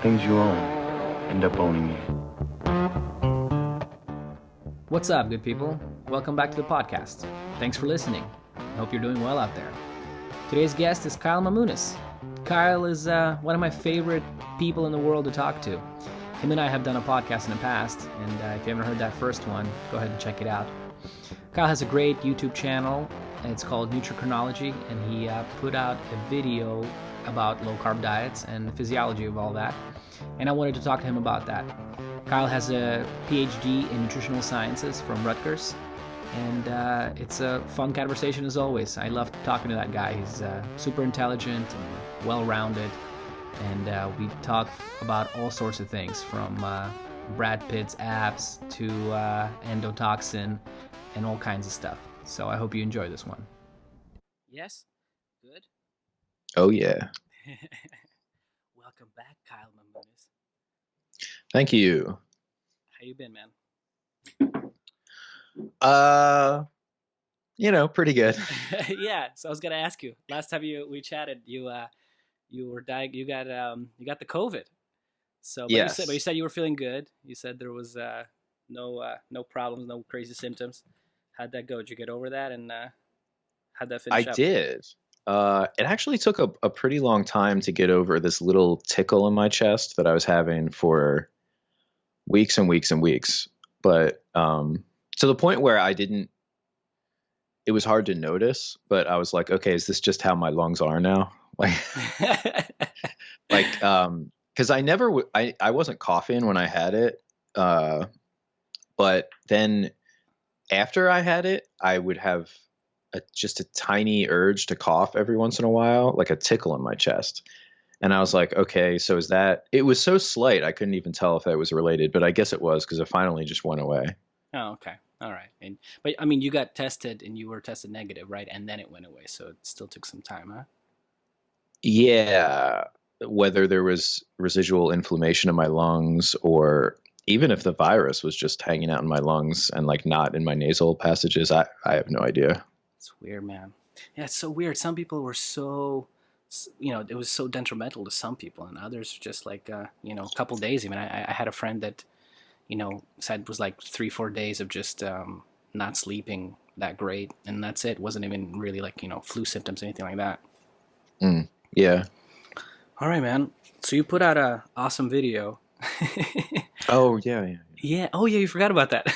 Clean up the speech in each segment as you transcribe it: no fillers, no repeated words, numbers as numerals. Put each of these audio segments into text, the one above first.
Things you own end up owning you. What's up, good people? Welcome back to the podcast. Thanks for listening. I hope you're doing well out there. Today's guest is Kyle Mamounis. Kyle is one of my favorite people in the world to talk to. Him and I have done a podcast in the past, and if you haven't heard that first one, go ahead and check it out. Kyle has a great YouTube channel, and it's called Nutricrinology, and he put out a video about low-carb diets and the physiology of all that, and I wanted to talk to him about that. Kyle has a PhD in Nutritional Sciences from Rutgers, and it's a fun conversation as always. I love talking to that guy. He's super intelligent and well-rounded, and we talk about all sorts of things, from Brad Pitt's abs to Endotoxin and all kinds of stuff. So I hope you enjoy this one. Yes? Good? Oh, yeah. Welcome back, Kyle Mamounis. Thank you. How you been, man? Pretty good. Yeah, so I was gonna ask you. Last time we chatted, you got the COVID. So but Yes. you said you were feeling good. You said there was no problems, no crazy symptoms. How'd that go? Did you get over that, and how'd that finish up? I did. It actually took a pretty long time to get over this little tickle in my chest that I was having for weeks and weeks and weeks. But to the point where it was hard to notice, but I was like, okay, is this just how my lungs are now? Because I wasn't coughing when I had it. But then after I had it, I would have just a tiny urge to cough every once in a while, like a tickle in my chest. And I was like, okay, so it was so slight, I couldn't even tell if that was related, but I guess it was, because it finally just went away. Oh, okay. All right. But I mean, you got tested and you were tested negative, right? And then it went away. So it still took some time, huh? Yeah. Whether there was residual inflammation in my lungs, or even if the virus was just hanging out in my lungs and like not in my nasal passages, I have no idea. It's weird, man. Yeah, it's so weird. Some people were so, it was so detrimental to some people, and others just like, a couple days. Even I had a friend that, said it was like 3-4 days of just not sleeping that great, and that's it. It wasn't even really like, flu symptoms, anything like that. Yeah. All right, man. So you put out a awesome video. Oh, yeah. Yeah. Oh, yeah, you forgot about that.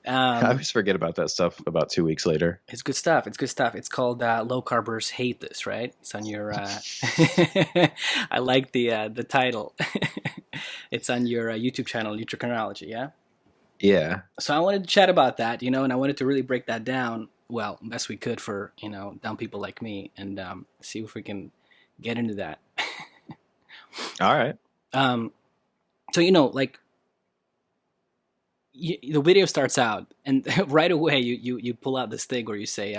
I always forget about that stuff about 2 weeks later. It's good stuff. It's called Low Carbers Hate This, right? It's on your... I like the title. It's on your YouTube channel, Nutricrinology, yeah? Yeah. So I wanted to chat about that, and I wanted to really break that down, well, best we could for, dumb people like me, and see if we can get into that. All right. So, the video starts out, and right away you pull out this thing where you say,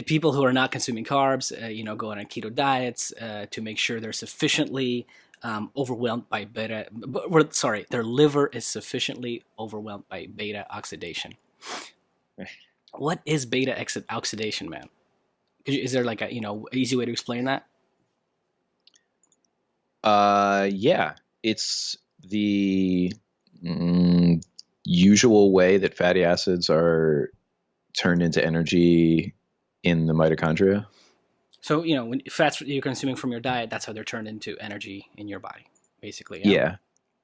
people who are not consuming carbs, go on keto diets to make sure they're sufficiently overwhelmed by their liver is sufficiently overwhelmed by beta oxidation. What is beta oxidation, man? Is there like a easy way to explain that? Yeah, it's the usual way that fatty acids are turned into energy in the mitochondria. So, when fats you're consuming from your diet, that's how they're turned into energy in your body, basically. Yeah.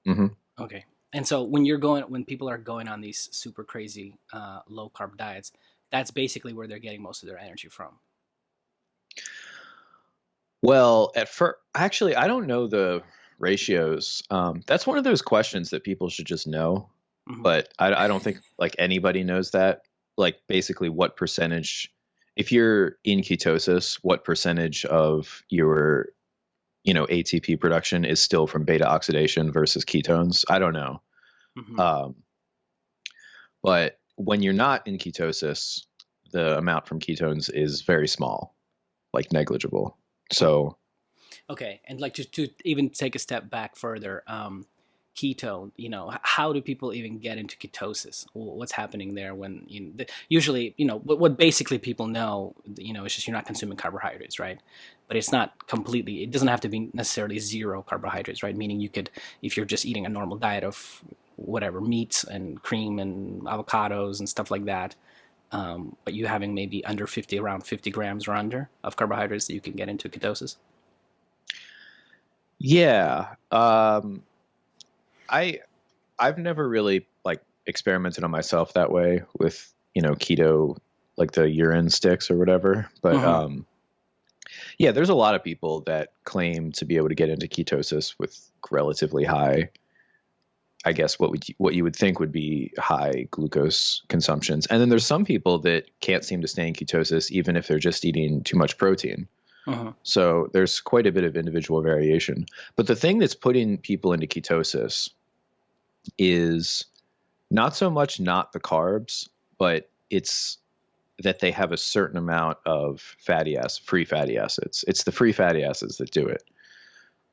Mm-hmm. Okay. And so when people are going on these super crazy low carb diets, that's basically where they're getting most of their energy from. Well, actually, I don't know the ratios. That's one of those questions that people should just know, but I don't think like anybody knows that. Like basically what percentage, if you're in ketosis, what percentage of your, ATP production is still from beta oxidation versus ketones? I don't know. But when you're not in ketosis, the amount from ketones is very small, like negligible. So, okay, and like to even take a step back further, keto, how do people even get into ketosis? What's happening there when usually, what basically people know, it's just you're not consuming carbohydrates, right? But it's not completely, it doesn't have to be necessarily zero carbohydrates, right? Meaning you could, if you're just eating a normal diet of whatever, meats and cream and avocados and stuff like that, but you having maybe around 50 grams or under of carbohydrates, that you can get into ketosis. Yeah. I've never really like experimented on myself that way with, keto, like the urine sticks or whatever. But, yeah, there's a lot of people that claim to be able to get into ketosis with relatively high, I guess what you would think would be high glucose consumptions. And then there's some people that can't seem to stay in ketosis, even if they're just eating too much protein. So there's quite a bit of individual variation. But the thing that's putting people into ketosis is not so much not the carbs, but it's that they have a certain amount of free fatty acids. It's the free fatty acids that do it.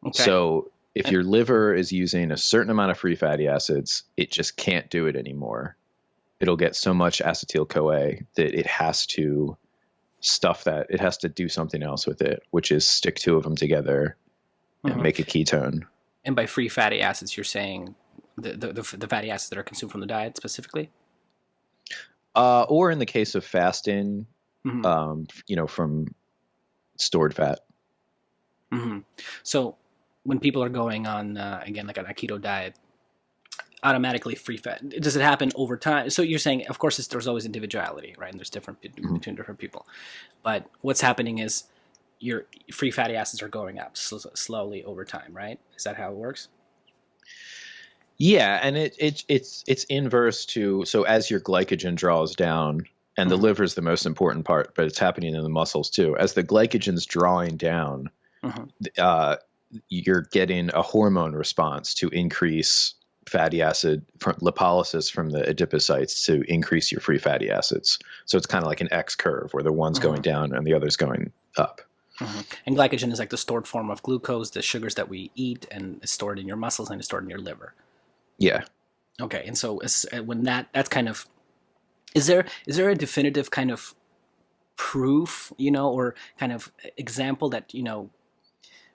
Okay. So if your liver is using a certain amount of free fatty acids, it just can't do it anymore. It'll get so much acetyl-CoA that it has to stuff that. It has to do something else with it, which is stick two of them together and make a ketone. And by free fatty acids, you're saying the fatty acids that are consumed from the diet specifically? Or in the case of fasting, from stored fat. So when people are going on, again, like on a keto diet, automatically free fat, does it happen over time? So you're saying, of course, there's always individuality, right? And there's different between different people. But what's happening is your free fatty acids are going up slowly over time, right? Is that how it works? Yeah, and it's inverse to, so as your glycogen draws down, and the liver is the most important part, but it's happening in the muscles too. As the glycogen's drawing down, you're getting a hormone response to increase fatty acid lipolysis from the adipocytes to increase your free fatty acids. So it's kind of like an X curve where the one's going down and the other's going up. And glycogen is like the stored form of glucose, the sugars that we eat, and it's stored in your muscles and it's stored in your liver. Yeah. Okay, and so when that's kind of, is there a definitive kind of proof, or kind of example that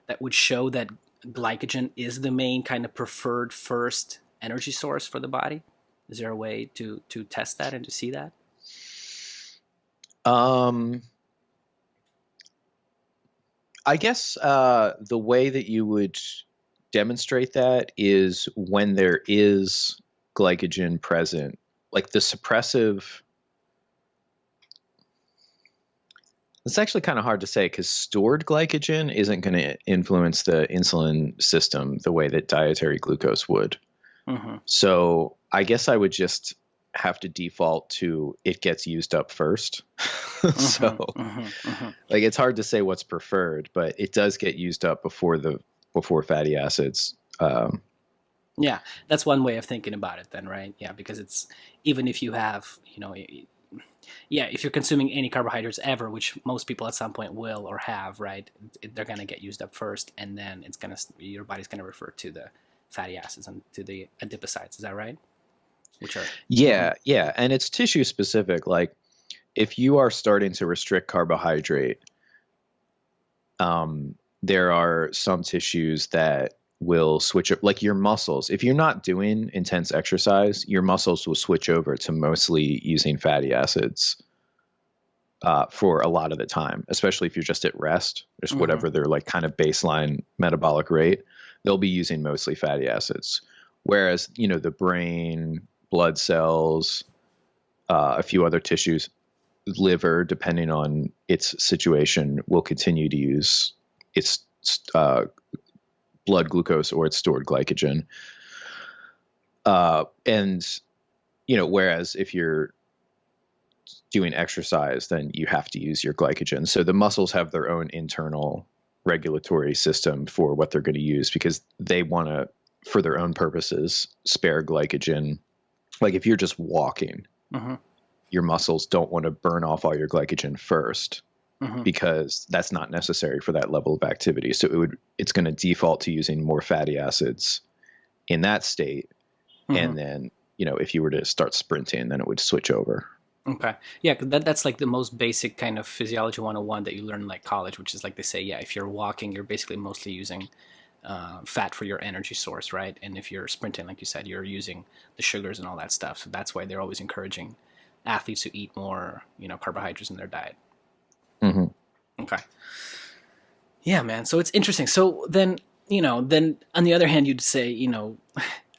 that would show that glycogen is the main kind of preferred first energy source for the body? Is there a way to test that and to see that? I guess the way that you would demonstrate that is when there is glycogen present, like the suppressive. It's actually kind of hard to say because stored glycogen isn't going to influence the insulin system the way that dietary glucose would. So I guess I would just have to default to it gets used up first. Like it's hard to say what's preferred, but it does get used up before fatty acids. Yeah, that's one way of thinking about it then, right? Yeah, because it's, even if you have, if you're consuming any carbohydrates ever, which most people at some point will or have, right, they're going to get used up first, and then your body's going to refer to the fatty acids and to the adipocytes. Is that right? Yeah, and it's tissue specific. Like if you are starting to restrict carbohydrate, there are some tissues that will switch up, like your muscles. If you're not doing intense exercise, your muscles will switch over to mostly using fatty acids for a lot of the time, especially if you're just at rest, just whatever their like kind of baseline metabolic rate, they'll be using mostly fatty acids. Whereas, the brain, blood cells, a few other tissues, liver, depending on its situation, will continue to use its blood glucose or its stored glycogen. And, whereas if you're doing exercise, then you have to use your glycogen. So the muscles have their own internal regulatory system for what they're going to use because they want to, for their own purposes, spare glycogen. Like if you're just walking, your muscles don't want to burn off all your glycogen first. Because that's not necessary for that level of activity. So it's going to default to using more fatty acids in that state. And then, if you were to start sprinting, then it would switch over. Okay. Yeah, 'cause that's like the most basic kind of physiology 101 that you learn in like college, which is like they say, yeah, if you're walking, you're basically mostly using fat for your energy source, right? And if you're sprinting, like you said, you're using the sugars and all that stuff. So that's why they're always encouraging athletes to eat more, carbohydrates in their diet. Okay. Yeah, man. So it's interesting. So then, then on the other hand, you'd say,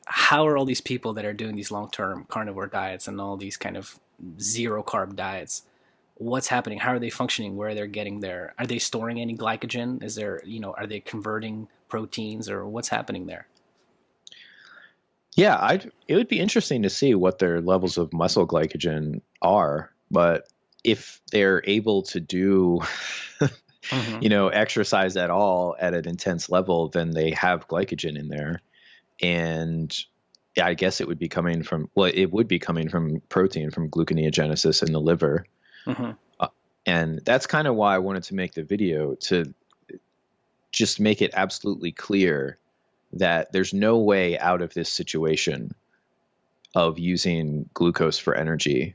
how are all these people that are doing these long-term carnivore diets and all these kind of zero carb diets, what's happening? How are they functioning? Where they're getting there? Are they storing any glycogen? Is there, are they converting proteins, or what's happening there? Yeah, it would be interesting to see what their levels of muscle glycogen are, but if they're able to do, exercise at all at an intense level, then they have glycogen in there. And I guess it would be coming from, protein, from gluconeogenesis in the liver. And that's kind of why I wanted to make the video, to just make it absolutely clear that there's no way out of this situation of using glucose for energy.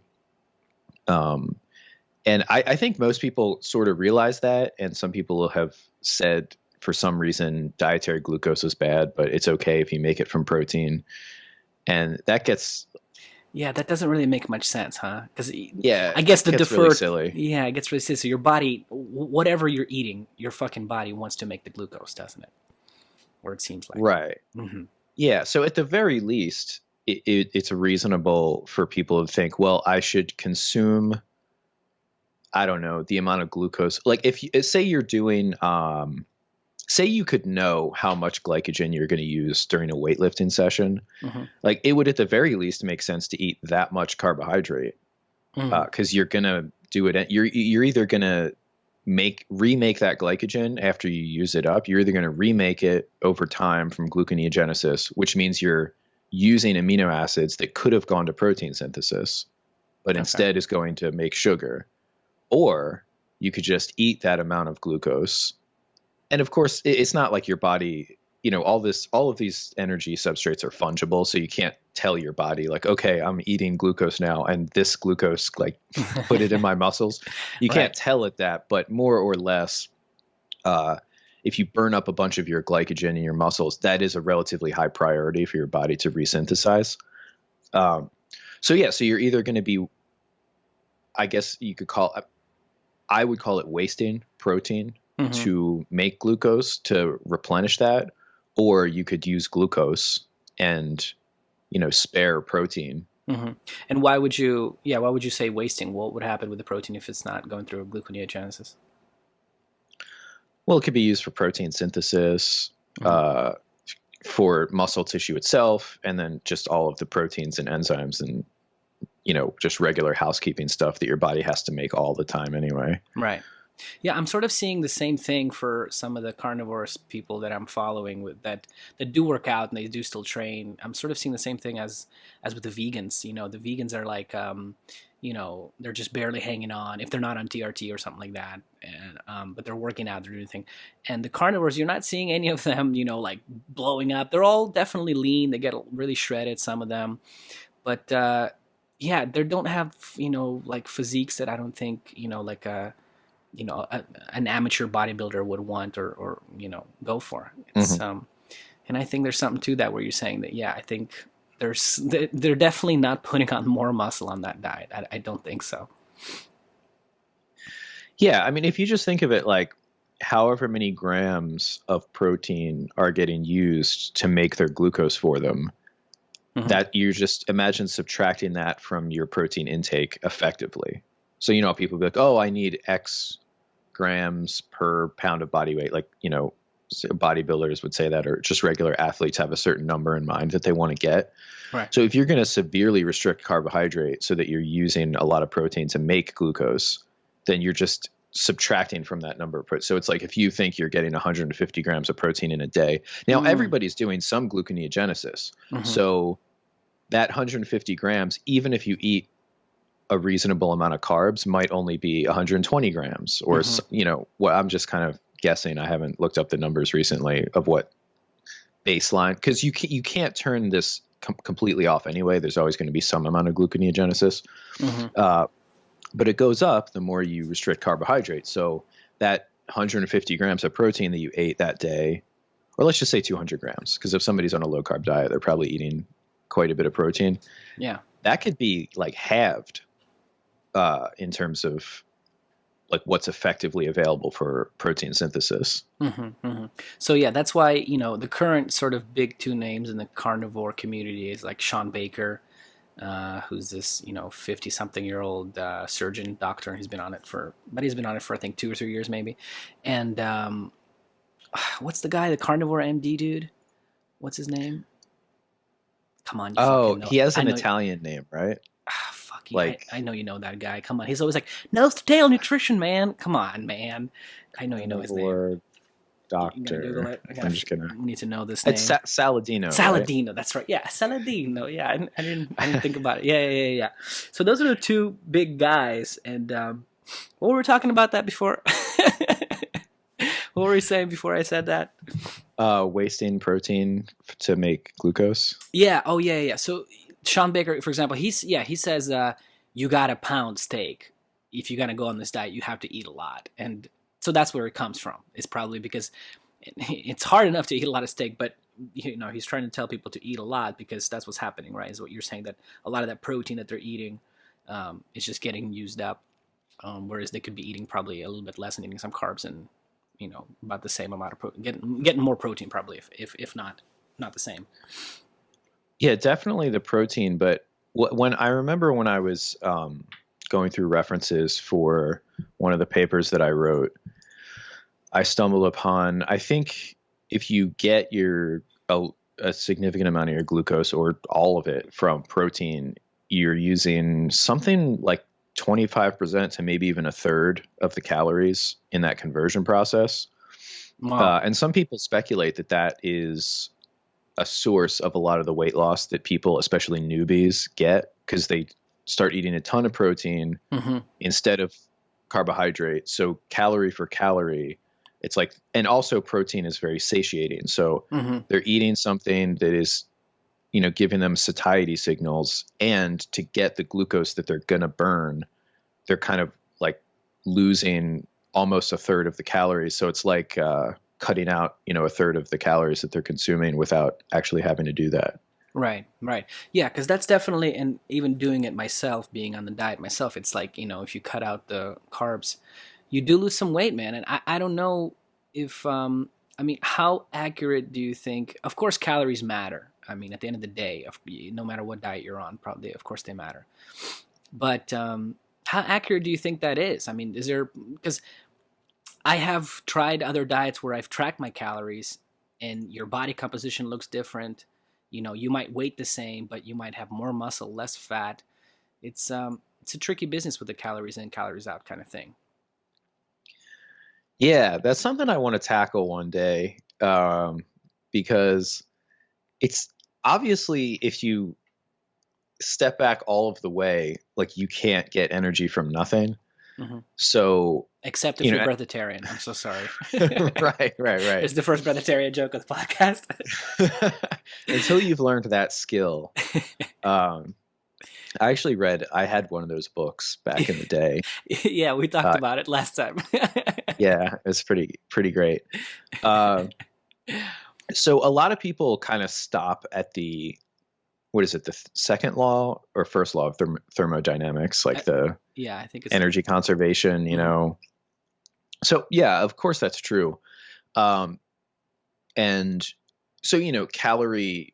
And I think most people sort of realize that, and some people have said for some reason dietary glucose is bad, but it's okay if you make it from protein. And that gets... Yeah, that doesn't really make much sense, huh? Because I guess the deferred... Really silly. Yeah, it gets really silly. So your body, whatever you're eating, your fucking body wants to make the glucose, doesn't it? Or it seems like. Right. Yeah, so at the very least, it's reasonable for people to think, well, I should consume, I don't know, the amount of glucose. Like if you say you're doing, say you could know how much glycogen you're going to use during a weightlifting session, like it would at the very least make sense to eat that much carbohydrate, because you're going to do it. You're either going to remake that glycogen after you use it up. You're either going to remake it over time from gluconeogenesis, which means you're using amino acids that could have gone to protein synthesis, but instead is going to make sugar. Or you could just eat that amount of glucose. And of course, it's not like your body, all of these energy substrates are fungible. So you can't tell your body like, okay, I'm eating glucose now, and this glucose, like, put it in my muscles. You can't tell it that, but more or less, if you burn up a bunch of your glycogen in your muscles, that is a relatively high priority for your body to resynthesize. So you're either going to be, I guess you could I would call it wasting protein to make glucose to replenish that, or you could use glucose and, spare protein. And why would you say wasting? What would happen with the protein if it's not going through gluconeogenesis? Well, it could be used for protein synthesis, for muscle tissue itself, and then just all of the proteins and enzymes and, just regular housekeeping stuff that your body has to make all the time anyway. Right. Yeah, I'm sort of seeing the same thing for some of the carnivores people that I'm following that do work out and they do still train. I'm sort of seeing the same thing as with the vegans. The vegans are like, they're just barely hanging on if they're not on TRT or something like that. And but they're working out, they're doing things. And the carnivores, you're not seeing any of them, like blowing up. They're all definitely lean. They get really shredded, some of them, but they don't have like physiques that I don't think like an amateur bodybuilder would want or go for. It's and I think there's something to that where you're saying that, I think they're definitely not putting on more muscle on that diet. I don't think so. Yeah, I mean, if you just think of it like however many grams of protein are getting used to make their glucose for them, that you just imagine subtracting that from your protein intake effectively. So, people be like, oh, I need X grams per pound of body weight. Like, bodybuilders would say that, or just regular athletes have a certain number in mind that they want to get. Right. So if you're going to severely restrict carbohydrate so that you're using a lot of protein to make glucose, then you're just subtracting from that number of protein. So it's like if you think you're getting 150 grams of protein in a day. Now, everybody's doing some gluconeogenesis. So that 150 grams, even if you eat a reasonable amount of carbs, might only be 120 grams or, what I'm just kind of guessing. I haven't looked up the numbers recently of what baseline, because you can't turn this completely off anyway. There's always going to be some amount of gluconeogenesis, but it goes up the more you restrict carbohydrates. So that 150 grams of protein that you ate that day, or let's just say 200 grams, because if somebody's on a low carb diet, they're probably eating quite a bit of protein. Yeah, that could be like halved in terms of like what's effectively available for protein synthesis. So yeah, that's why, the current sort of big two names in the carnivore community is like Sean Baker, who's this 50-something-year-old surgeon doctor, and he's been on it for I think 2 or 3 years maybe. And what's the guy, the carnivore MD dude? What's his name? Come on, you fucking know. He has an Italian name, right? Fuck you. Like, I know you know that guy. Come on, he's always like nose to tail nutrition, man. Come on, man. I know you know his name. Doctor. I'm just gonna. We need to know this name. It's Saladino. Saladino, right? That's right. Yeah, Saladino. Yeah, I didn't think about it. Yeah. So those are the two big guys. And what were we talking about that before? What were we saying before I said that? Wasting protein to make glucose. Yeah. Oh yeah. So Sean Baker, for example, he says you got to pound steak. If you're gonna go on this diet, you have to eat a lot. And so that's where it comes from. It's probably because it's hard enough to eat a lot of steak, but he's trying to tell people to eat a lot because that's what's happening, right? Is what you're saying, that a lot of that protein that they're eating is just getting used up, whereas they could be eating probably a little bit less and eating some carbs and about the same amount of protein, getting more protein probably, if not the same. Yeah, definitely the protein. But when I remember when I was going through references for one of the papers that I wrote, I stumbled upon, I think if you get a significant amount of your glucose or all of it from protein, you're using something like 25% to maybe even a third of the calories in that conversion process. Wow. And some people speculate that is a source of a lot of the weight loss that people, especially newbies, get because they start eating a ton of protein instead of carbohydrate. So calorie for calorie, it's like, and also protein is very satiating. So they're eating something that is, giving them satiety signals, and to get the glucose that they're going to burn, they're kind of like losing almost a third of the calories. So it's like cutting out, a third of the calories that they're consuming without actually having to do that. Right. Yeah, because that's definitely, and even doing it myself, being on the diet myself, it's like, if you cut out the carbs, you do lose some weight, man. And I don't know if, how accurate do you think, of course, calories matter. I mean, at the end of the day, no matter what diet you're on, probably, of course, they matter. But how accurate do you think that is? I mean, because I have tried other diets where I've tracked my calories and your body composition looks different. You might weight the same, but you might have more muscle, less fat. It's a tricky business with the calories in, calories out kind of thing. Yeah, that's something I want to tackle one day, because it's obviously, if you step back all of the way, like, you can't get energy from nothing. So except if you're breatharian. I'm so sorry. Right. It's the first breatharian joke of the podcast. Until you've learned that skill. I actually I had one of those books back in the day. Yeah, we talked about it last time. Yeah, it's pretty great. So a lot of people kind of stop at the, what is it, the second law or first law of thermodynamics, like I think it's energy conservation, So yeah, of course that's true. And so, calorie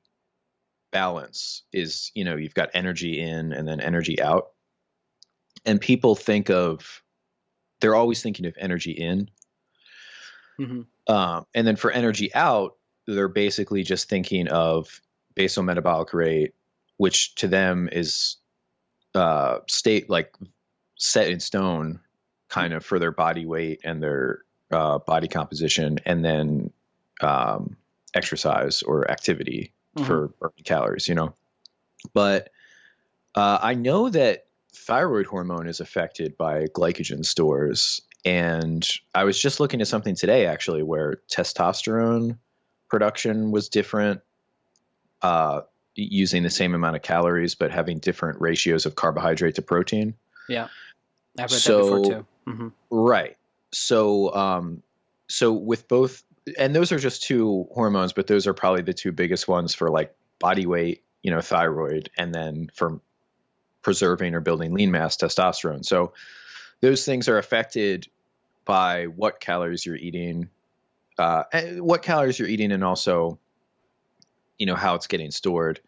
balance is, you've got energy in and then energy out. And people they're always thinking of energy in. And then for energy out, they're basically just thinking of basal metabolic rate, which to them is set in stone kind of for their body weight and their body composition, and then exercise or activity for burning calories, But I know that thyroid hormone is affected by glycogen stores. And I was just looking at something today, actually, where testosterone production was different, using the same amount of calories, but having different ratios of carbohydrate to protein. Yeah. I've read that before too. Mm-hmm. Right. So with both, and those are just two hormones, but those are probably the two biggest ones for like body weight, thyroid, and then for preserving or building lean mass, testosterone. So those things are affected by what calories you're eating, and also, how it's getting stored.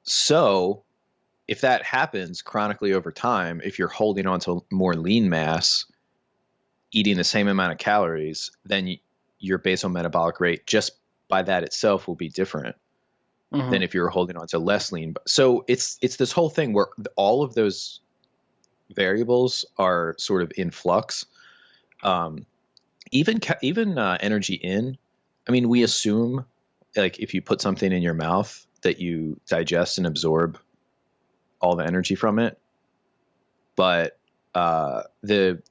So if that happens chronically over time, if you're holding on to more lean mass, eating the same amount of calories, then your basal metabolic rate just by that itself will be different than if you're holding on to less lean. So it's this whole thing where all of those variables are sort of in flux. Even energy in. I mean, we assume like if you put something in your mouth that you digest and absorb all the energy from it. But the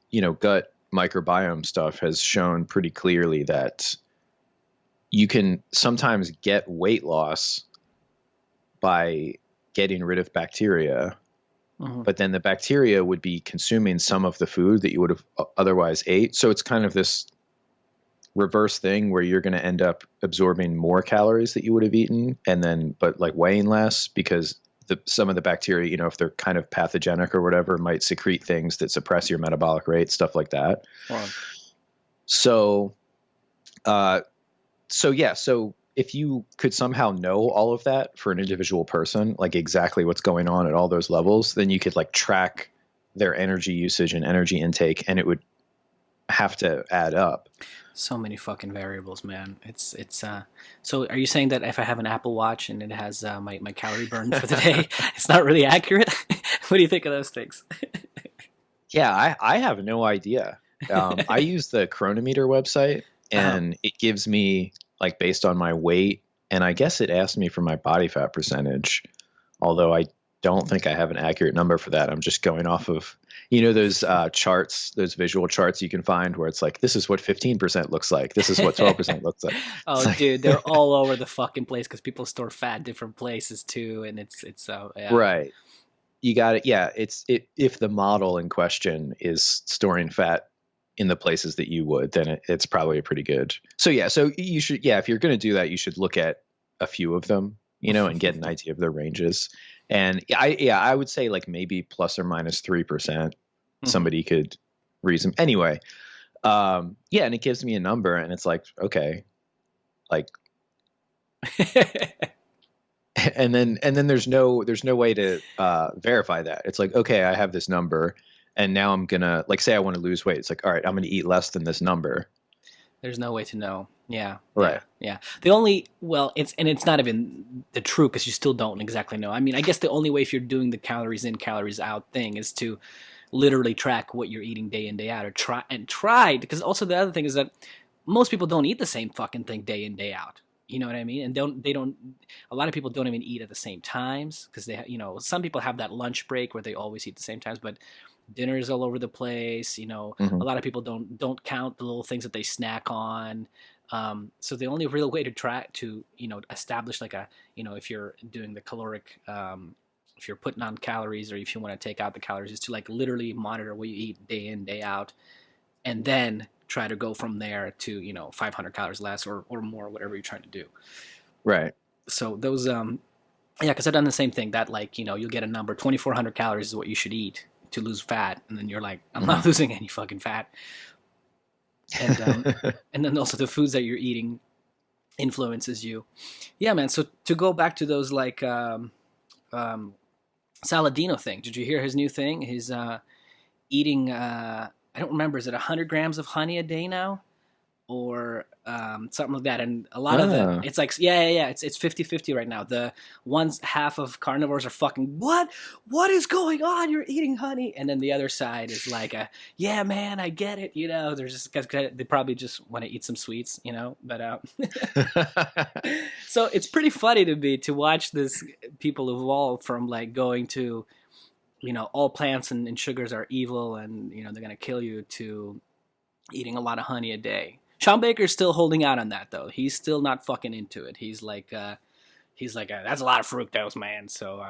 gut microbiome stuff has shown pretty clearly that you can sometimes get weight loss by getting rid of bacteria, but then the bacteria would be consuming some of the food that you would have otherwise ate. So it's kind of this reverse thing where you're going to end up absorbing more calories that you would have eaten, but like weighing less because some of the bacteria, if they're kind of pathogenic or whatever, might secrete things that suppress your metabolic rate, stuff like that. Wow. So if you could somehow know all of that for an individual person, like exactly what's going on at all those levels, then you could like track their energy usage and energy intake, and it would have to add up. So many fucking variables, man. It's so are you saying that if I have an Apple Watch and it has my calorie burn for the day, it's not really accurate? What do you think of those things? Yeah, I have no idea. I use the Chronometer website, and it gives me like based on my weight, and I guess it asked me for my body fat percentage, although I don't think I have an accurate number for that. I'm just going off of those charts, those visual charts you can find where it's like, this is what 15% looks like. This is what 12% looks like. Dude, they're all over the fucking place because people store fat different places too. And it's yeah. Right. You got it. Yeah. If the model in question is storing fat in the places that you would, then it's probably pretty good. So yeah. So you should, if you're going to do that, you should look at a few of them, and get an idea of their ranges. And I would say like maybe plus or minus 3%. Somebody could reason anyway. And it gives me a number, and it's like, okay, like, and then there's no way to verify that. It's like, okay, I have this number, and now I'm gonna like say I want to lose weight. It's like, all right, I'm gonna eat less than this number. There's no way to know. Yeah. Right. Yeah. The only, it's not even the truth because you still don't exactly know. I mean, I guess the only way if you're doing the calories in, calories out thing is to literally track what you're eating day in, day out, or try, because also the other thing is that most people don't eat the same fucking thing day in, day out. You know what I mean? And a lot of people don't even eat at the same times because some people have that lunch break where they always eat at the same times, but dinner is all over the place. A lot of people don't count the little things that they snack on. So the only real way to track to establish like if you're doing the caloric, if you're putting on calories or if you want to take out the calories, is to like literally monitor what you eat day in, day out, and then try to go from there to 500 calories less or more, whatever you're trying to do. Right. So those because I've done the same thing, that like you'll get a number, 2,400 calories is what you should eat to lose fat, and then you're like, I'm not losing any fucking fat. And and then also the foods that you're eating influences you. Yeah, man. So to go back to those like Saladino thing, did you hear his new thing? His eating I don't remember, is it 100 grams of honey a day now or something like that? And a lot of them, it's like it's 50-50 right now. The half of carnivores are fucking, what is going on, you're eating honey, and then the other side is like yeah man, I get it, they're just, they probably just want to eat some sweets, but so it's pretty funny to me to watch this people evolve from like going to all plants and sugars are evil and they're gonna kill you, to eating a lot of honey a day. Sean Baker's still holding out on that though. He's still not fucking into it. He's like, that's a lot of fructose, man. So,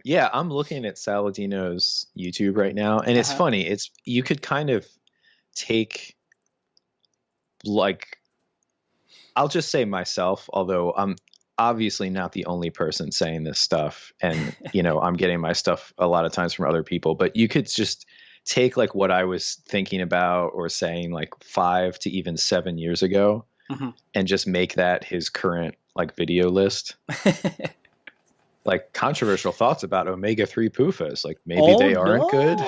yeah, I'm looking at Saladino's YouTube right now, and it's funny. It's you could kind of take, like, I'll just say myself, although I'm obviously not the only person saying this stuff, and I'm getting my stuff a lot of times from other people, but you could just take like what I was thinking about or saying like 5 to even 7 years ago, and just make that his current like video list. Like controversial thoughts about omega-3 PUFAs, like maybe they aren't good.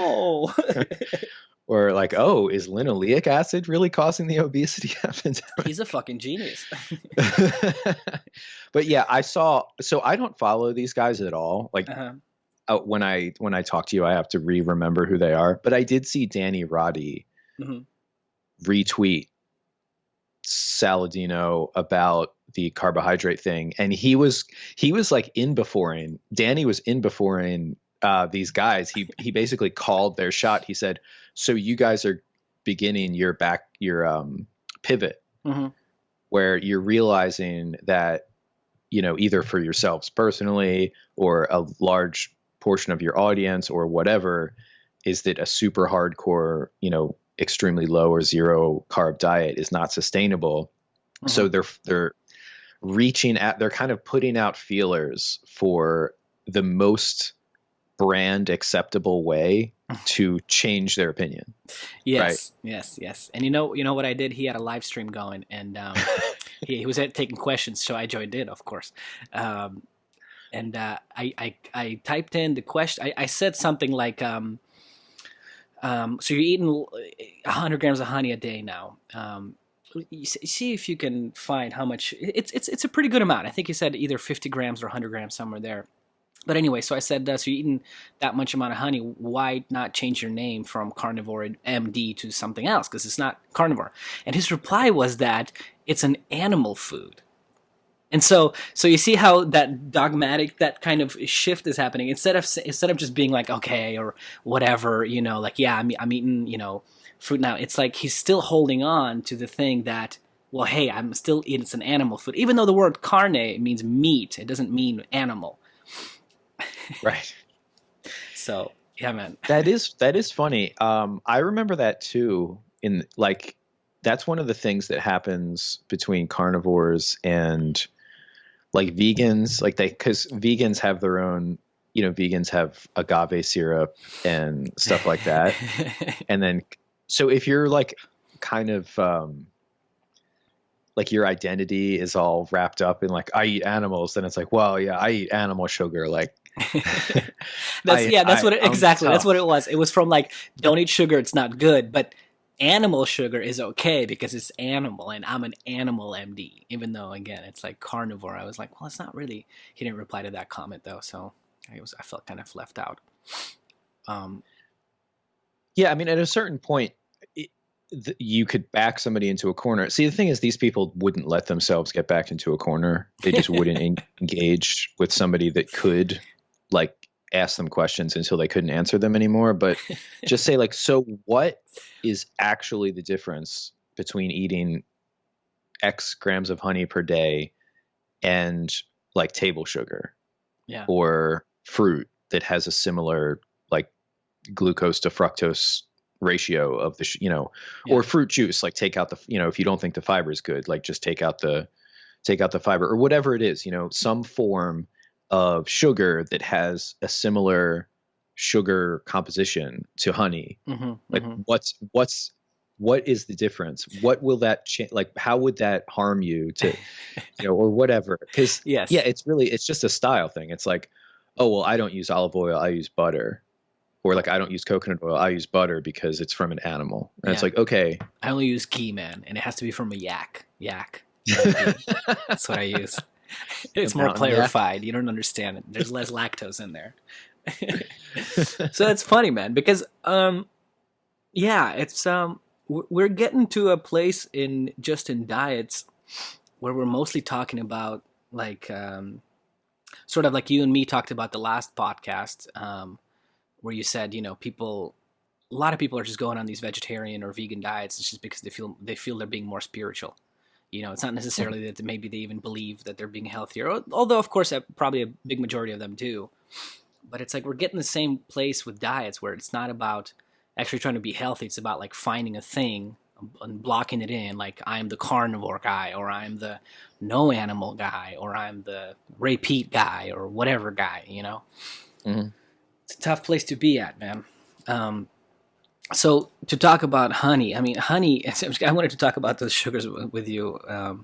Or like, oh, is linoleic acid really causing the obesity epidemic? He's a fucking genius. But yeah, so I don't follow these guys at all. Like when I talk to you, I have to remember who they are. But I did see Danny Roddy retweet Saladino about the carbohydrate thing, and he was like Danny was in these guys. He basically called their shot. He said, so you guys are beginning your pivot where you're realizing that either for yourselves personally or a large portion of your audience or whatever, is that a super hardcore extremely low or zero carb diet is not sustainable. So they're kind of putting out feelers for the most brand acceptable way to change their opinion. Yes, right? Yes. And you know what I did? He had a live stream going, and he was taking questions, so I joined in, of course. And I typed in the question. I said something like, so you're eating 100 grams of honey a day now. You see if you can find how much. It's a pretty good amount. I think he said either 50 grams or 100 grams, somewhere there. But anyway, so I said, so you're eating that much amount of honey, why not change your name from Carnivore MD to something else? Because it's not Carnivore. And his reply was that it's an animal food. And so you see how that dogmatic, that kind of shift is happening. Instead of just being like, okay, or whatever, like, yeah, I'm eating, fruit now. It's like he's still holding on to the thing that, well, hey, I'm still eating, it's an animal food. Even though the word carne means meat, it doesn't mean animal. Right. So yeah, man. That is funny. I remember that too. In like, that's one of the things that happens between carnivores and like vegans. Like because vegans have their own. Vegans have agave syrup and stuff like that. And then, so if you're like, kind of. Like your identity is all wrapped up in like, I eat animals, then it's like, well, yeah, I eat animal sugar. Like, that's what it was. It was from like, don't eat sugar, it's not good, but animal sugar is okay because it's animal, and I'm an animal MD. Even though again, it's like carnivore. I was like, well, it's not really. He didn't reply to that comment though, so I felt kind of left out. Yeah, I mean, at a certain point, you could back somebody into a corner. See, the thing is, these people wouldn't let themselves get backed into a corner. They just wouldn't engage with somebody that could like ask them questions until they couldn't answer them anymore. But just say like, so what is actually the difference between eating X grams of honey per day and like table sugar, or fruit that has a similar like glucose to fructose ratio of the or fruit juice, like take out the if you don't think the fiber is good, like just take out the fiber or whatever it is, some form of sugar that has a similar sugar composition to honey. Like what is the difference? What will that change? Like how would that harm you to or whatever? Because it's just a style thing. It's like, oh well, I don't use olive oil, I use butter. Or like, I don't use coconut oil, I use butter because it's from an animal. And it's like, okay. I only use ghee, man. And it has to be from a yak. That's what I use. It's more clarified. You don't understand it. There's less lactose in there. So it's funny, man. Because, it's, we're getting to a place in diets where we're mostly talking about like, sort of like you and me talked about the last podcast, where you said, people a lot of people are just going on these vegetarian or vegan diets. It's just because they feel they're being more spiritual. It's not necessarily that maybe they even believe that they're being healthier, although of course probably a big majority of them do. But it's like we're getting the same place with diets where it's not about actually trying to be healthy. It's about like finding a thing and blocking it in. Like I'm the carnivore guy, or I'm the no animal guy, or I'm the repeat guy, or whatever guy. Mm-hmm. It's a tough place to be at, man. So to talk about honey, I mean, honey, I wanted to talk about those sugars with you. I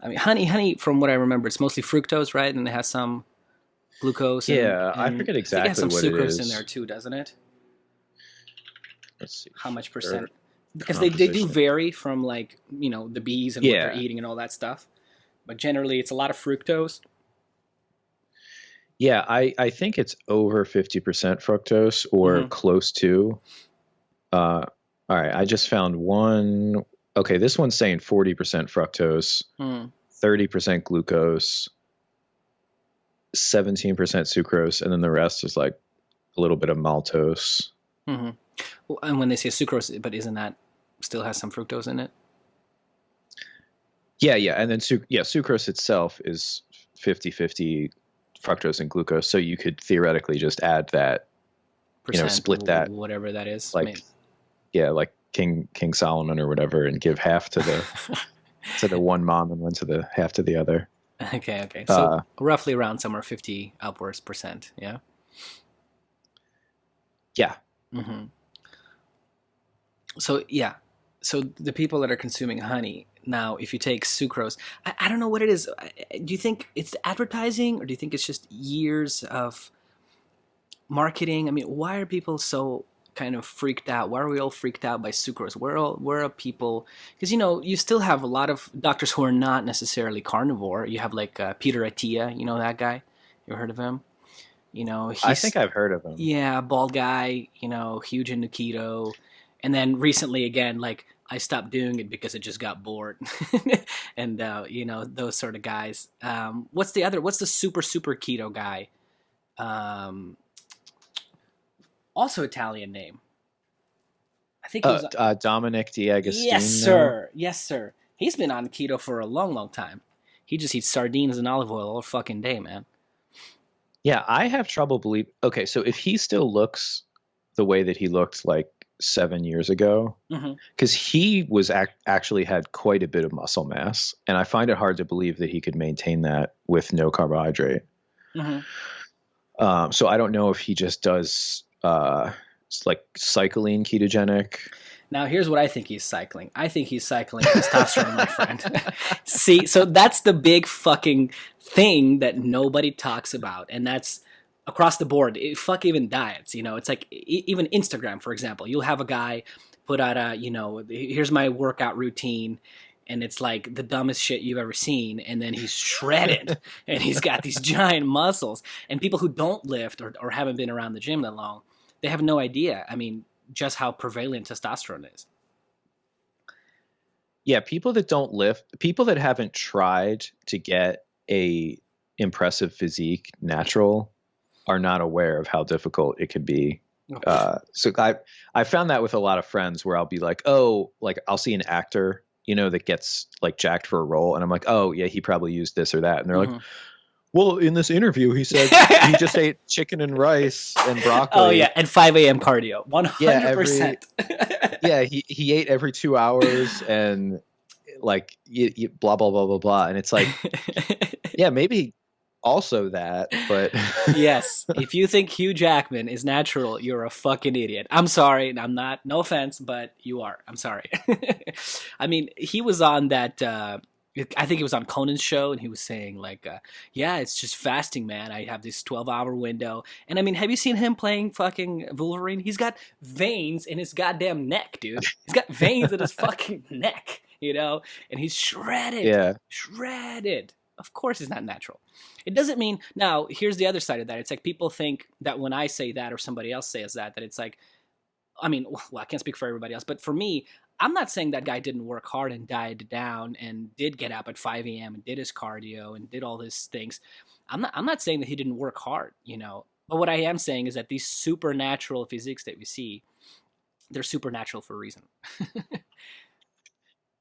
mean, honey, from what I remember, it's mostly fructose, right? And it has some glucose. Yeah, I forget exactly I think it has some what it sucrose is in there too, doesn't it? Let's see. How much percent? Because they do vary from like, the bees and what they're eating and all that stuff. But generally, it's a lot of fructose. Yeah, I think it's over 50% fructose or close to. All right, I just found one. Okay, this one's saying 40% fructose, 30% glucose, 17% sucrose, and then the rest is like a little bit of maltose. Mm-hmm. Well, and when they say sucrose, but isn't that still has some fructose in it? Yeah, and then sucrose itself is 50-50 fructose and glucose, so you could theoretically just add that, split that, whatever that is, like like King Solomon or whatever, and give half to the to the one mom and one to the half to the other. Okay. So roughly around somewhere 50 upwards percent, yeah. Yeah. Mm-hmm. So the people that are consuming honey now, if you take sucrose, I don't know what it is. Do you think it's advertising, or do you think it's just years of marketing? I mean, why are people so kind of freaked out? Why are we all freaked out by sucrose? Where are people? Because you still have a lot of doctors who are not necessarily carnivore. You have like Peter Attia, that guy. You ever heard of him? I think I've heard of him. Yeah, bald guy. Huge into keto, and then recently again, like I stopped doing it because it just got bored, and those sort of guys. What's the super keto guy? Also Italian name. I think it was Dominic D'Agostino. Yes, sir. He's been on keto for a long, long time. He just eats sardines and olive oil all fucking day, man. Yeah, I have trouble believing. Okay, so if he still looks the way that he looked like 7 years ago, because he was actually had quite a bit of muscle mass, and I find it hard to believe that he could maintain that with no carbohydrate. So I don't know if he just does like cycling ketogenic. Now, here's what I think he's cycling. I think he's cycling testosterone, my friend. See, so that's the big fucking thing that nobody talks about, and that's across the board. Fuck even diets, It's like even Instagram, for example. You'll have a guy put out here's my workout routine, and it's like the dumbest shit you've ever seen, and then he's shredded, and he's got these giant muscles. And people who don't lift or haven't been around the gym that long, they have no idea. I mean, just how prevalent testosterone is. Yeah, people that don't lift, people that haven't tried to get a impressive physique natural, are not aware of how difficult it could be. So I found that with a lot of friends, where I'll be like, oh, like I'll see an actor, that gets like jacked for a role, and I'm like, oh yeah, he probably used this or that, and they're like, well, in this interview, he said he just ate chicken and rice and broccoli. Oh, yeah, and 5 a.m. cardio, 100%. Yeah, he ate every 2 hours, and like blah, blah, blah, blah, blah. And it's like, yeah, maybe also that, but... Yes, if you think Hugh Jackman is natural, you're a fucking idiot. I'm sorry, I'm not, no offense, but you are. I'm sorry. I mean, he was on that... I think it was on Conan's show, and he was saying like, yeah, it's just fasting, man. I have this 12-hour window. And I mean, have you seen him playing fucking Wolverine? He's got veins in his goddamn neck, dude. He's got veins in his fucking neck, and he's shredded. Yeah. Shredded. Of course it's not natural. It doesn't mean, now, here's the other side of that. It's like people think that when I say that or somebody else says that it's like, I mean, well, I can't speak for everybody else, but for me, I'm not saying that guy didn't work hard and dieted down and did get up at 5 a.m. and did his cardio and did all these things. I'm not saying that he didn't work hard, But what I am saying is that these supernatural physiques that we see, they're supernatural for a reason.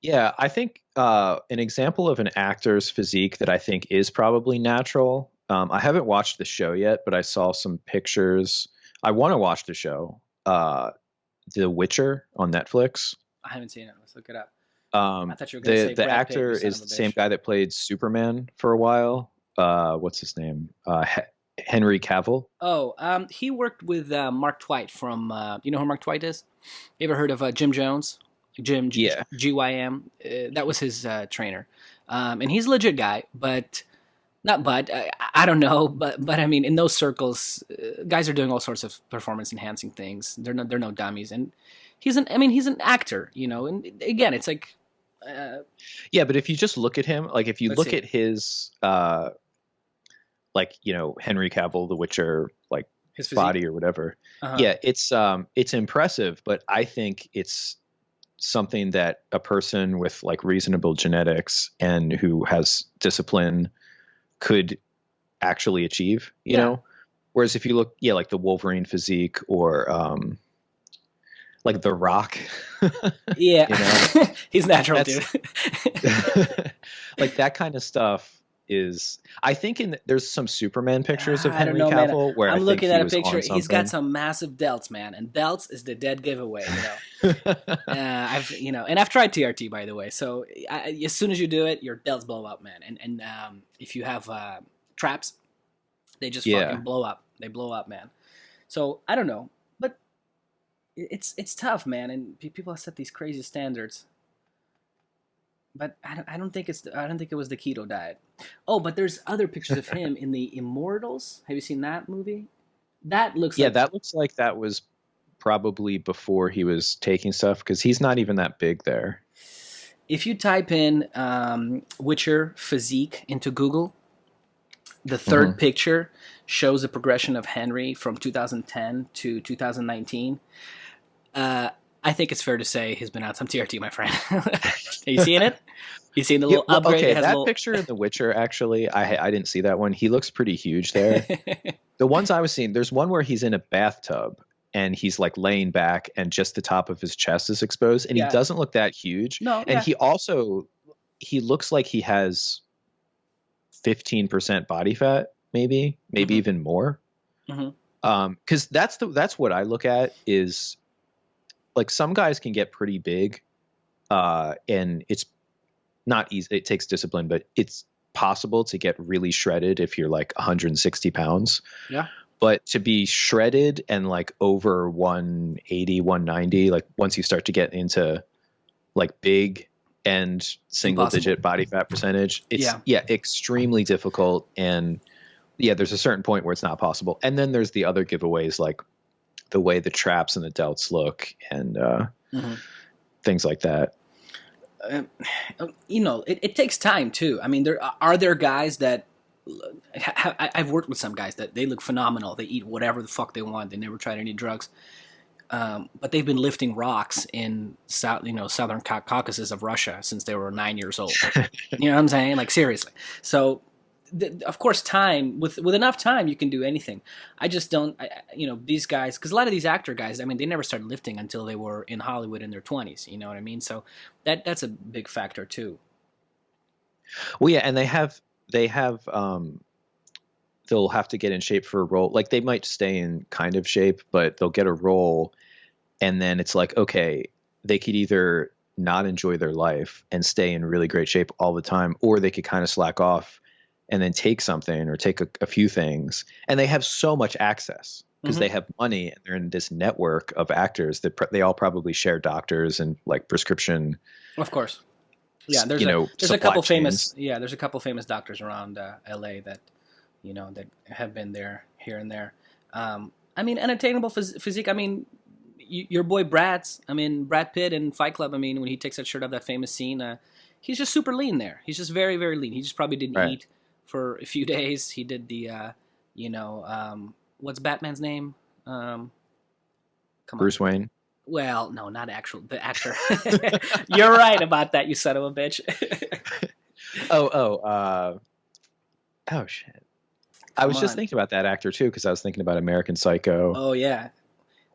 Yeah, I think an example of an actor's physique that I think is probably natural. I haven't watched the show yet, but I saw some pictures. I want to watch the show, The Witcher on Netflix. I haven't seen it. Let's look it up. I thought you were going to say the Brad actor Pitt, you is son the of a same bitch. guy that played Superman for a while. What's his name? Henry Cavill. Oh, he worked with Mark Twight from. You know who Mark Twight is? You ever heard of Jim Jones? Jim Yeah. GYM. That was his trainer, and he's a legit guy. But not but I don't know. But I mean, in those circles, guys are doing all sorts of performance enhancing things. They're no dummies, and he's an actor. You know, and again, it's like. Yeah, but if you just look at him, like if you look see. at his like, you know, Henry Cavill, The Witcher, like His physique? body or whatever. Uh-huh. Yeah, it's impressive, but I think it's something that a person with like reasonable genetics and who has discipline could actually achieve, you know? Whereas if you look, like the Wolverine physique or like The Rock. Yeah. You know? He's natural, dude. Like that kind of stuff is, I think there's some Superman pictures of Henry I don't know, Cavill man. where I'm I looking think at he a was picture. on He's got something. some massive delts, man, and delts is the dead giveaway. You know, and I've tried TRT, by the way. So as soon as you do it, your delts blow up, man. And if you have traps, they just fucking blow up. They blow up, man. So I don't know, but it's tough, man. And people have set these crazy standards. But I don't think it was the keto diet. Oh, but there's other pictures of him in the Immortals. Have you seen that movie? That looks that looks like that was probably before he was taking stuff, because he's not even that big there. If you type in Witcher physique into Google, the third picture shows the progression of Henry from 2010 to 2019. I think it's fair to say he's been on some TRT, my friend. Are you seeing it? You seen the little upgrade? Okay, it has that little... picture in The Witcher, actually, I didn't see that one. He looks pretty huge there. The ones I was seeing, there's one where he's in a bathtub and he's like laying back and just the top of his chest is exposed, and he doesn't look that huge. No, and he looks like he has 15% body fat, maybe even more. Because that's what I look at is, like, some guys can get pretty big, and it's not easy. It takes discipline, but it's possible to get really shredded if you're like 160 pounds. Yeah. But to be shredded and like over 180, 190, like once you start to get into like big and single digit body fat percentage, it's extremely difficult. And there's a certain point where it's not possible. And then there's the other giveaways, like the way the traps and the delts look and things like that. You know, it takes time too. I mean, there are guys that I've worked with some guys that they look phenomenal. They eat whatever the fuck they want. They never tried any drugs, but they've been lifting rocks in southern Caucasus of Russia since they were 9 years old. You know what I'm saying? Like, seriously. So, of course, time with enough time you can do anything. I just don't, these guys, because a lot of these actor guys, I mean, they never started lifting until they were in Hollywood in their 20s. You know what I mean? So that's a big factor too. Well, yeah, and they'll have to get in shape for a role. Like, they might stay in kind of shape, but they'll get a role, and then it's like, okay, they could either not enjoy their life and stay in really great shape all the time, or they could kind of slack off and then take something or take a few things. And they have so much access because they have money and they're in this network of actors that they all probably share doctors and like prescription. Of course. Yeah. There's a couple famous doctors around LA that, that have been there here and there. I mean, unattainable physique. I mean, your boy Brad Pitt in Fight Club. I mean, when he takes that shirt off, that famous scene, he's just super lean there. He's just very, very lean. He just probably didn't eat for a few days. He did the, what's Batman's name? Bruce Wayne. Well, no, not the actor. You're right about that, you son of a bitch. Oh, shit. I was just thinking about that actor too, because I was thinking about American Psycho. Oh, yeah.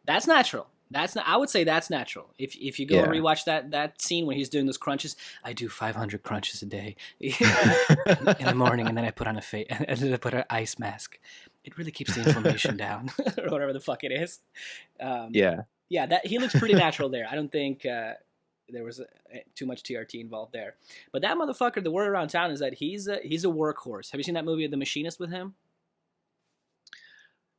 That's natural. That's not, I would say that's natural. If you go and rewatch that scene when he's doing those crunches, I do 500 crunches a day in the morning, and then I put on and then I put an ice mask. It really keeps the inflammation down, or whatever the fuck it is. Yeah, that he looks pretty natural there. I don't think there was too much TRT involved there. But that motherfucker, the word around town is that he's a workhorse. Have you seen that movie, The Machinist, with him?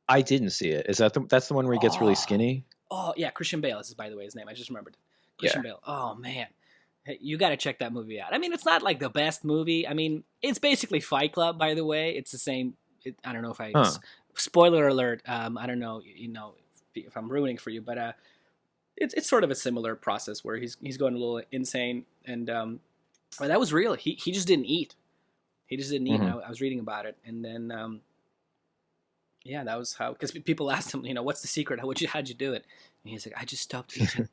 I didn't see it. Is that's the one where he gets really skinny? Oh, yeah, Christian Bale is, by the way, his name. I just remembered. Christian Bale. Oh, man. Hey, you got to check that movie out. I mean, it's not like the best movie. I mean, it's basically Fight Club, by the way. It's the same. I don't know if I... Spoiler alert. I don't know, if I'm ruining for you, but it's sort of a similar process where he's going a little insane. And but that was real. He just didn't eat. He just didn't eat. And I was reading about it. And then... yeah, that was how, because people asked him, what's the secret? How'd you do it? And he's like, I just stopped eating.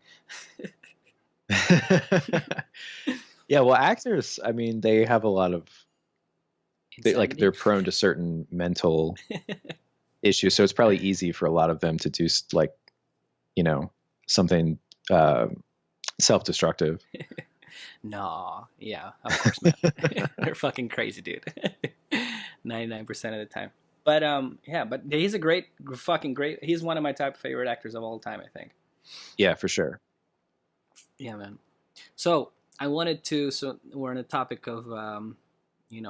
Yeah, well, actors, I mean, they have a lot of, they're prone to certain mental issues. So it's probably easy for a lot of them to do something self-destructive. No, yeah, of course not. They're fucking crazy, dude. 99% of the time. But but he's a fucking great. He's one of my top favorite actors of all time, I think. Yeah, for sure. Yeah, man. So I wanted to. So we're on the topic of,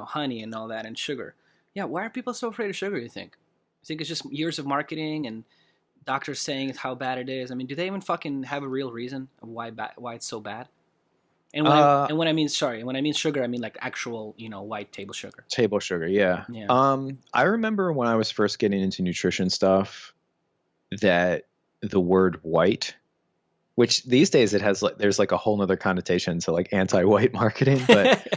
honey and all that and sugar. Yeah, why are people so afraid of sugar? You think it's just years of marketing and doctors saying how bad it is? I mean, do they even fucking have a real reason of why it's so bad? And when I mean sugar, I mean like actual, white table sugar. Table sugar, yeah. I remember when I was first getting into nutrition stuff that the word white, which these days there's like a whole nother connotation to like anti-white marketing, but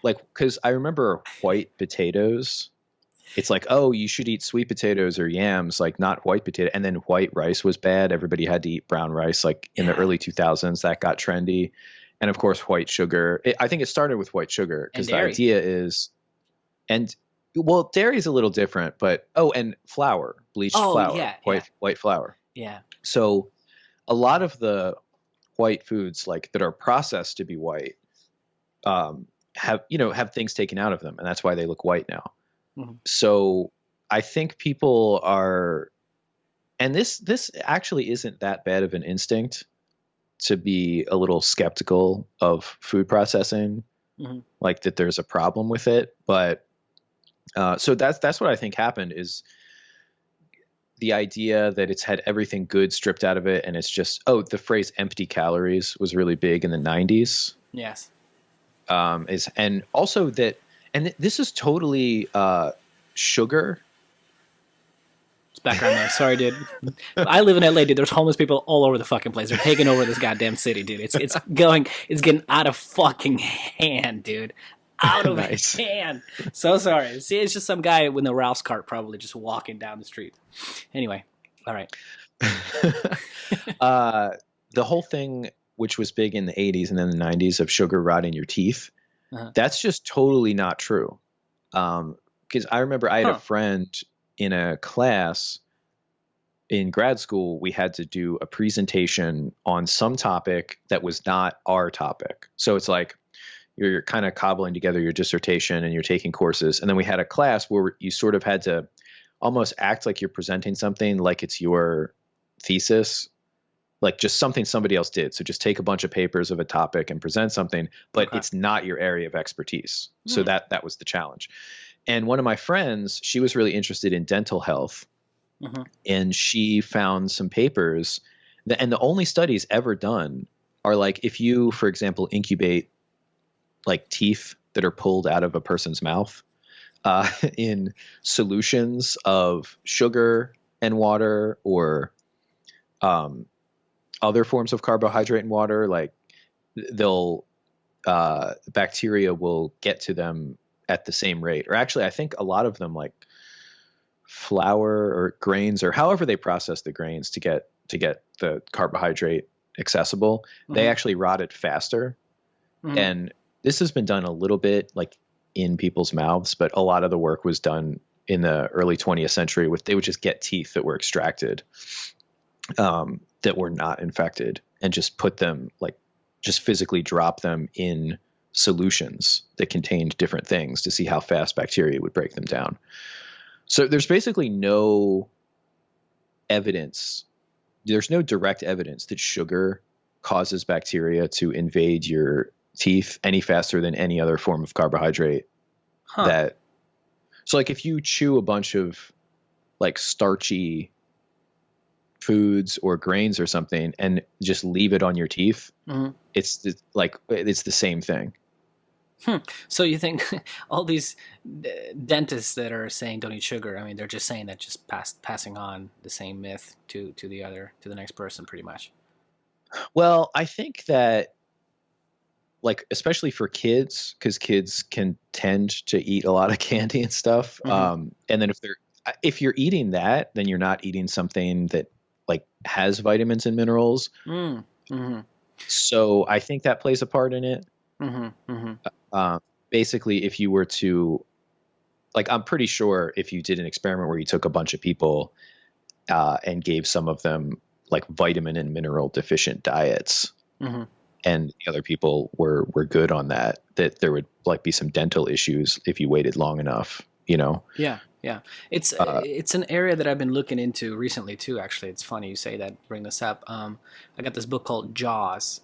because I remember white potatoes. It's like, oh, you should eat sweet potatoes or yams, like not white potato. And then white rice was bad. Everybody had to eat brown rice. Like in the early 2000s, that got trendy. And of course, white sugar. I think it started with white sugar because the idea is, dairy is a little different, but, and flour, bleached flour, white flour. Yeah. So a lot of the white foods that are processed to be white have things taken out of them. And that's why they look white now. So I think people are, and this actually isn't that bad of an instinct to be a little skeptical of food processing, like that there's a problem with it. But so that's what I think happened is the idea that it's had everything good stripped out of it. And it's just, the phrase empty calories was really big in the 90s. Yes. And also that, and this is totally sugar. It's background noise. Sorry, dude. I live in LA, dude. There's homeless people all over the fucking place. They're taking over this goddamn city, dude. It's getting out of fucking hand, dude. Out of hand. So sorry. See, it's just some guy with a Ralph's cart probably just walking down the street. Anyway, all right. The whole thing, which was big in the 80s and then the 90s of sugar rotting your teeth, that's just totally not true. Because I remember I had a friend in a class in grad school. We had to do a presentation on some topic that was not our topic. So it's like you're kind of cobbling together your dissertation and you're taking courses. And then we had a class where you sort of had to almost act like you're presenting something like it's your thesis, like just something somebody else did. So just take a bunch of papers of a topic and present something, but it's not your area of expertise. So that was the challenge. And one of my friends, she was really interested in dental health, and she found some papers and the only studies ever done are like, if you, for example, incubate like teeth that are pulled out of a person's mouth, in solutions of sugar and water or, other forms of carbohydrate and water, like bacteria will get to them at the same rate. Or actually, I think a lot of them, like flour or grains or however they process the grains to get the carbohydrate accessible, they actually rotted faster. And this has been done a little bit like in people's mouths, but a lot of the work was done in the early 20th century they would just get teeth that were extracted. that were not infected, and just put them, like, just physically drop them in solutions that contained different things to see how fast bacteria would break them down. So there's basically no evidence. There's no direct evidence that sugar causes bacteria to invade your teeth any faster than any other form of carbohydrate. So like if you chew a bunch of like starchy foods or grains or something and just leave it on your teeth, it's the same thing. So you think all these dentists that are saying don't eat sugar, I mean, they're just saying that, just passing on the same myth to the next person, pretty much. Well, I think that, like, especially for kids, because kids can tend to eat a lot of candy and stuff. And then if you're eating that, then you're not eating something that like has vitamins and minerals. So I think that plays a part in it. Basically, if you were to, like, I'm pretty sure if you did an experiment where you took a bunch of people and gave some of them like vitamin and mineral deficient diets, and the other people were good on that there would like be some dental issues if you waited long enough, you know? Yeah. It's an area that I've been looking into recently too, actually. It's funny you say that, bring this up. I got this book called Jaws.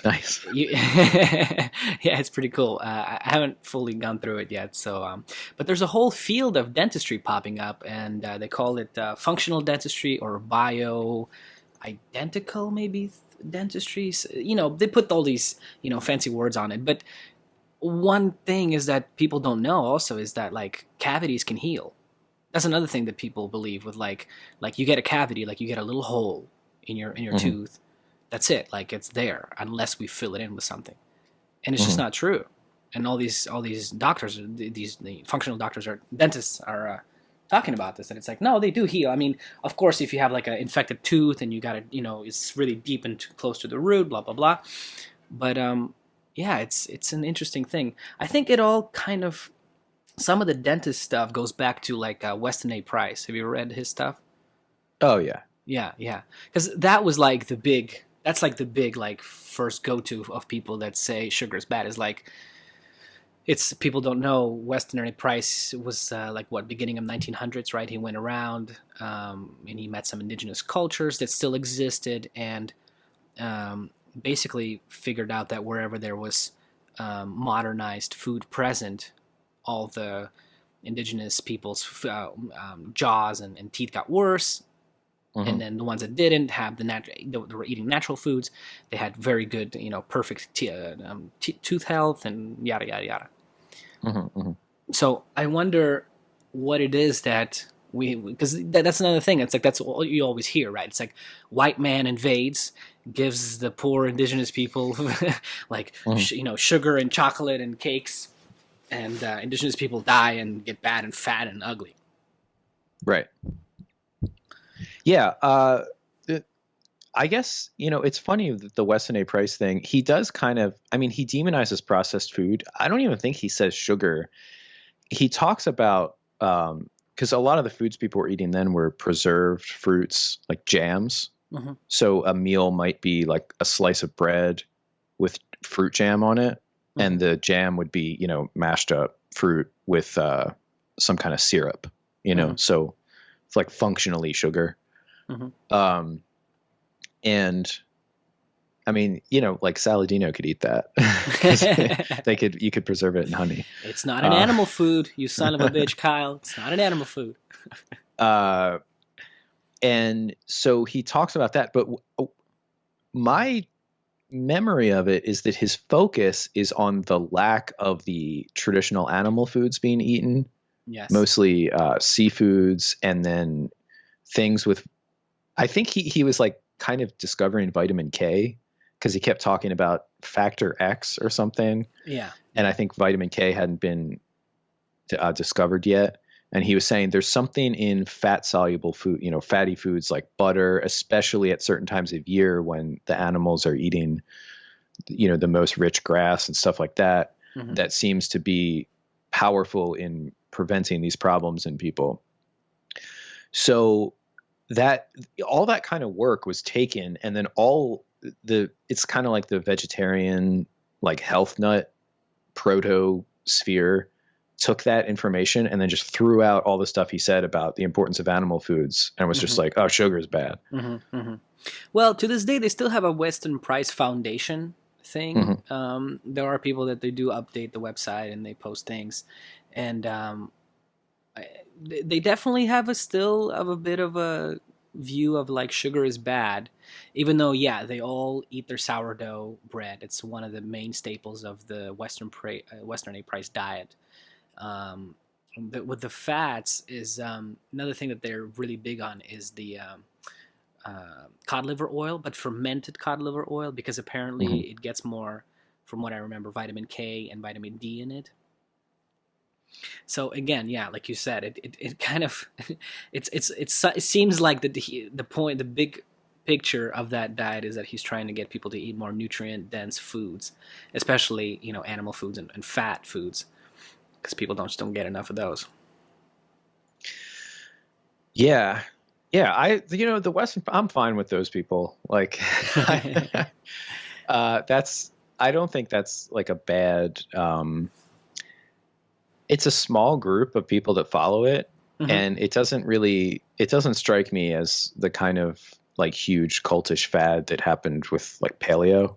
Nice. Yeah, it's pretty cool. I haven't fully gone through it yet. So, but there's a whole field of dentistry popping up, and they call it functional dentistry or bio-identical, maybe, dentistry. You know, they put all these, you know, fancy words on it. But one thing is that people don't know also is that, like, cavities can heal. That's another thing that people believe with, like you get a cavity, like you get a little hole in your tooth. That's it. Like, it's there unless we fill it in with something, and it's just not true. And all these doctors, the functional doctors or dentists are talking about this, and it's like, no, they do heal. I mean, of course, if you have like an infected tooth and you got to, you know, it's really deep and too close to the root, blah blah blah. But yeah, it's an interesting thing. I think it all kind of, some of the dentist stuff goes back to like Weston A. Price. Have you read his stuff? Oh yeah. Yeah. Because that was like the big. That's like the big, like, first go-to of people that say sugar is bad. Is like, it's, people don't know Weston A. Price was like, what, beginning of 1900s, right? He went around and he met some indigenous cultures that still existed, and basically figured out that wherever there was modernized food present, all the indigenous people's jaws and teeth got worse. And then the ones that didn't have they were eating natural foods, they had very good, you know, perfect tooth health and yada yada yada. So I wonder what it is that because that's another thing. It's like, that's all you always hear, right? It's like, white man invades, gives the poor indigenous people like you know, sugar and chocolate and cakes, and indigenous people die and get bad and fat and ugly. Right. Yeah, I guess, you know, it's funny that the Weston A. Price thing, he does kind of, I mean, he demonizes processed food. I don't even think he says sugar. He talks about, because a lot of the foods people were eating then were preserved fruits, like jams. So a meal might be like a slice of bread with fruit jam on it, and the jam would be, you know, mashed up fruit with some kind of syrup, you know, so it's like functionally sugar. And I mean, you know, like Saladino could eat that. You could preserve it in honey. It's not an animal food, you son of a bitch, Kyle. It's not an animal food. And so he talks about that, but my memory of it is that his focus is on the lack of the traditional animal foods being eaten. Yes. Mostly seafoods, and then things with, I think he was like kind of discovering vitamin K, because he kept talking about factor X or something. Yeah. And I think vitamin K hadn't been discovered yet. And he was saying there's something in fat soluble food, you know, fatty foods like butter, especially at certain times of year when the animals are eating, you know, the most rich grass and stuff like that, that seems to be powerful in preventing these problems in people. So that all that kind of work was taken, and then it's kind of like the vegetarian, like health nut proto sphere took that information and then just threw out all the stuff he said about the importance of animal foods and was just like, oh, sugar is bad. Well, to this day, they still have a Western Price Foundation thing. There are people that they do update the website and they post things, and they definitely have a bit of a view of like sugar is bad, even though they all eat their sourdough bread. It's one of the main staples of the Western A price diet. With the fats is another thing that they're really big on is the cod liver oil, but fermented cod liver oil, because apparently it gets more, from what I remember, vitamin K and vitamin D in it. So again, like you said, it kind of it seems like the big picture of that diet is that he's trying to get people to eat more nutrient dense foods, especially animal foods and fat foods, because people don't get enough of those. Yeah, the Western, I'm fine with those people. Like, I don't think that's like a bad. It's a small group of people that follow it, and it doesn't strike me as the kind of like huge cultish fad that happened with like paleo.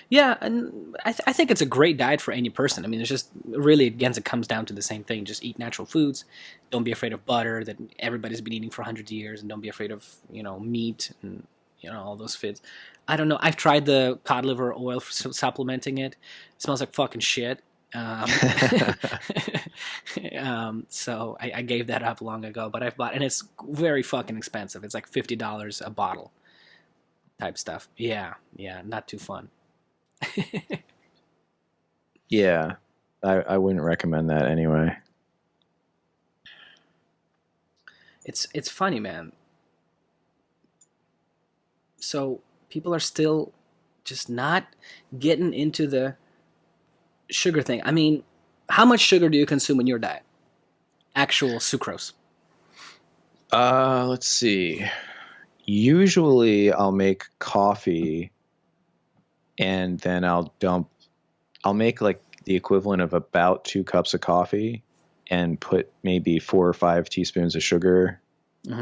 Yeah, and I think it's a great diet for any person. I mean, it's just really, again, it comes down to the same thing. Just eat natural foods. Don't be afraid of butter that everybody's been eating for hundreds of years, and don't be afraid of meat and all those foods. I don't know. I've tried the cod liver oil for supplementing it. It smells like fucking shit. So I gave that up long ago, but I've bought, and it's very fucking expensive. It's like $50 a bottle type stuff. Yeah, not too fun. Yeah, I wouldn't recommend that anyway. It's funny, man. So people are still just not getting into the sugar thing. I mean, how much sugar do you consume in your diet? Actual sucrose. Let's see. Usually I'll make coffee and then I'll make like the equivalent of about 2 cups of coffee and put maybe 4 or 5 teaspoons of sugar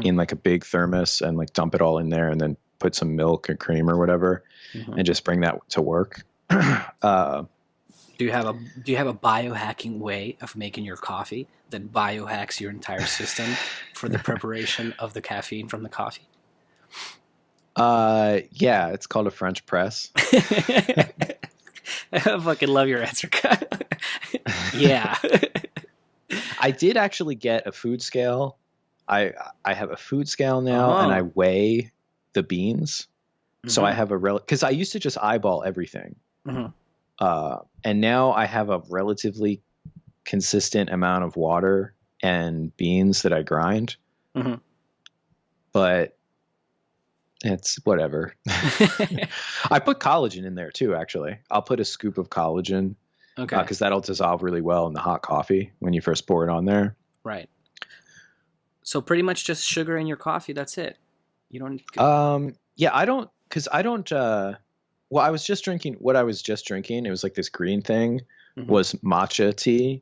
in like a big thermos and like dump it all in there and then put some milk or cream or whatever and just bring that to work. Do you have a biohacking way of making your coffee that biohacks your entire system for the preparation of the caffeine from the coffee? Yeah, it's called a French press. I fucking love your answer. Yeah. I did actually get a food scale. I have a food scale now, and I weigh the beans. So I have because I used to just eyeball everything. And now I have a relatively consistent amount of water and beans that I grind. But it's whatever. I put collagen in there too, actually. I'll put a scoop of collagen. Okay. Because that'll dissolve really well in the hot coffee when you first pour it on there. Right. So pretty much just sugar in your coffee. That's it. You don't. Yeah, I don't. Because I don't. Well, I was just drinking. What I was just drinking, it was like this green thing, was matcha tea,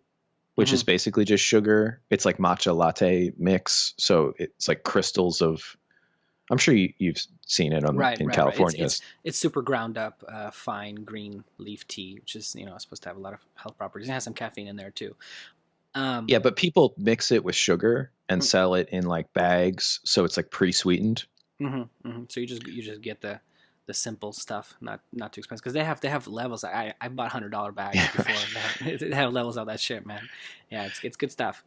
which is basically just sugar. It's like matcha latte mix. So it's like crystals of. I'm sure you've seen it in California. It's super ground up, fine green leaf tea, which is supposed to have a lot of health properties. It has some caffeine in there too. Yeah, but people mix it with sugar and sell it in like bags, so it's like pre-sweetened. So you just get the simple stuff, not too expensive, because they have levels. I bought $100 bags before. They have levels of that shit, man. Yeah, it's good stuff.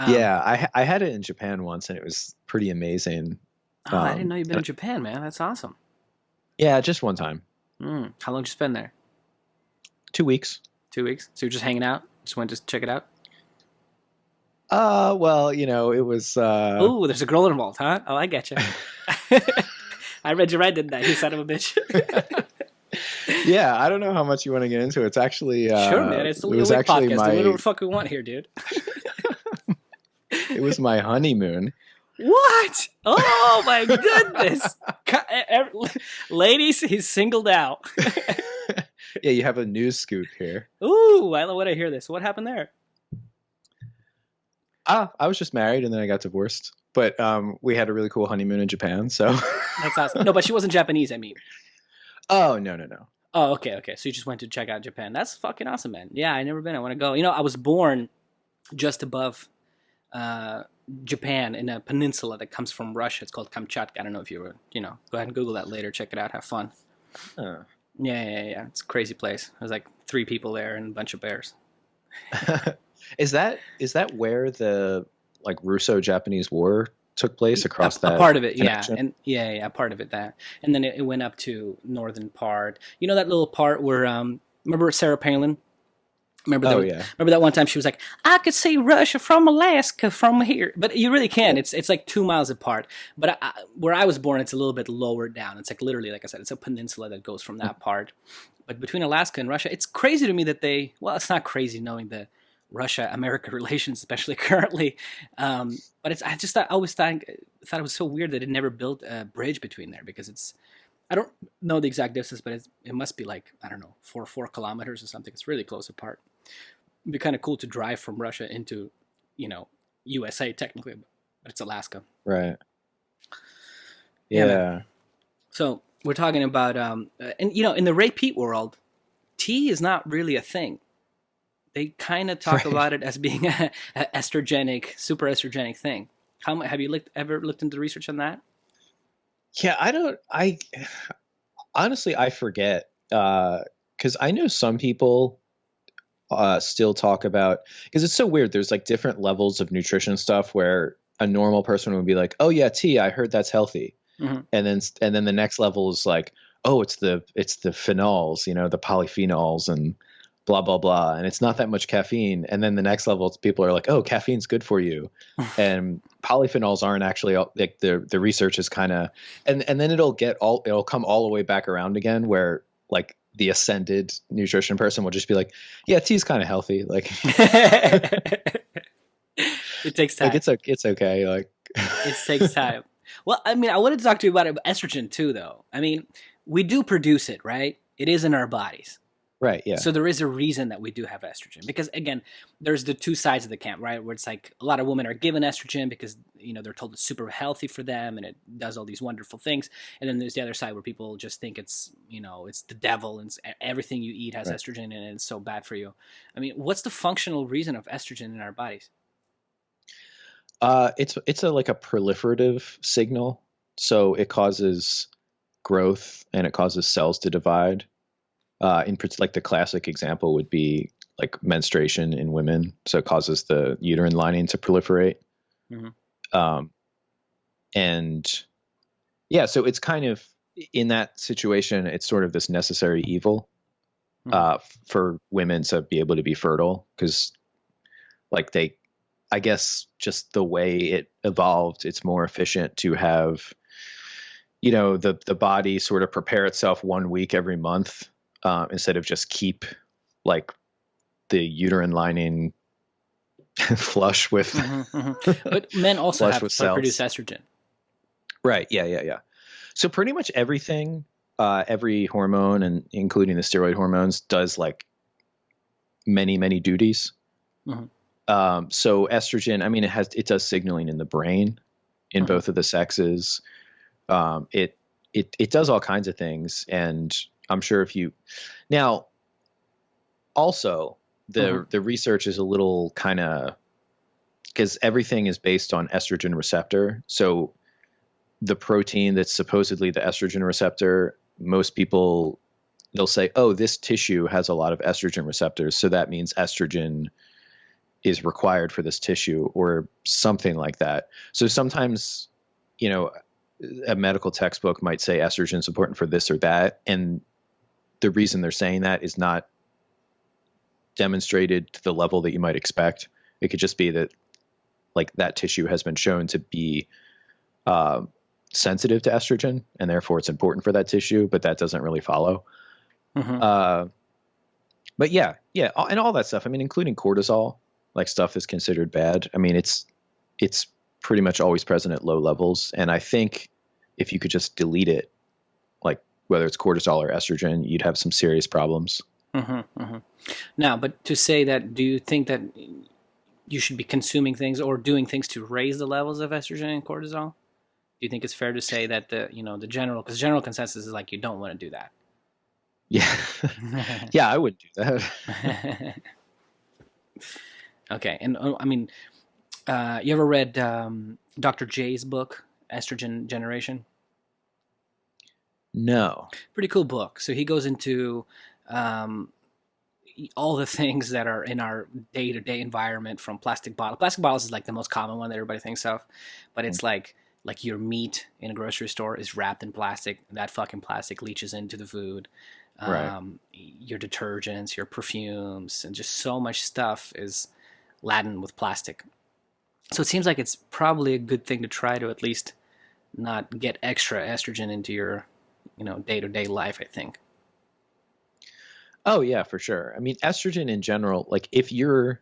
Yeah, I had it in Japan once, and it was pretty amazing. Oh, I didn't know you've been in Japan, man. That's awesome. Yeah, just one time. How long did you spend there? 2 weeks. 2 weeks? So you're just hanging out? Just went to check it out? Well, it was... Ooh, there's a girl involved, huh? Oh, I get you. I read you right, didn't I? You son of a bitch. Yeah, I don't know how much you want to get into it. It's actually... sure, man. It's the Legal Week podcast. Do whatever the fuck we want here, dude. It was my honeymoon. What? Oh my goodness. Ladies, he's singled out. Yeah, you have a news scoop here. Ooh, I want to hear this. What happened there? I was just married and then I got divorced. But we had a really cool honeymoon in Japan, so. That's awesome. No, but she wasn't Japanese, I mean. Oh, no. Oh, okay. So you just went to check out Japan. That's fucking awesome, man. Yeah, I never been. I want to go. I was born just above Japan in a peninsula that comes from Russia. It's called Kamchatka. I don't know if you were, go ahead and Google that later. Check it out. Have fun. Yeah. It's a crazy place. There's like 3 people there and a bunch of bears. Is that where the like Russo-Japanese War took place across that? A part of it, connection? yeah, and part of it that, and then it went up to northern part. That little part where remember Sarah Palin? Remember that one time she was like, I could see Russia from Alaska from here, but you really can. It's like 2 miles apart. But where I was born, it's a little bit lower down. It's like literally, like I said, it's a peninsula that goes from that part. But between Alaska and Russia, it's crazy to me that it's not crazy knowing the Russia-America relations, especially currently. But I always thought it was so weird that it never built a bridge between there, because I don't know the exact distance, but it must be like, I don't know, 4 kilometers or something. It's really close apart. It'd be kind of cool to drive from Russia into, USA technically, but it's Alaska. Right. Yeah. So we're talking about, and in the repeat world, tea is not really a thing. They kind of talk about it as being a estrogenic, super estrogenic thing. Have you ever looked into research on that? Yeah, I honestly, I forget, because I know some people still talk about, because it's so weird. There's like different levels of nutrition stuff where a normal person would be like, oh yeah, tea, I heard that's healthy. Mm-hmm. And then the next level is like, oh, it's the phenols, the polyphenols and blah, blah, blah. And it's not that much caffeine. And then the next level, people are like, oh, caffeine's good for you. And polyphenols aren't actually, like the research is kind of, and then it'll come all the way back around again, where like the ascended nutrition person will just be like, yeah, tea's kind of healthy. Like it takes time. Like it's okay. Like it takes time. Well, I mean, I wanted to talk to you about estrogen too, though. I mean, we do produce it, right? It is in our bodies. Right, yeah. So there is a reason that we do have estrogen, because again, there's the 2 sides of the camp, right? Where it's like a lot of women are given estrogen because, they're told it's super healthy for them and it does all these wonderful things. And then there's the other side where people just think it's, it's the devil and everything you eat has estrogen in it and it's so bad for you. I mean, what's the functional reason of estrogen in our bodies? It's like a proliferative signal. So it causes growth and it causes cells to divide. Like the classic example would be like menstruation in women. So it causes the uterine lining to proliferate. Mm-hmm. And yeah, so it's kind of in that situation, it's sort of this necessary evil, for women to be able to be fertile. 'Cause like I guess just the way it evolved, it's more efficient to have, the body sort of prepare itself 1 week every month. Instead of just keep like the uterine lining flush with. But men also have to produce estrogen. Right. Yeah. So pretty much everything, every hormone, and including the steroid hormones, does like many, many duties. Mm-hmm. So estrogen, I mean, it does signaling in the brain in both of the sexes. It does all kinds of things, and I'm sure now also the research is a little kind of, because everything is based on estrogen receptor. So the protein that's supposedly the estrogen receptor, most people, they'll say, oh, this tissue has a lot of estrogen receptors, so that means estrogen is required for this tissue or something like that. So sometimes, a medical textbook might say estrogen is important for this or that, and the reason they're saying that is not demonstrated to the level that you might expect. It could just be that like that tissue has been shown to be sensitive to estrogen, and therefore it's important for that tissue, but that doesn't really follow. Mm-hmm. But yeah, and all that stuff. I mean, including cortisol, like stuff that's considered bad. I mean, it's pretty much always present at low levels. And I think if you could just delete it, like whether it's cortisol or estrogen, you'd have some serious problems. Now, but to say that, do you think that you should be consuming things or doing things to raise the levels of estrogen and cortisol? Do you think it's fair to say that the general consensus is like you don't want to do that? Yeah. Yeah, I wouldn't do that. Okay. And I mean, you ever read Dr. J's book, Estrogen Generation? No. Pretty cool book. So he goes into all the things that are in our day-to-day environment, from plastic bottle. Plastic bottles is like the most common one that everybody thinks of, but it's like your meat in a grocery store is wrapped in plastic. That fucking plastic leaches into the food. Right. Your detergents, your perfumes, and just so much stuff is laden with plastic. So it seems like it's probably a good thing to try to at least not get extra estrogen into your, day-to-day life, I think. Oh yeah, for sure. I mean, estrogen in general, like if you're,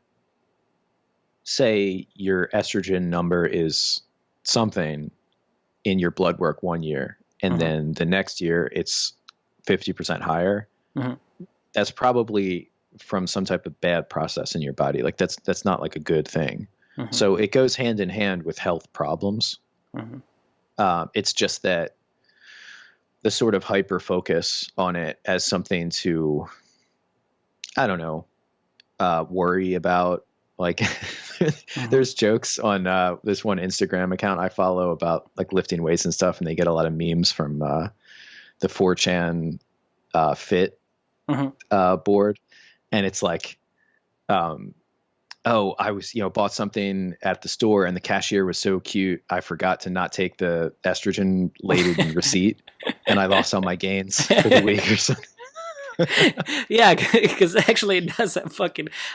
say your estrogen number is something in your blood work 1 year, and then the next year it's 50% higher, that's probably from some type of bad process in your body. Like that's not like a good thing. So it goes hand in hand with health problems. It's just that the sort of hyper focus on it as something to, I don't know, worry about. Like there's jokes on this one Instagram account I follow about like lifting weights and stuff, and they get a lot of memes from the 4chan fit board. And it's like, oh, I was, bought something at the store and the cashier was so cute, I forgot to not take the estrogen laden receipt, and I lost all my gains for the week or something. Yeah, because actually it does have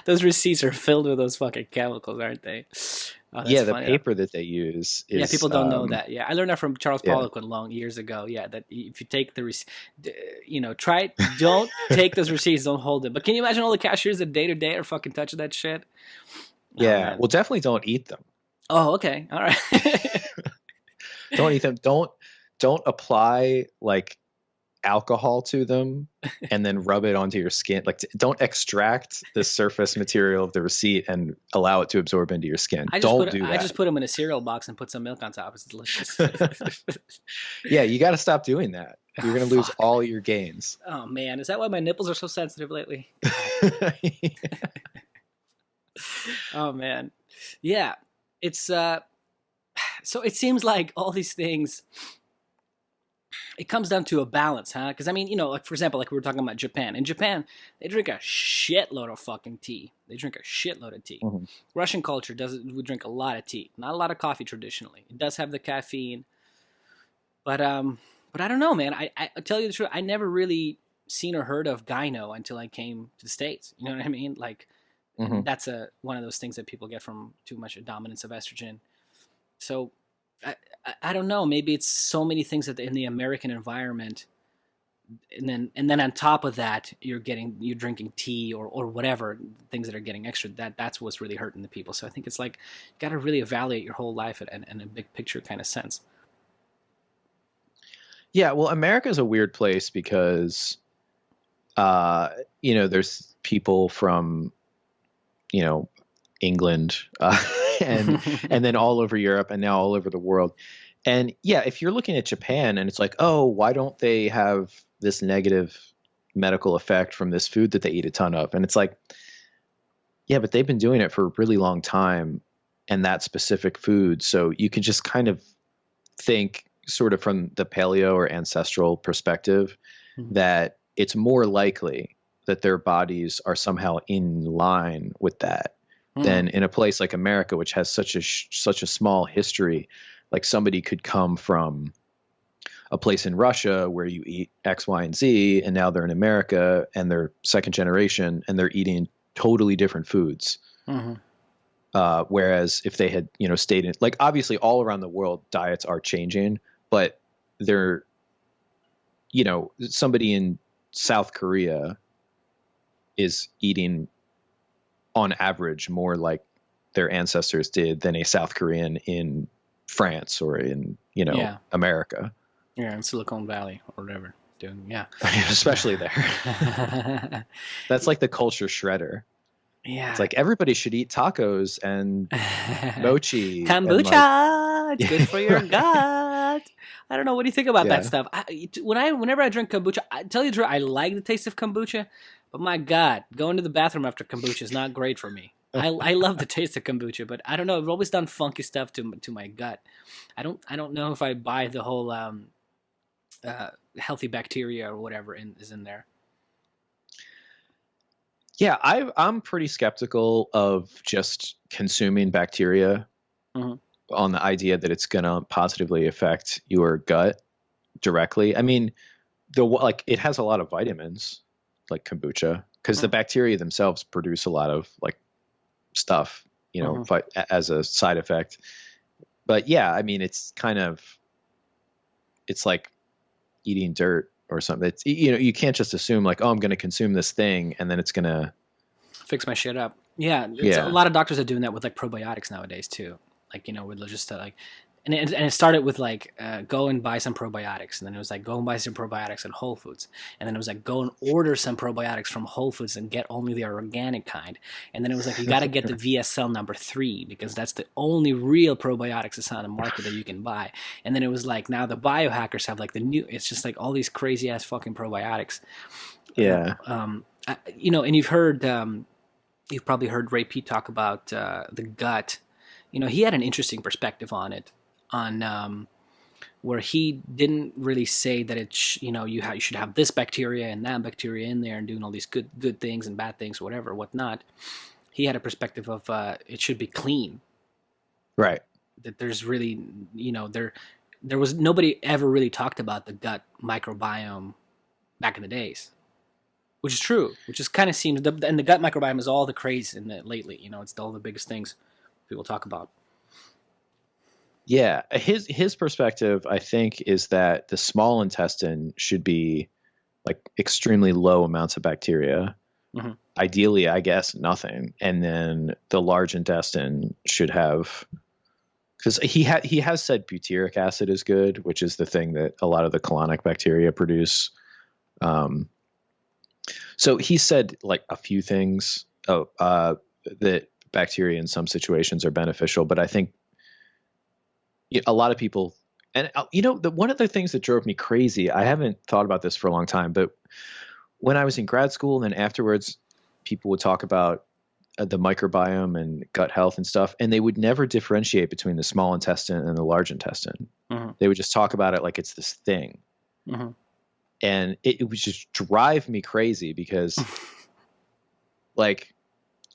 those receipts are filled with those fucking chemicals, aren't they? Oh, that's the funny. Paper that they use is... Yeah, people don't know that. Yeah, I learned that from Charles Poliquin long years ago. Yeah, that if you take the don't take those receipts, don't hold them. But can you imagine all the cashiers that day to day are fucking touching that shit? Yeah, well, definitely don't eat them. Oh, okay, all right. Don't eat them. Don't apply like alcohol to them and then rub it onto your skin. Like don't extract the surface material of the receipt and allow it to absorb into your skin. I just put them in a cereal box and put some milk on top. It's delicious. Yeah, you got to stop doing that. You're going to lose all your gains. Oh man, is that why my nipples are so sensitive lately? Oh man. Yeah. It's so it seems like all these things, it comes down to a balance, huh? Because I mean, like for example, like we were talking about Japan. In Japan, they drink a shitload of fucking tea. They drink a shitload of tea. Russian culture we drink a lot of tea, not a lot of coffee traditionally. It does have the caffeine, but I don't know, man. I tell you the truth, I never really seen or heard of gyno until I came to the States. You know what I mean? Like that's one of those things that people get from too much dominance of estrogen. So I don't know. Maybe it's so many things that in the American environment, and then on top of that, you're drinking tea or whatever things that are getting extra. That's what's really hurting the people. So I think it's like you got to really evaluate your whole life in a big picture kind of sense. Yeah, well, America's a weird place because, there's people from, England and then all over Europe and now all over the world. And yeah, if you're looking at Japan and it's like, oh, why don't they have this negative medical effect from this food that they eat a ton of? And it's like, yeah, but they've been doing it for a really long time and that specific food. So you can just kind of think sort of from the paleo or ancestral perspective that it's more likely that their bodies are somehow in line with that than in a place like America, which has such a small history. Like somebody could come from a place in Russia where you eat X, Y, and Z, and now they're in America and they're second generation and they're eating totally different foods. Whereas if they had, stayed in, like obviously all around the world, diets are changing, but they're, somebody in South Korea is eating on average more like their ancestors did than a South Korean in France or in, America. Yeah, in Silicon Valley or whatever. Yeah. Especially there. That's like the culture shredder. Yeah. It's like everybody should eat tacos and mochi. Kombucha. And it's good for your gut. I don't know. What do you think about that Yeah. stuff? Whenever I drink kombucha, I tell you the truth, I like the taste of kombucha, but my God, going to the bathroom after kombucha is not great for me. I love the taste of kombucha, but I don't know. I've always done funky stuff to my gut. I don't know if I buy the whole healthy bacteria or whatever is in there. Yeah, I'm pretty skeptical of just consuming bacteria on the idea that it's going to positively affect your gut directly. I mean, it has a lot of vitamins, like kombucha, because the bacteria themselves produce a lot of like stuff, as a side effect. But yeah, I mean, it's like eating dirt or something. It's, you can't just assume like, oh, I'm going to consume this thing and then it's going to fix my shit up. Yeah. A lot of doctors are doing that with like probiotics nowadays too. Like, with just like, and it started with like, go and buy some probiotics. And then it was like, go and buy some probiotics at Whole Foods. And then it was like, go and order some probiotics from Whole Foods and get only the organic kind. And then it was like, you got to get the VSL number 3 because that's the only real probiotics that's on the market that you can buy. And then it was like, now the biohackers have like it's just like all these crazy ass fucking probiotics. Yeah. And you've probably heard Ray Peat talk about the gut. He had an interesting perspective on it, where he didn't really say that you should have this bacteria and that bacteria in there and doing all these good things and bad things, whatnot. He had a perspective of it should be clean. Right. That there's really, there was nobody ever really talked about the gut microbiome back in the days. Which is true, which just kind of seems, and the gut microbiome is all the craze in it lately. It's all the biggest things people talk about. Yeah, his perspective, I think, is that the small intestine should be like extremely low amounts of bacteria. Mm-hmm. Ideally, I guess nothing, and then the large intestine should have, because he has said butyric acid is good, which is the thing that a lot of the colonic bacteria produce. So he said like a few things that bacteria in some situations are beneficial, but I think a lot of people, and one of the things that drove me crazy, I haven't thought about this for a long time, but when I was in grad school and then afterwards, people would talk about the microbiome and gut health and stuff, and they would never differentiate between the small intestine and the large intestine. Mm-hmm. They would just talk about it like it's this thing. Mm-hmm. And it would just drive me crazy because like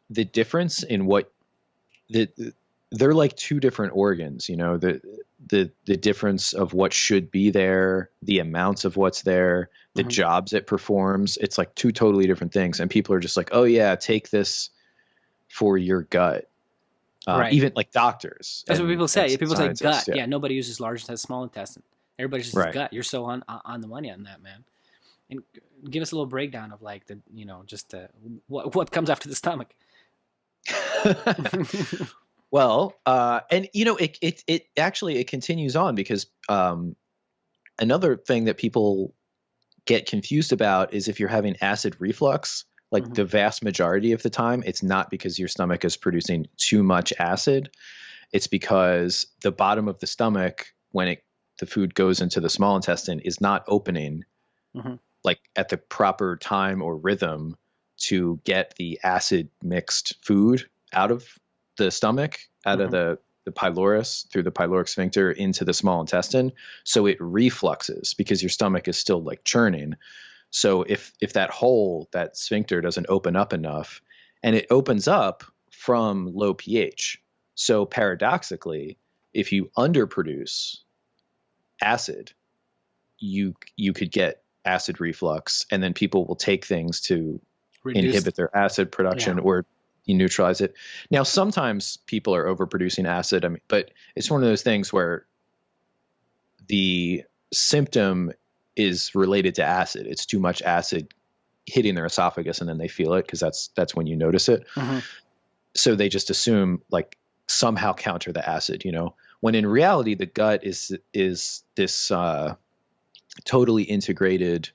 the difference in what they're like two different organs, the difference of what should be there, the amounts of what's there, the jobs it performs. It's like two totally different things. And people are just like, oh yeah, take this for your gut. Right. Even like doctors. That's what people say. People say gut. Yeah. Nobody uses large intestine, small intestine. Everybody just says gut. You're so on the money on that, man. And give us a little breakdown of like what comes after the stomach. Well, and it actually continues on because another thing that people get confused about is if you're having acid reflux, like the vast majority of the time, it's not because your stomach is producing too much acid. It's because the bottom of the stomach, when the food goes into the small intestine, is not opening like at the proper time or rhythm to get the acid mixed food out of the stomach, out of the pylorus through the pyloric sphincter into the small intestine. So it refluxes because your stomach is still like churning. So if that sphincter doesn't open up enough, and it opens up from low pH. So paradoxically, if you underproduce acid, you could get acid reflux, and then people will take things to inhibit their acid production or you neutralize it. Now, sometimes people are overproducing acid, but it's one of those things where the symptom is related to acid. It's too much acid hitting their esophagus, and then they feel it because that's when you notice it. So they just assume like somehow counter the acid. when in reality the gut is this totally integrated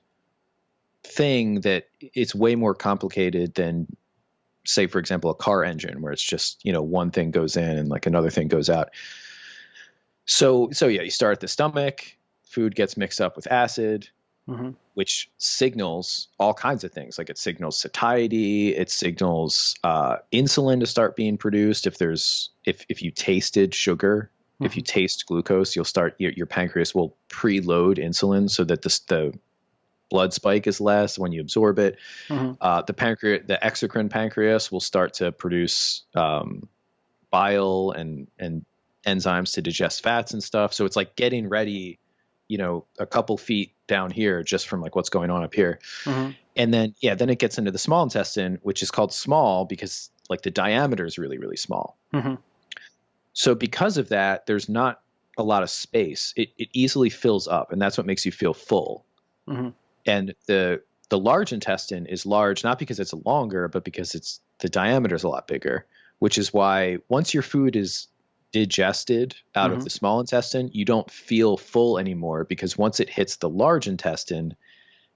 thing that it's way more complicated than, say, for example, a car engine, where it's just, one thing goes in and like another thing goes out. So yeah, you start at the stomach, food gets mixed up with acid, which signals all kinds of things. Like it signals satiety, it signals insulin to start being produced. If you tasted sugar, if you taste glucose, you'll start your pancreas will preload insulin so that the blood spike is less when you absorb it. The exocrine pancreas will start to produce bile and enzymes to digest fats and stuff. So it's like getting ready, a couple feet down here just from like what's going on up here. And then it gets into the small intestine, which is called small because like the diameter is really, really small. So because of that, there's not a lot of space. It easily fills up, and that's what makes you feel full. And the large intestine is large, not because it's longer, but because the diameter is a lot bigger, which is why once your food is digested out of the small intestine, you don't feel full anymore, because once it hits the large intestine,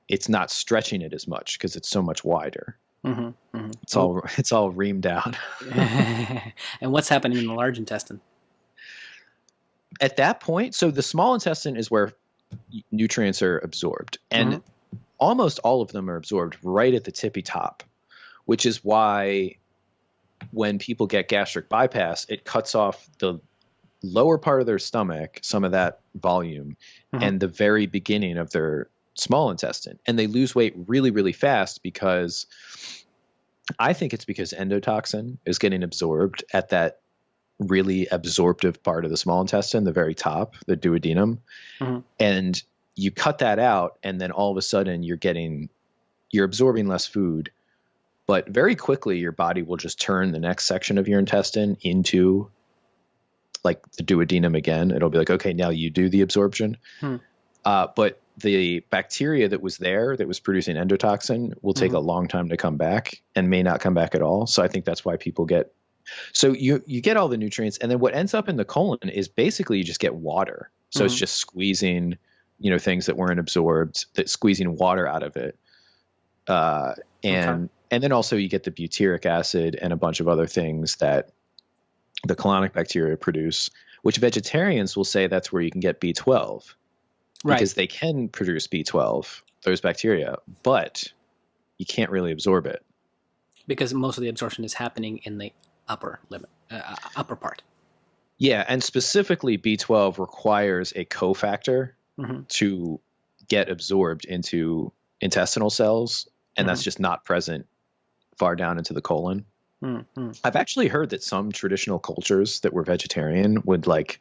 it's not stretching it as much because it's so much wider. It's all reamed down. And what's happening in the large intestine? At that point, so the small intestine is where nutrients are absorbed, and almost all of them are absorbed right at the tippy top, which is why when people get gastric bypass, it cuts off the lower part of their stomach, some of that volume, and the very beginning of their small intestine. And they lose weight really, really fast because I think it's because endotoxin is getting absorbed at that really absorptive part of the small intestine, the very top, the duodenum. And you cut that out, and then all of a sudden you're absorbing less food. But very quickly, your body will just turn the next section of your intestine into like the duodenum again. It'll be like, okay, now you do the absorption. But the bacteria that was there that was producing endotoxin will take a long time to come back and may not come back at all. So I think that's why people get – so you get all the nutrients, and then what ends up in the colon is basically you just get water. So it's just squeezing, things that weren't absorbed, squeezing water out of it. And then also you get the butyric acid and a bunch of other things that the colonic bacteria produce, which vegetarians will say that's where you can get B12. Because they can produce B12, those bacteria, but you can't really absorb it. Because most of the absorption is happening in the upper part. Yeah, and specifically B12 requires a cofactor to get absorbed into intestinal cells, and that's just not present far down into the colon. I've actually heard that some traditional cultures that were vegetarian would like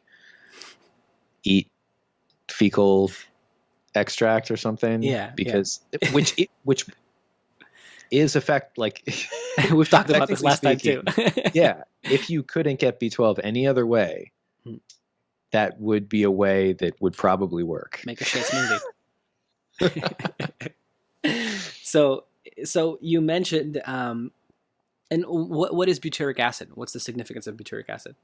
eat fecal extract or something. Because which is effect like we've talked about this last time too. Yeah, if you couldn't get B12 any other way, that would be a way that would probably work. Make a shit smoothie. So you mentioned and what is butyric acid? What's the significance of butyric acid?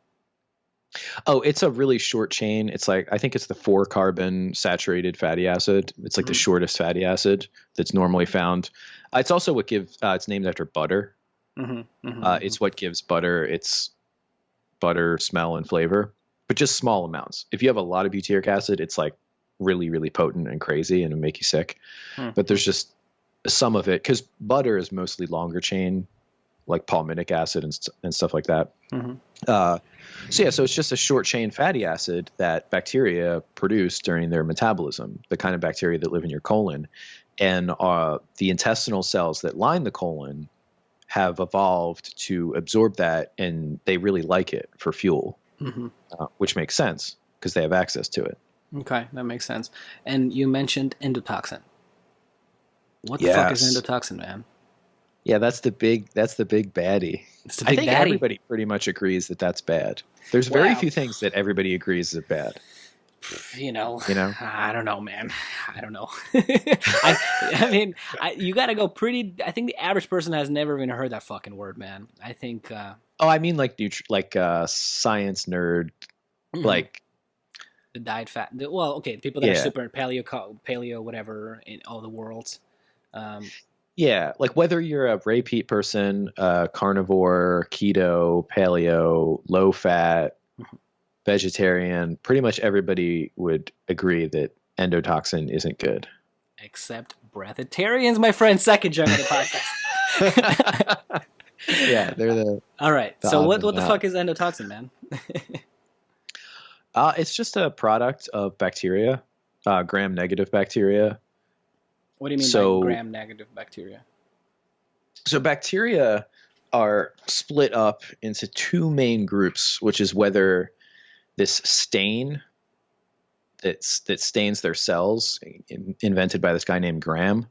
Oh, it's a really short chain. It's like, I think it's the 4-carbon saturated fatty acid. It's like the shortest fatty acid that's normally found. It's also what gives, it's named after butter. It's what gives butter its butter smell and flavor, but just small amounts. If you have a lot of butyric acid, it's like really, really potent and crazy and it'll make you sick. But there's just some of it, because butter is mostly longer chain, like palmitic acid and stuff like that. So it's just a short chain fatty acid that bacteria produce during their metabolism, the kind of bacteria that live in your colon. And the intestinal cells that line the colon have evolved to absorb that, and they really like it for fuel, which makes sense because they have access to it. Okay, that makes sense. And you mentioned endotoxin. What the fuck is endotoxin, man? Yeah, that's the big baddie. It's the big I think baddie. Everybody pretty much agrees that that's bad. There's very few things that everybody agrees is bad. You know, I don't know, man. I don't know. I mean, you got to go pretty. I think the average person has never even heard that fucking word, man. I think. I mean, like science nerd Like, the diet fat. Well, okay, people that are yeah, super paleo, whatever, in all the worlds. yeah, like whether you're a repeat person, carnivore, keto, paleo, low fat, vegetarian, pretty much everybody would agree that endotoxin isn't good. Except breatharians, my friend. Second joke on the podcast. Yeah, they're the All right. the So odd what ones the out. fuck is endotoxin, man? It's just a product of bacteria, gram-negative bacteria. What do you mean by So, gram-negative bacteria? so bacteria are split up into two main groups, which is whether this stain that stains their cells, invented by this guy named Gram,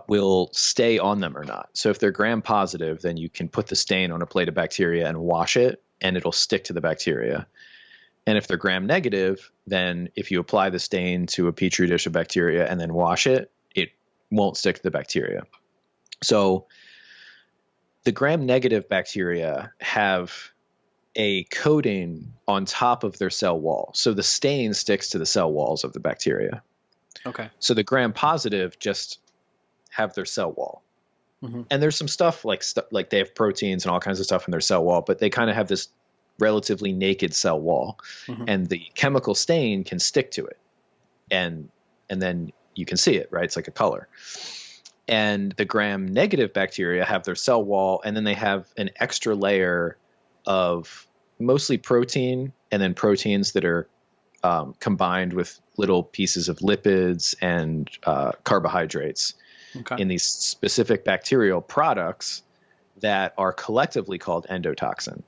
will stay on them or not. So if they're gram positive, then you can put the stain on a plate of bacteria and wash it, and it'll stick to the bacteria. And if they're gram negative, then if you apply the stain to a petri dish of bacteria and then wash it, it won't stick to the bacteria. So the gram negative bacteria have a coating on top of their cell wall. So the stain sticks to the cell walls of the bacteria. Okay. So the gram positive just have their cell wall. And there's some stuff like they have proteins and all kinds of stuff in their cell wall, but they kind of have this relatively naked cell wall, and the chemical stain can stick to it, and then you can see it, right? It's like a color. And the gram negative bacteria have their cell wall, and then they have an extra layer of mostly protein, and then proteins that are combined with little pieces of lipids and carbohydrates in these specific bacterial products that are collectively called endotoxin.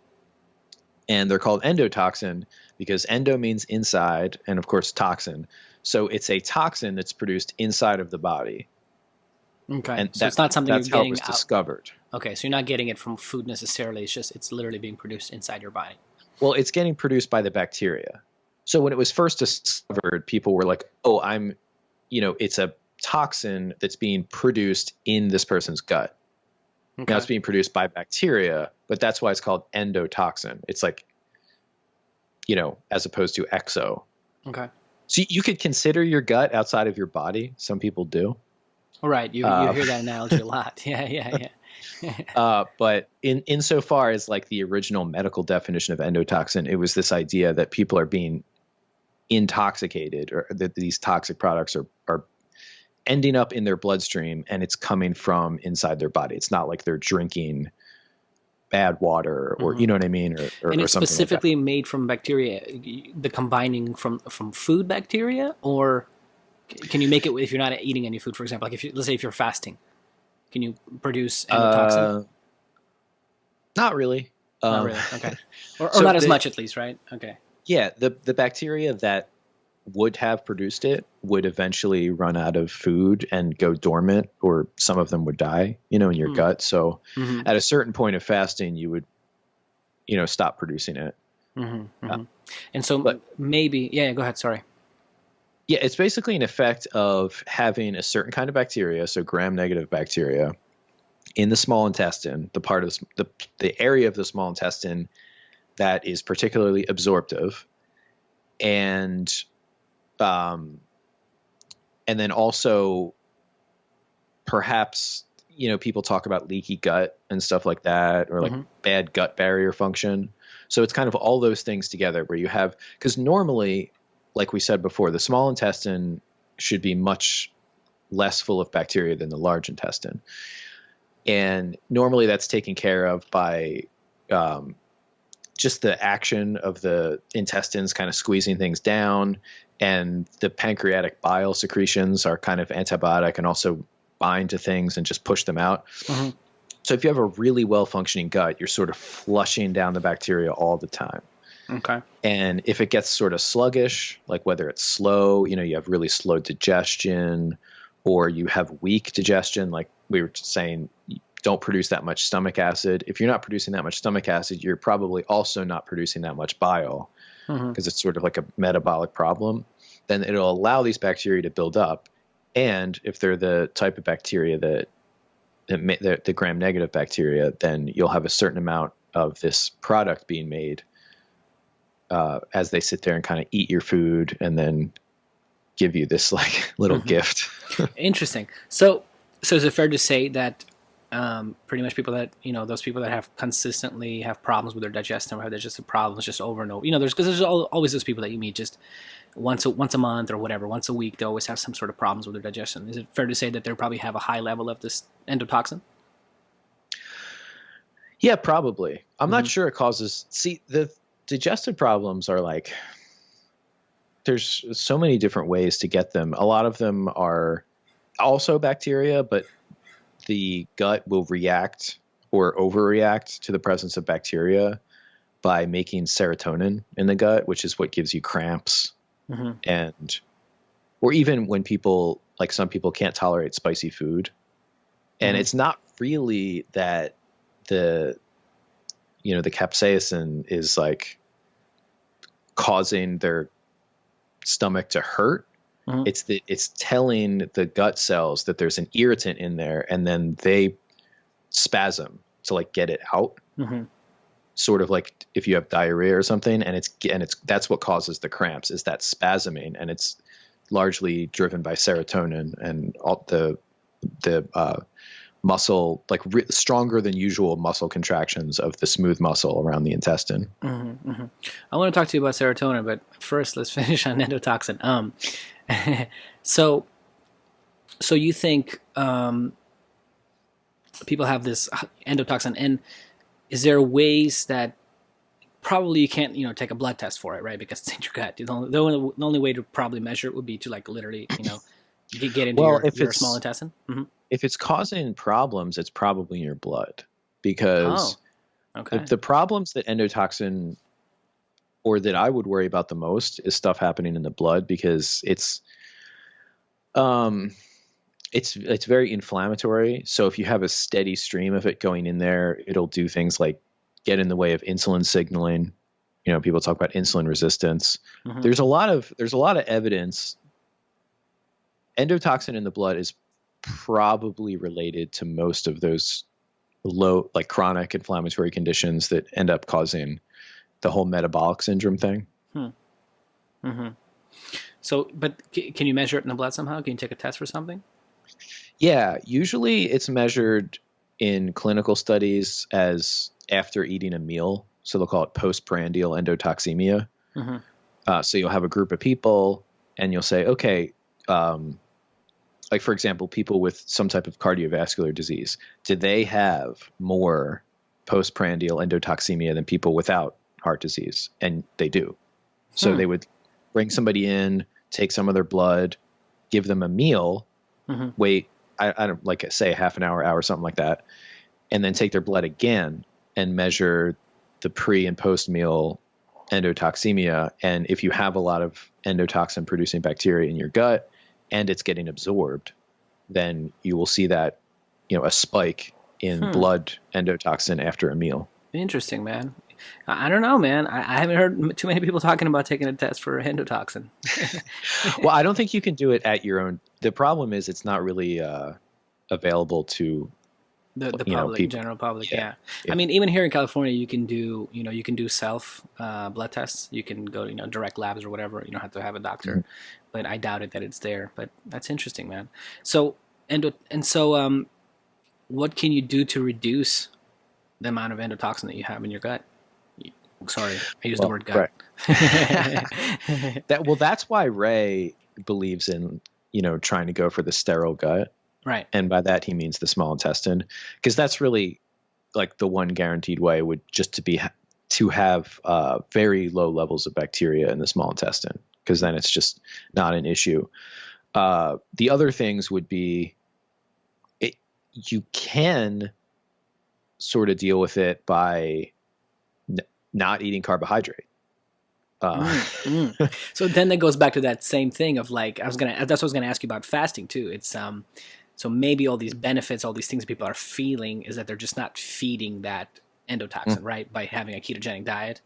And they're called endotoxin because endo means inside, and of course toxin. So it's a toxin that's produced inside of the body. Okay. And so it's not something that's you're how getting it was out. discovered. Okay, so you're not getting it from food necessarily. It's literally being produced inside your body. Well, it's getting produced by the bacteria. So when it was first discovered, people were like, oh, it's a toxin that's being produced in this person's gut. Okay. Now it's being produced by bacteria, but that's why it's called endotoxin. It's like, as opposed to exo. Okay. So you could consider your gut outside of your body. Some people do. All right. You hear that analogy a lot. Yeah. But insofar as like the original medical definition of endotoxin, it was this idea that people are being intoxicated, or that these toxic products are ending up in their bloodstream, and it's coming from inside their body. It's not like they're drinking bad water, or you know what I mean, or and it's something specifically like made from bacteria. The combining from food bacteria, or can you make it if you're not eating any food? For example, like let's say if you're fasting, can you produce endotoxin? Not really. Not really. Okay. Or So not as much, at least, right? Okay. Yeah, the bacteria that would have produced it would eventually run out of food and go dormant, or some of them would die, in your gut. So at a certain point of fasting, you would, stop producing it. And so maybe, go ahead. Sorry. Yeah, it's basically an effect of having a certain kind of bacteria, so gram-negative bacteria, in the small intestine, the part of the area of the small intestine that is particularly absorptive, and then also perhaps, people talk about leaky gut and stuff like that, or like bad gut barrier function. So it's kind of all those things together where you have, because normally, like we said before, the small intestine should be much less full of bacteria than the large intestine. And normally that's taken care of by just the action of the intestines kind of squeezing things down, and the pancreatic bile secretions are kind of antibiotic and also bind to things and just push them out. So if you have a really well-functioning gut, you're sort of flushing down the bacteria all the time. Okay. And if it gets sort of sluggish, like whether it's slow, you have really slow digestion, or you have weak digestion, like we were saying, don't produce that much stomach acid. If you're not producing that much stomach acid, you're probably also not producing that much bile, because it's sort of like a metabolic problem. Then it'll allow these bacteria to build up. And if they're the type of bacteria that the gram-negative bacteria, then you'll have a certain amount of this product being made as they sit there and kind of eat your food and then give you this like little gift. Interesting. So is it fair to say that pretty much people that, those people that have consistently have problems with their digestion or have digestive problems just over and over, there's always those people that you meet just once a month or whatever, once a week, they always have some sort of problems with their digestion. Is it fair to say that they probably have a high level of this endotoxin? Yeah, probably. I'm not sure it causes, the digestive problems are like, there's so many different ways to get them. A lot of them are also bacteria, but the gut will react or overreact to the presence of bacteria by making serotonin in the gut, which is what gives you cramps. And, or even when people, like some people can't tolerate spicy food. And it's not really that the capsaicin is like causing their stomach to hurt. It's telling the gut cells that there's an irritant in there, and then they spasm to like get it out. Sort of like if you have diarrhea or something, and it's that's what causes the cramps, is that spasming, and it's largely driven by serotonin and all the muscle, like stronger than usual muscle contractions of the smooth muscle around the intestine. I want to talk to you about serotonin, but first let's finish on endotoxin. So you think people have this endotoxin, and is there ways that probably you can't, take a blood test for it, right? Because it's in your gut. The only way to probably measure it would be to like literally, get into your small intestine. If it's causing problems, it's probably in your blood, because the problems that endotoxin, or that I would worry about the most, is stuff happening in the blood, because it's very inflammatory. So if you have a steady stream of it going in there, it'll do things like get in the way of insulin signaling. People talk about insulin resistance. There's a lot of evidence. Endotoxin in the blood is probably related to most of those like chronic inflammatory conditions that end up causing the whole metabolic syndrome thing. So, but can you measure it in the blood somehow? Can you take a test for something? Yeah, usually it's measured in clinical studies as after eating a meal. So they'll call it postprandial endotoxemia. So you'll have a group of people and you'll say, okay, like for example, people with some type of cardiovascular disease, do they have more postprandial endotoxemia than people without heart disease? And they do. So they would bring somebody in, take some of their blood, give them a meal, wait, I don't like say half an hour, something like that, and then take their blood again and measure the pre and post meal endotoxemia. And if you have a lot of endotoxin producing bacteria in your gut and it's getting absorbed, then you will see that, a spike in blood endotoxin after a meal. Interesting, man. I don't know, man. I haven't heard too many people talking about taking a test for endotoxin. Well, I don't think you can do it at your own. The problem is it's not really available to the public, general public. Yeah. I mean, even here in California, you can do self blood tests. You can go to direct labs or whatever. You don't have to have a doctor, but I doubt it that it's there. But that's interesting, man. So what can you do to reduce the amount of endotoxin that you have in your gut? Sorry, I used the word gut. Right. That's why Ray believes in, trying to go for the sterile gut. Right. And by that, he means the small intestine, because that's really like the one guaranteed way would just to have very low levels of bacteria in the small intestine, because then it's just not an issue. The other things would be, you can sort of deal with it by not eating carbohydrate. So then that goes back to that same thing of like, that's what I was gonna ask you about fasting too. It's so maybe all these benefits, all these things people are feeling, is that they're just not feeding that endotoxin, right? By having a ketogenic diet,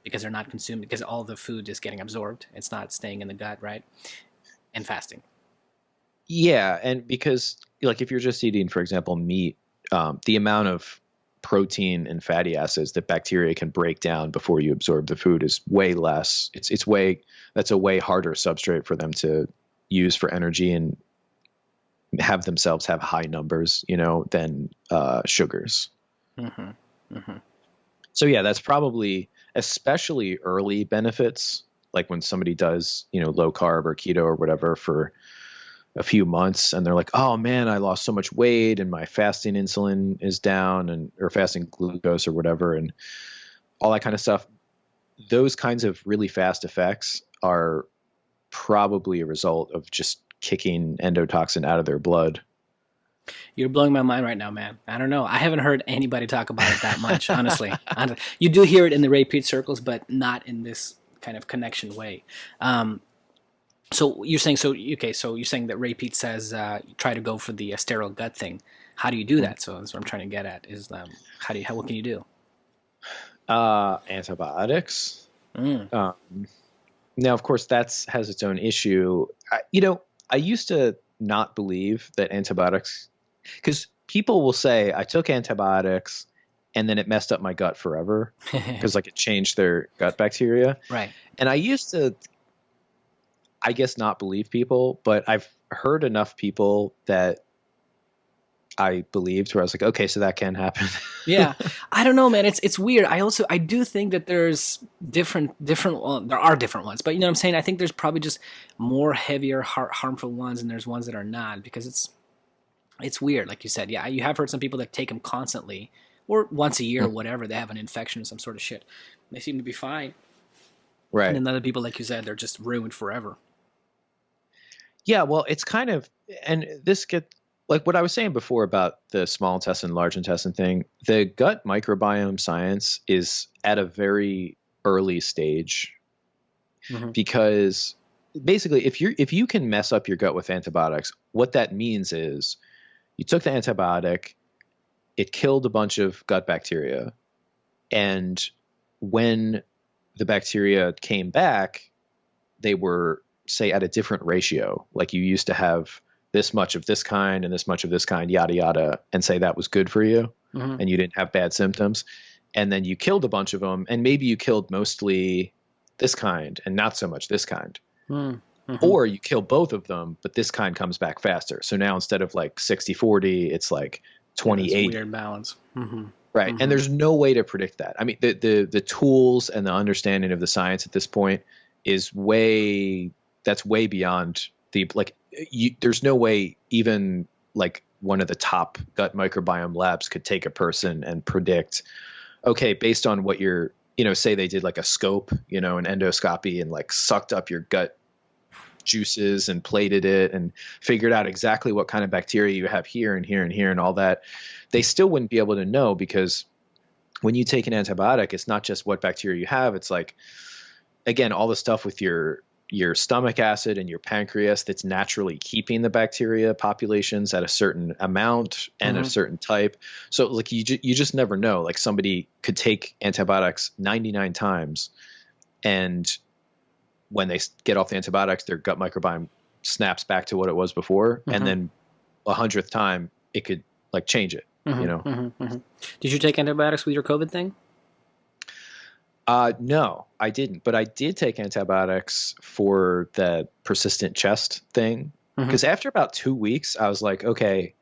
because they're not consuming, because all the food is getting absorbed. It's not staying in the gut, right? And fasting. Yeah, and because like if you're just eating, for example, meat, the amount of protein and fatty acids that bacteria can break down before you absorb the food is way less. That's a way harder substrate for them to use for energy and have themselves have high numbers, than sugars. Mm-hmm. Mm-hmm. So yeah, that's probably especially early benefits, like when somebody does, low carb or keto or whatever for a few months and they're like, oh man, I lost so much weight and my fasting insulin is down or fasting glucose or whatever. And all that kind of stuff. Those kinds of really fast effects are probably a result of just kicking endotoxin out of their blood. You're blowing my mind right now, man. I don't know. I haven't heard anybody talk about it that much, honestly. You do hear it in the repeat circles, but not in this kind of connection way. So you're saying that Ray Peat says try to go for the sterile gut thing. How do you do that? So that's what I'm trying to get at is what can you do? Antibiotics. Now, of course, has its own issue. I used to not believe that antibiotics, because people will say I took antibiotics and then it messed up my gut forever because it changed their gut bacteria. Right. And I used to, I guess, not believe people, but I've heard enough people that I believed where I was like, okay, so that can happen. Yeah. I don't know, man. It's weird. I do think that there's different, well, there are different ones, but you know what I'm saying? I think there's probably just more heavier, harmful ones and there's ones that are not because it's weird. Like you said, yeah, you have heard some people that take them constantly or once a year or whatever, they have an infection or some sort of shit. They seem to be fine. Right. And then other people, like you said, they're just ruined forever. Yeah, well, it's kind of, and this like what I was saying before about the small intestine, large intestine thing, the gut microbiome science is at a very early stage because basically if you can mess up your gut with antibiotics, what that means is you took the antibiotic, it killed a bunch of gut bacteria, and when the bacteria came back, they were, say, at a different ratio. Like you used to have this much of this kind and this much of this kind, yada, yada, and say that was good for you and you didn't have bad symptoms. And then you killed a bunch of them and maybe you killed mostly this kind and not so much this kind. Or you kill both of them, but this kind comes back faster. So now instead of like 60-40, it's like 20-80. Weird balance. Right. And there's no way to predict that. I mean, the tools and the understanding of the science at this point is that's way beyond there's no way even like one of the top gut microbiome labs could take a person and predict, okay, based on what you're, say they did like a scope, an endoscopy and like sucked up your gut juices and plated it and figured out exactly what kind of bacteria you have here and here and here and all that. They still wouldn't be able to know because when you take an antibiotic, it's not just what bacteria you have. It's like, again, all the stuff with your stomach acid and your pancreas that's naturally keeping the bacteria populations at a certain amount and a certain type. So like you just never know. Like somebody could take antibiotics 99 times and when they get off the antibiotics, their gut microbiome snaps back to what it was before. And then 100th time it could like change it, Did you take antibiotics with your COVID thing? No, I didn't, but I did take antibiotics for the persistent chest thing. Because after about 2 weeks, I was like, okay,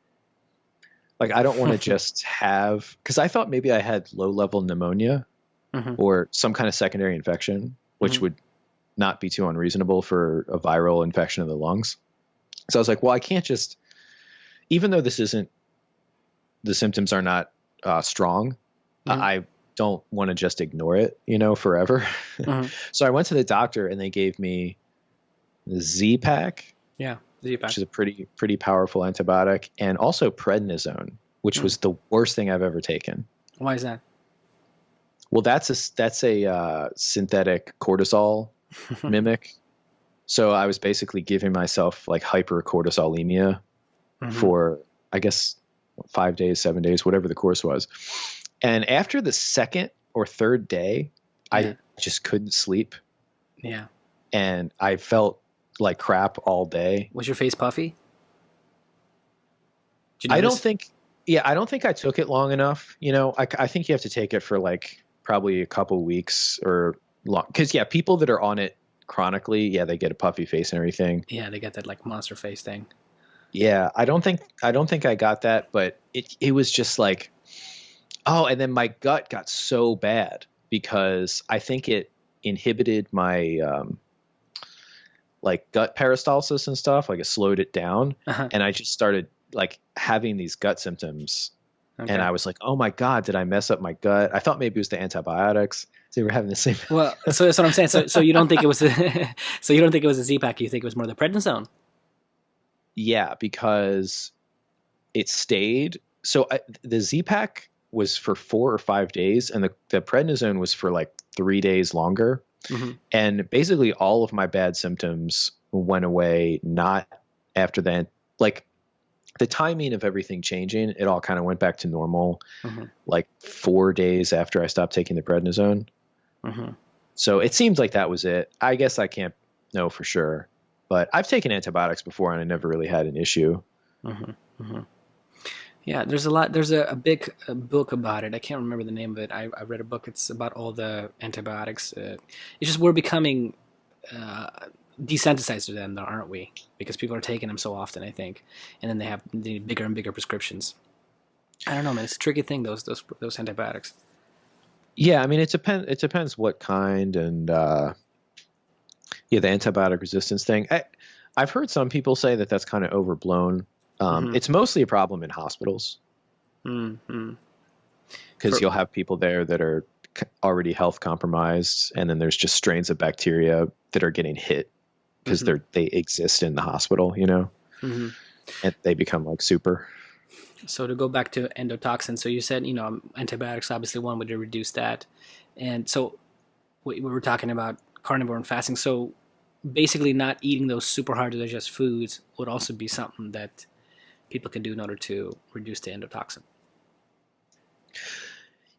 like I don't want to just have, because I thought maybe I had low-level pneumonia or some kind of secondary infection, which would not be too unreasonable for a viral infection of the lungs. So I was like, well, I can't just, even though the symptoms are not strong, I don't want to just ignore it, forever. So I went to the doctor and they gave me the Z-Pak. Yeah, Z-Pak. Which is a pretty powerful antibiotic, and also prednisone, which was the worst thing I've ever taken. Why is that? Well, that's a synthetic cortisol mimic. So I was basically giving myself like hypercortisolemia for, I guess, 5 days, 7 days, whatever the course was. And after the second or third day, I just couldn't sleep. Yeah. And I felt like crap all day. Was your face puffy? I don't think Yeah, I don't think I took it long enough. I think you have to take it for like probably a couple weeks or long. Because yeah, people that are on it chronically, yeah, they get a puffy face and everything. Yeah, they get that like monster face thing. Yeah, I don't think I got that, but it was just like, oh, and then my gut got so bad because I think it inhibited my like gut peristalsis and stuff. Like it slowed it down, and I just started like having these gut symptoms. Okay. And I was like, oh my God, did I mess up my gut? I thought maybe it was the antibiotics. So they were having the same. Well, so that's what I'm saying. So you don't think it was so you don't think it was a Z-Pack, you think it was more the prednisone? Yeah, because it stayed. So the Z-Pack was for 4 or 5 days, and the prednisone was for like 3 days longer. And basically all of my bad symptoms went away, not after that. Like the timing of everything changing, it all kind of went back to normal, like 4 days after I stopped taking the prednisone. So it seems like that was it. I guess I can't know for sure, but I've taken antibiotics before and I never really had an issue. Yeah, there's a lot. There's a big book about it. I can't remember the name of it. I read a book. It's about all the antibiotics. It's just we're becoming desensitized to them, though, aren't we? Because people are taking them so often, I think, and then they have the bigger and bigger prescriptions. I don't know, man. It's a tricky thing. Those antibiotics. Yeah, I mean it depends what kind, and the antibiotic resistance thing. I've heard some people say that that's kind of overblown. It's mostly a problem in hospitals because you'll have people there that are already health compromised, and then there's just strains of bacteria that are getting hit because they exist in the hospital, and they become like super. So to go back to endotoxin, so you said, antibiotics, obviously one way to reduce that. And so we were talking about carnivore and fasting. So basically not eating those super hard to digest foods would also be something that people can do in order to reduce the endotoxin.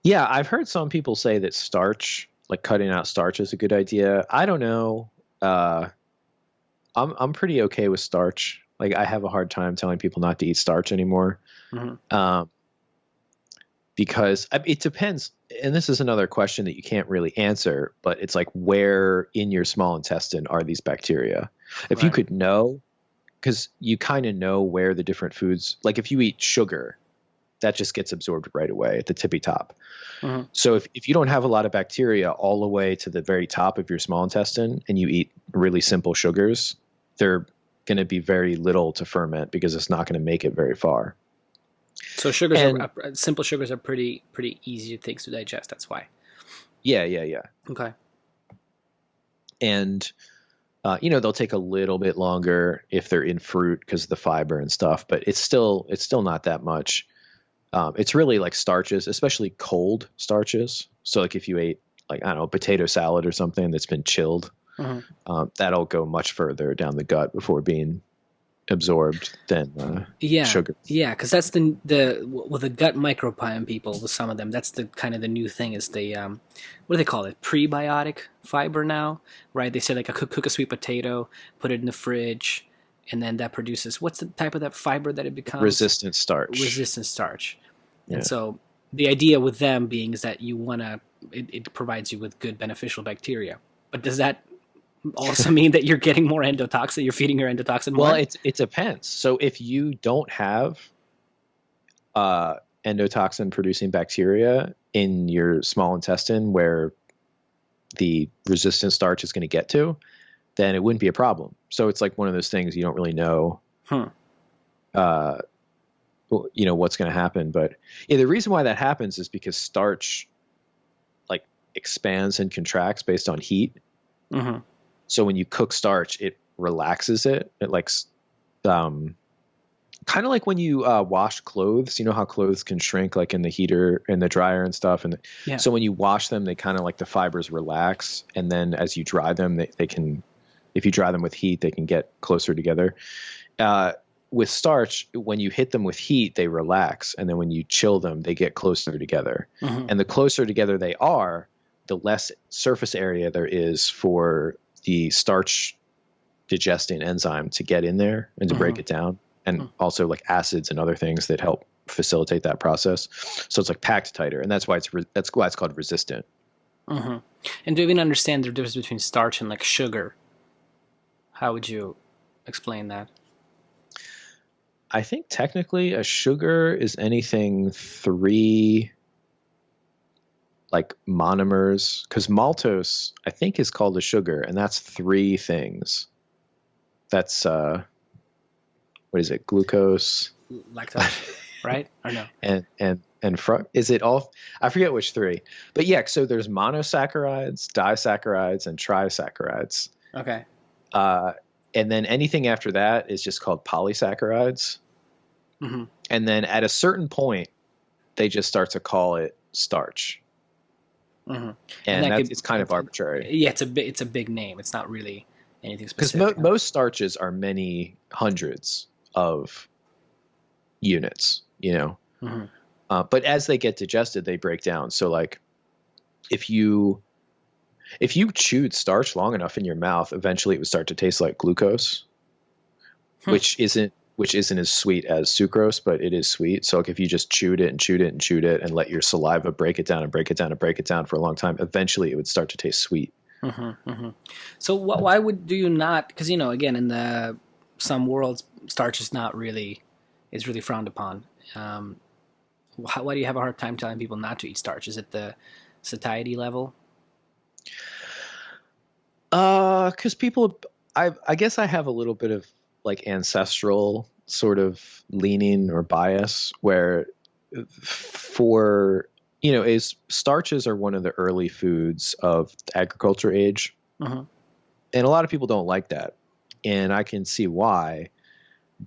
Yeah, I've heard some people say that starch, like cutting out starch, is a good idea. I don't know. I'm pretty okay with starch. Like I have a hard time telling people not to eat starch anymore. Because it depends. And this is another question that you can't really answer, but it's like, where in your small intestine are these bacteria? If you could know, because you kind of know where the different foods, like if you eat sugar, that just gets absorbed right away at the tippy top. So if you don't have a lot of bacteria all the way to the very top of your small intestine and you eat really simple sugars, they're going to be very little to ferment because it's not going to make it very far. So simple sugars are pretty easy things to digest. That's why. Yeah. Okay. And they'll take a little bit longer if they're in fruit because of the fiber and stuff, but it's still not that much. It's really like starches, especially cold starches. So like if you ate like, I don't know, potato salad or something that's been chilled, that'll go much further down the gut before being absorbed than sugar. Yeah, because that's the gut microbiome people, with some of them, that's the kind of the new thing is the what do they call it? Prebiotic fiber now, right? They say like cook a sweet potato, put it in the fridge, and then that produces, what's the type of that fiber that it becomes? Resistant starch. Yeah. And so the idea with them being is that you want to, it provides you with good beneficial bacteria. But does that also mean that you're getting more endotoxin? You're feeding your endotoxin more? Well, it depends. So if you don't have endotoxin producing bacteria in your small intestine where the resistant starch is going to get to, then it wouldn't be a problem. So it's like one of those things you don't really know, what's going to happen. But yeah, the reason why that happens is because starch like expands and contracts based on heat. So when you cook starch, it relaxes it. It like, kind of like when you wash clothes. You know how clothes can shrink like in the heater and the dryer and stuff. And so when you wash them, they kind of like the fibers relax. And then as you dry them, they can, if you dry them with heat, they can get closer together. With starch, when you hit them with heat, they relax. And then when you chill them, they get closer together. And the closer together they are, the less surface area there is for the starch digesting enzyme to get in there and to break it down. And also like acids and other things that help facilitate that process. So it's like packed tighter, and that's why it's called resistant. Mm-hmm. And do you even understand the difference between starch and like sugar? How would you explain that? I think technically a sugar is anything 3 like monomers, because maltose I think is called a sugar, and that's 3 things. That's what is it? Glucose, Lactose, right? Or no? and is it all? I forget which 3, but yeah. So there's monosaccharides, disaccharides, and trisaccharides. Okay. And then anything after that is just called polysaccharides. Mm-hmm. And then at a certain point, they just start to call it starch. Mm-hmm. And it's kind of arbitrary. Yeah, it's a big name. It's not really anything specific. Because most starches are many hundreds of units, Mm-hmm. But as they get digested, they break down. So like if you chewed starch long enough in your mouth, eventually it would start to taste like glucose, which isn't as sweet as sucrose, but it is sweet. So like if you just chewed it and chewed it and chewed it and let your saliva break it down and break it down and break it down for a long time, eventually it would start to taste sweet. Mm-hmm, mm-hmm. So why do you not? Because again, in some worlds, starch is really frowned upon. Why do you have a hard time telling people not to eat starch? Is it the satiety level? Because people, I guess I have a little bit of like ancestral sort of leaning or bias where starches are one of the early foods of the agriculture age. Mm-hmm. And a lot of people don't like that. And I can see why,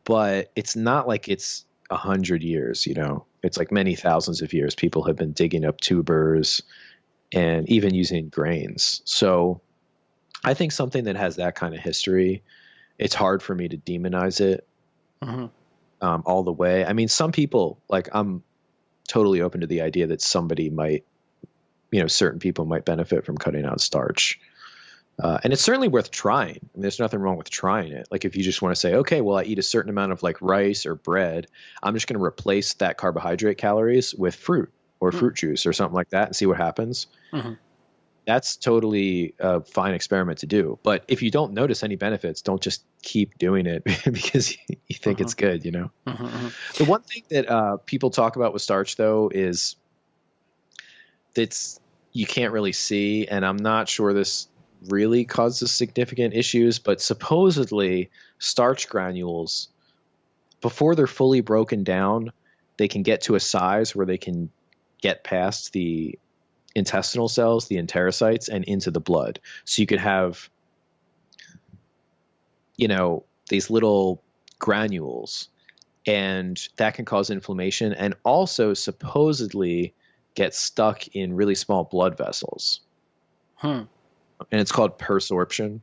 but it's not like it's 100 years, it's like many thousands of years. People have been digging up tubers and even using grains. So I think something that has that kind of history, it's hard for me to demonize it all the way. I mean, some people, like I'm totally open to the idea that somebody might, certain people might benefit from cutting out starch. And it's certainly worth trying. I mean, there's nothing wrong with trying it. Like if you just want to say, okay, well, I eat a certain amount of like rice or bread, I'm just going to replace that carbohydrate calories with fruit or fruit juice or something like that and see what happens. Mm-hmm. That's totally a fine experiment to do. But if you don't notice any benefits, don't just keep doing it because you think it's good, The one thing that people talk about with starch, though, is you can't really see, and I'm not sure this really causes significant issues, but supposedly starch granules, before they're fully broken down, they can get to a size where they can get past the intestinal cells, the enterocytes, and into the blood. So you could have, these little granules, and that can cause inflammation and also supposedly get stuck in really small blood vessels. And it's called persorption.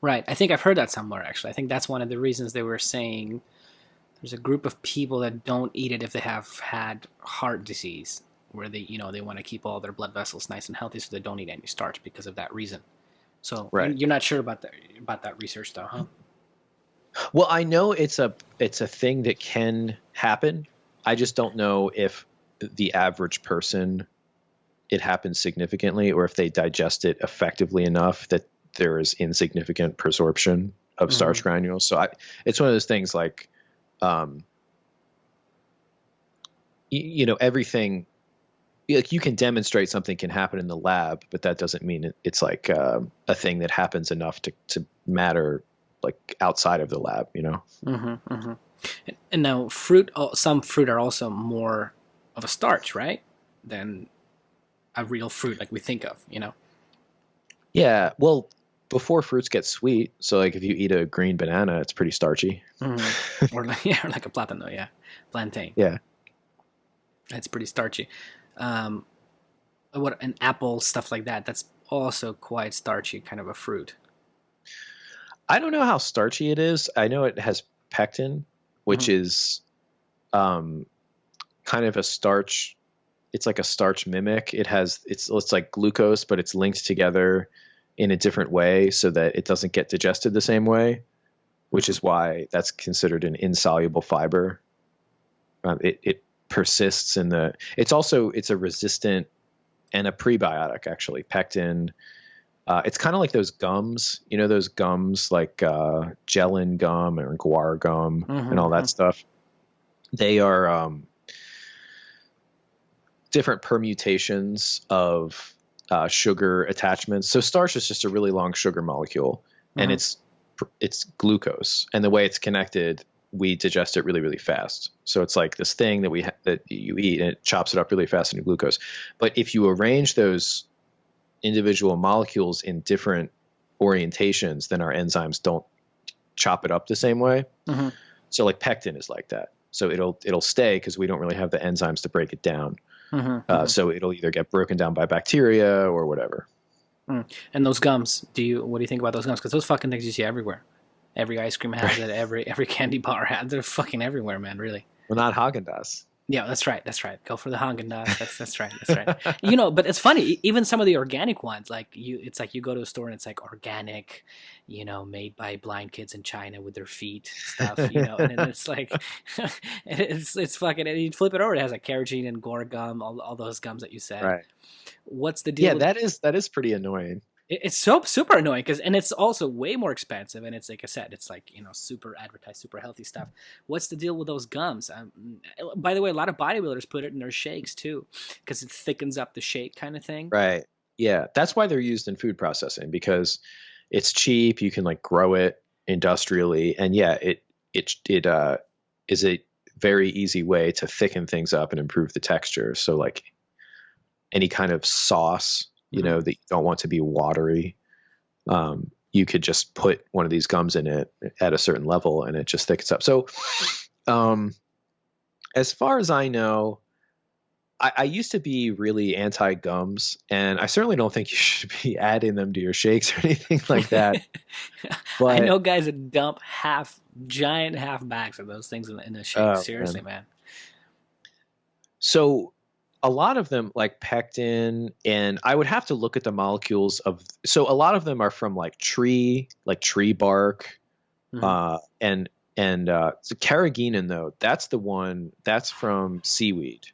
Right. I think I've heard that somewhere, actually. I think that's one of the reasons they were saying there's a group of people that don't eat it if they have had heart disease, where they want to keep all their blood vessels nice and healthy, so they don't eat any starch because of that reason. So right. You're not sure about that research, though, huh? Well, I know it's a thing that can happen. I just don't know if the average person, it happens significantly, or if they digest it effectively enough that there is insignificant persorption of starch granules. So it's one of those things like, everything, like you can demonstrate something can happen in the lab, but that doesn't mean it's like a thing that happens enough to matter like outside of the lab, And now some fruit are also more of a starch, right, than a real fruit like we think of, Yeah, well, before fruits get sweet, so like if you eat a green banana, it's pretty starchy. or like a plátano, plantain. Yeah, it's pretty starchy. What an apple, stuff like that, that's also quite starchy, kind of a fruit. I don't know how starchy it is. I know it has pectin, which is kind of a starch. It's like a starch mimic. It's like glucose, but it's linked together in a different way so that it doesn't get digested the same way, which is why that's considered an insoluble fiber. persists in the. It's a resistant and a prebiotic actually. Pectin. It's kind of like those gums, those gums like gelin gum or guar gum and all that stuff. They are different permutations of sugar attachments. So starch is just a really long sugar molecule, and it's glucose. And the way it's connected, we digest it really, really fast. So it's like this thing that that you eat, and it chops it up really fast into glucose. But if you arrange those individual molecules in different orientations, then our enzymes don't chop it up the same way. So like pectin is like that. So it'll stay because we don't really have the enzymes to break it down. So it'll either get broken down by bacteria or whatever. And those gums, what do you think about those gums? Because those fucking things you see everywhere. Every ice cream has it. Every candy bar has it. They're fucking everywhere, man. Really. Well, not Haagen-Dazs. Yeah, that's right. Go for the Haagen-Dazs. That's right. But it's funny. Even some of the organic ones, it's like you go to a store and it's like organic, made by blind kids in China with their feet stuff, and then it's like, it's fucking. And you flip it over, it has like carrageenan and guar gum, all those gums that you said. Right. What's the deal? Yeah, that is pretty annoying. It's so super annoying and it's also way more expensive, and it's like I said, it's like super advertised, super healthy stuff. What's the deal with those gums? By the way, a lot of bodybuilders put it in their shakes too, because it thickens up the shake kind of thing. Right. Yeah, that's why they're used in food processing, because it's cheap. You can like grow it industrially, and yeah, it is a very easy way to thicken things up and improve the texture. So like any kind of sauce, that you don't want to be watery, you could just put one of these gums in it at a certain level and it just thickens up. So as far as I know, I used to be really anti-gums, and I certainly don't think you should be adding them to your shakes or anything like that. But I know guys that dump giant half bags of those things in a shake. Seriously, man. So a lot of them, like pectin, and I would have to look at the molecules so a lot of them are from like tree bark, and so carrageenan though, that's from seaweed.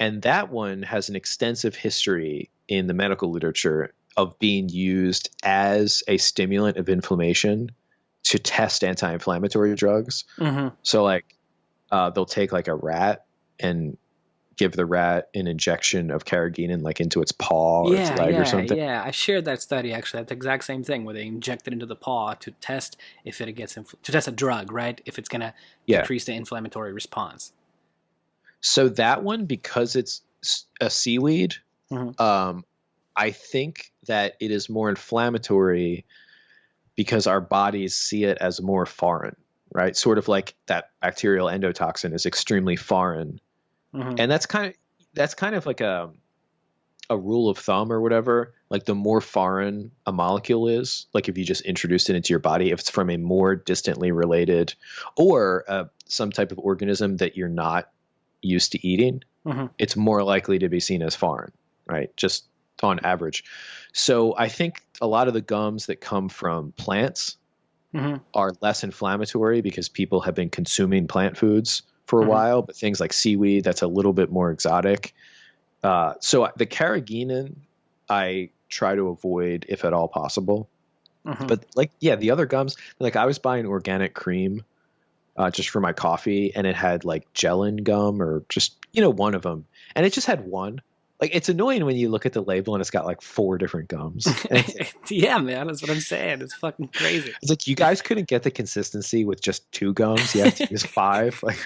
And that one has an extensive history in the medical literature of being used as a stimulant of inflammation to test anti-inflammatory drugs. So like they'll take like a rat and give the rat an injection of carrageenan like into its paw or its leg or something. Yeah, I shared that study actually. That's the exact same thing, where they inject it into the paw to test if it gets to test a drug, right? If it's gonna decrease the inflammatory response. So that one, because it's a seaweed, I think that it is more inflammatory because our bodies see it as more foreign, right? Sort of like that bacterial endotoxin is extremely foreign. And that's kind of like a rule of thumb or whatever. Like the more foreign a molecule is, like if you just introduced it into your body, if it's from a more distantly related or some type of organism that you're not used to eating, it's more likely to be seen as foreign, right? Just on average. So I think a lot of the gums that come from plants are less inflammatory because people have been consuming plant foods for a while, but things like seaweed, that's a little bit more exotic. So the carrageenan, I try to avoid if at all possible. But the other gums, like I was buying organic cream just for my coffee, and it had like gelin gum or just, one of them. And it just had one. Like, it's annoying when you look at the label and it's got like 4 different gums. Yeah, man, that's what I'm saying. It's fucking crazy. It's like, you guys couldn't get the consistency with just 2 gums. You have to use 5. Like,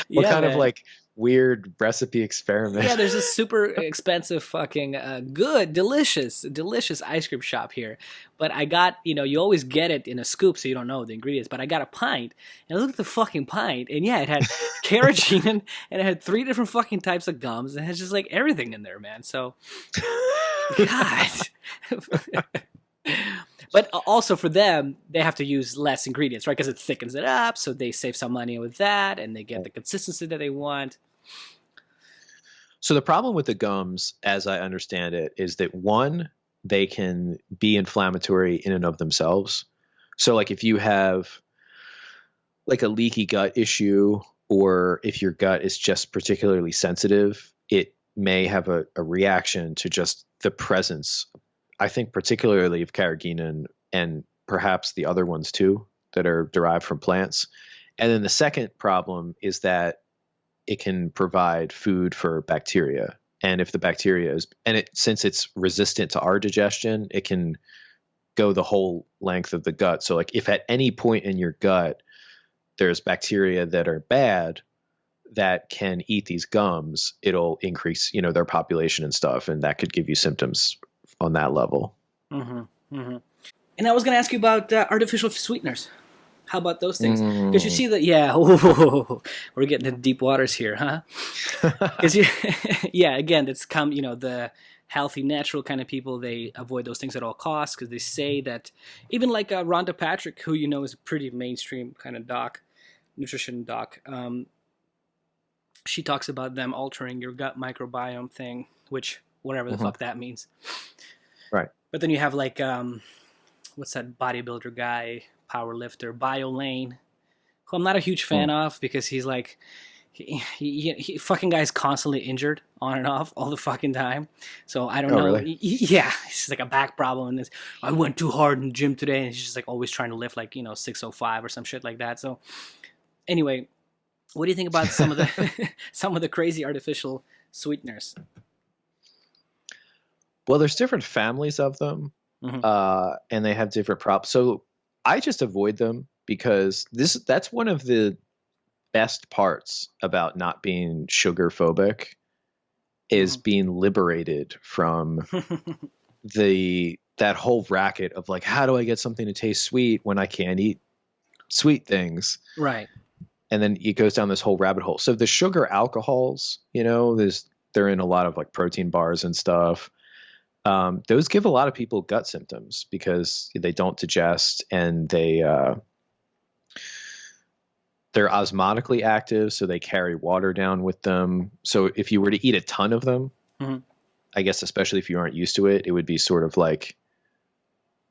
what kind of like weird recipe experiment? Yeah, there's a super expensive fucking good, delicious ice cream shop here. But I got, you always get it in a scoop so you don't know the ingredients. But I got a pint, and I looked at the fucking pint, and yeah, it had carrageenan, and it had 3 different fucking types of gums, and it has just like everything in there, man. So, God. But also for them, they have to use less ingredients, right? Because it thickens it up, so they save some money with that, and they get the consistency that they want. So the problem with the gums, as I understand it, is that one, they can be inflammatory in and of themselves. So like if you have like a leaky gut issue or if your gut is just particularly sensitive, it may have a reaction to just the presence, I think particularly of carrageenan and perhaps the other ones too that are derived from plants. And then the second problem is that it can provide food for bacteria. And if the bacteria is, since it's resistant to our digestion, it can go the whole length of the gut. So like if at any point in your gut, there's bacteria that are bad that can eat these gums, it'll increase, their population and stuff. And that could give you symptoms on that level. Mm-hmm. Mm-hmm. And I was going to ask you about artificial sweeteners. How about those things? Because you see that, we're getting into deep waters here, huh? Because again, it's the healthy, natural kind of people, they avoid those things at all costs because they say that even like Rhonda Patrick, who is a pretty mainstream kind of nutrition doc, she talks about them altering your gut microbiome thing, which whatever the fuck that means. Right. But then you have like, what's that bodybuilder guy, power lifter, BioLane, who I'm not a huge fan of because he's like, he fucking guy's constantly injured on and off all the fucking time. So I don't know. Really? It's like a back problem. And I went too hard in the gym today, and he's just like always trying to lift like 605 or some shit like that. So anyway, what do you think about some of the crazy artificial sweeteners? Well, there's different families of them, and they have different props. So I just avoid them because that's one of the best parts about not being sugar phobic is being liberated from that whole racket of like, how do I get something to taste sweet when I can't eat sweet things? Right. And then it goes down this whole rabbit hole. So the sugar alcohols, they're in a lot of like protein bars and stuff. Those give a lot of people gut symptoms because they don't digest and they're osmotically active, so they carry water down with them. So if you were to eat a ton of them, I guess especially if you aren't used to it, it would be sort of like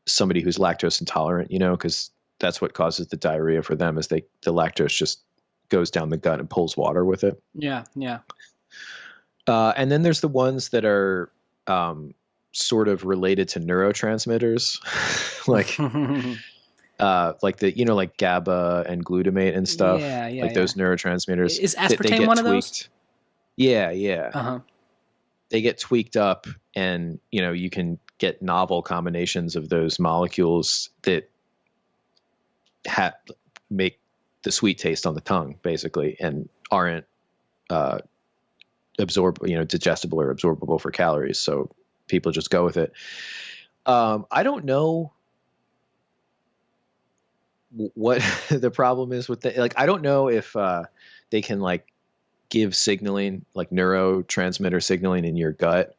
somebody who's lactose intolerant, because that's what causes the diarrhea for them is the lactose just goes down the gut and pulls water with it. Yeah, yeah. And then there's the ones that are sort of related to neurotransmitters, like like GABA and glutamate and stuff. Those neurotransmitters. Is aspartame one of those? Yeah. They get tweaked up, and you can get novel combinations of those molecules that make the sweet taste on the tongue, basically, and aren't digestible or absorbable for calories. So people just go with it. I don't know what the problem is with I don't know if they can give signaling, like neurotransmitter signaling in your gut.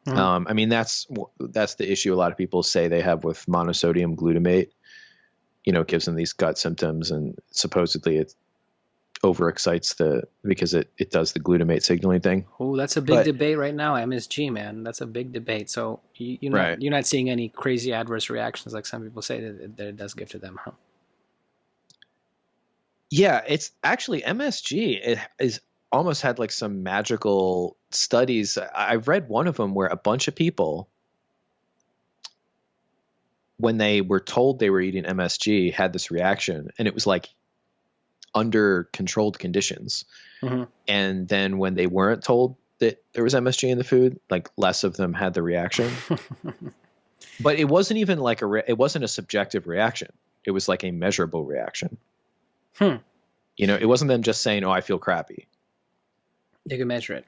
I mean, that's the issue a lot of people say they have with monosodium glutamate. It gives them these gut symptoms, and supposedly it overexcites because it does the glutamate signaling thing. Oh, that's a big debate right now. MSG, man, that's a big debate. So you're not seeing any crazy adverse reactions like some people say that it does give to them, huh? Yeah, it's actually MSG. It is almost had like some magical studies. I've read one of them where a bunch of people, when they were told they were eating MSG, had this reaction, and it was like under controlled conditions. And then when they weren't told that there was MSG in the food, like less of them had the reaction. But it wasn't even like it wasn't a subjective reaction. It was like a measurable reaction. It wasn't them just saying, "Oh, I feel crappy." They could measure it.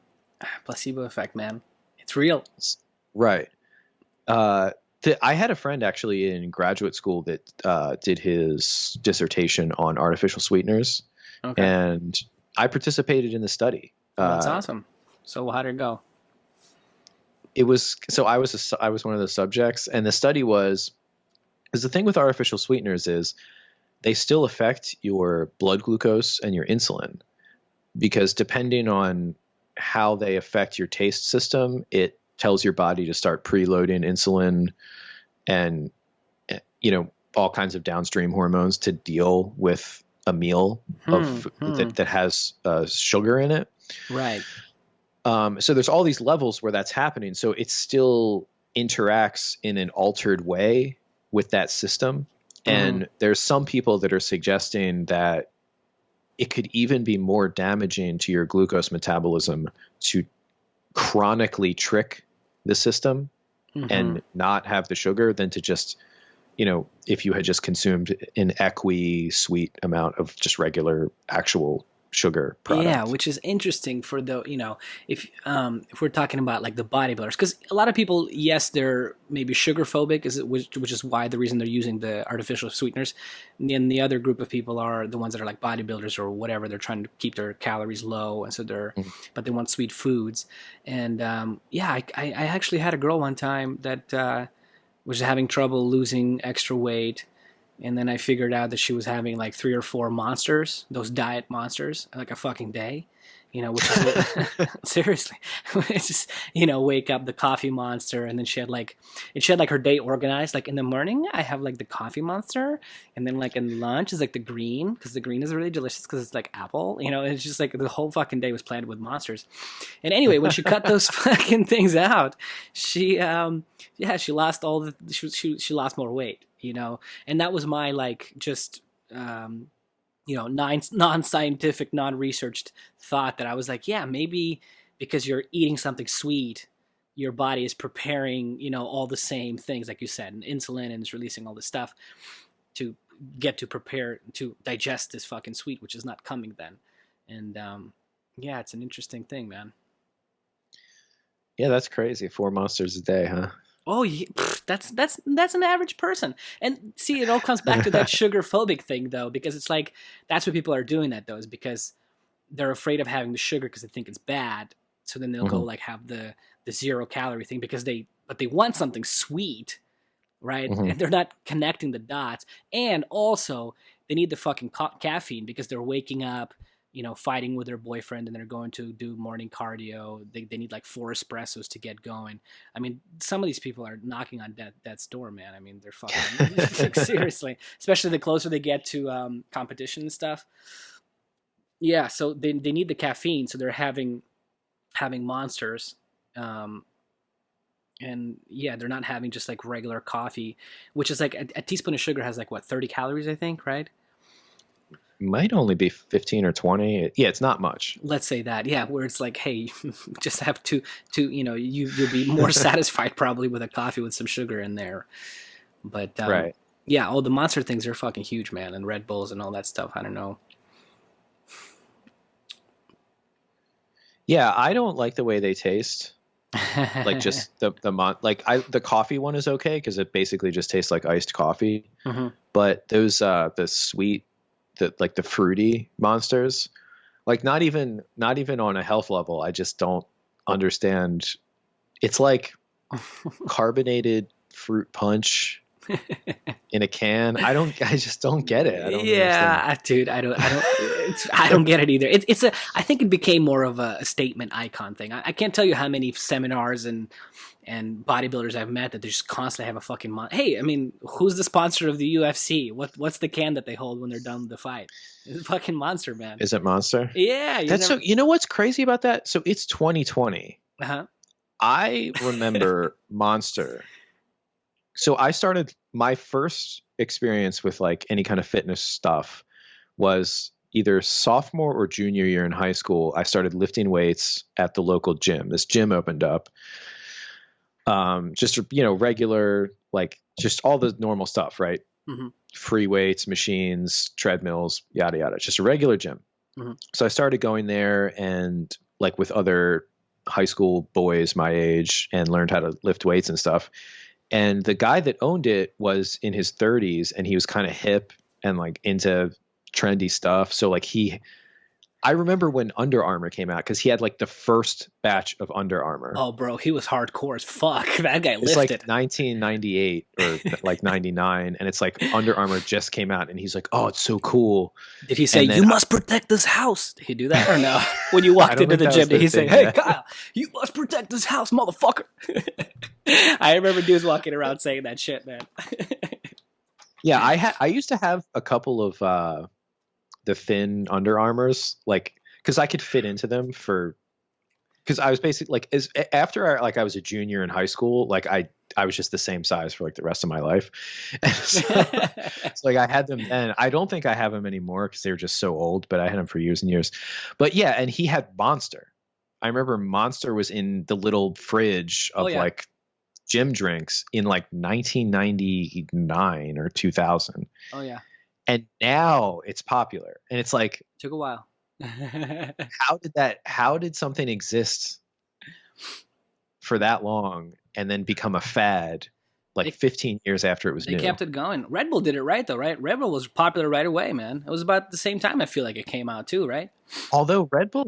Placebo effect, man. It's real. Right. I had a friend actually in graduate school that did his dissertation on artificial sweeteners, and I participated in the study. That's awesome. So how did it go? I was one of the subjects, and the study was, because the thing with artificial sweeteners is they still affect your blood glucose and your insulin, because depending on how they affect your taste system, it tells your body to start preloading insulin and all kinds of downstream hormones to deal with a meal that has sugar in it. Right. So there's all these levels where that's happening. So it still interacts in an altered way with that system. And there's some people that are suggesting that it could even be more damaging to your glucose metabolism to chronically trick the system and not have the sugar than to just, if you had just consumed an sweet amount of just regular actual sugar product. Yeah, which is interesting for if we're talking about like the bodybuilders, because a lot of people, yes, they're maybe sugar phobic, which is why the reason they're using the artificial sweeteners. And then the other group of people are the ones that are like bodybuilders or whatever. They're trying to keep their calories low, and so but they want sweet foods. And I actually had a girl one time that was having trouble losing extra weight. And then I figured out that she was having like 3 or 4 monsters, those diet monsters, like a fucking day, which is seriously, it's just, wake up the coffee monster. And then she had like her day organized. Like in the morning, I have like the coffee monster. And then like in lunch is like the green, because the green is really delicious because it's like apple, it's just like the whole fucking day was planned with monsters. And anyway, when she cut those fucking things out, she lost she lost more weight. And that was my like just non-scientific, non-researched thought that I was like, yeah, maybe because you're eating something sweet, your body is preparing, all the same things like you said, and insulin, and it's releasing all this stuff to get to prepare to digest this fucking sweet, which is not coming then. And it's an interesting thing, man. Yeah, that's crazy. 4 monsters a day, huh? Oh, yeah, that's an average person. And see, it all comes back to that sugar phobic thing, though, because it's like that's what people are doing that, though, is because they're afraid of having the sugar because they think it's bad. So then they'll go like have the 0 calorie thing because they want something sweet, right? And they're not connecting the dots. And also they need the fucking caffeine because they're waking up, fighting with their boyfriend, and they're going to do morning cardio. They need like 4 espressos to get going. I mean, some of these people are knocking on death's door, man. I mean, they're fucking like, seriously, especially the closer they get to competition and stuff. Yeah, so they need the caffeine, so they're having monsters. And yeah, they're not having just like regular coffee, which is like a teaspoon of sugar has like 30 calories, I think, right? Might only be 15 or 20. Yeah, it's not much. Let's say that. Yeah, where it's like, hey, just have two, you'll be more satisfied probably with a coffee with some sugar in there. But right. Yeah, all the monster things are fucking huge, man, and Red Bulls and all that stuff. I don't know. Yeah, I don't like the way they taste. Like just the coffee one is okay because it basically just tastes like iced coffee. But those the sweet, the fruity monsters, like not even on a health level, I just don't understand. It's like carbonated fruit punch in a can. I just don't get it. I don't understand. Dude, I don't get it either. I think it became more of a statement icon thing. I can't tell you how many seminars and bodybuilders I've met that they just constantly have a fucking hey, I mean, who's the sponsor of the UFC? What's the can that they hold when they're done with the fight? It's a fucking Monster, man. Is it Monster? Yeah. You know what's crazy about that? So it's 2020. I remember Monster. So I started my first experience with like any kind of fitness stuff was either sophomore or junior year in high school. I started lifting weights at the local gym. This gym opened up. Just, regular, like just all the normal stuff, right? Free weights, machines, treadmills, yada, yada. Just a regular gym. So I started going there and like with other high school boys my age and learned how to lift weights and stuff. And the guy that owned it was in his 30s and he was kind of hip and like into trendy stuff. So like I remember when Under Armour came out because he had like the first batch of Under Armour. Oh, bro, he was hardcore as fuck. That guy lifted. It's like 1998 or like 99, and it's like Under Armour just came out, and he's like, "Oh, it's so cool." Did he say, "You must protect this house"? Did he do that or no? When you walked into the gym, did he say, "Hey, Kyle, you must protect this house, motherfucker"? I remember dudes walking around saying that shit, man. Yeah, I used to have a couple of the thin Under Armours, like, because I could fit into them because I was basically like, after I was a junior in high school, like I was just the same size for like the rest of my life. And so, it's like I had them then. I don't think I have them anymore because they were just so old, but I had them for years and years. But yeah, and he had Monster. I remember Monster was in the little fridge of like gym drinks in like 1999 or 2000. Oh yeah. And now it's popular. And it's like, took a while. how did something exist for that long and then become a fad like 15 years after it was new? They kept it going. Red Bull did it right though, right? Red Bull was popular right away, man. It was about the same time I feel like it came out too, right? Although Red Bull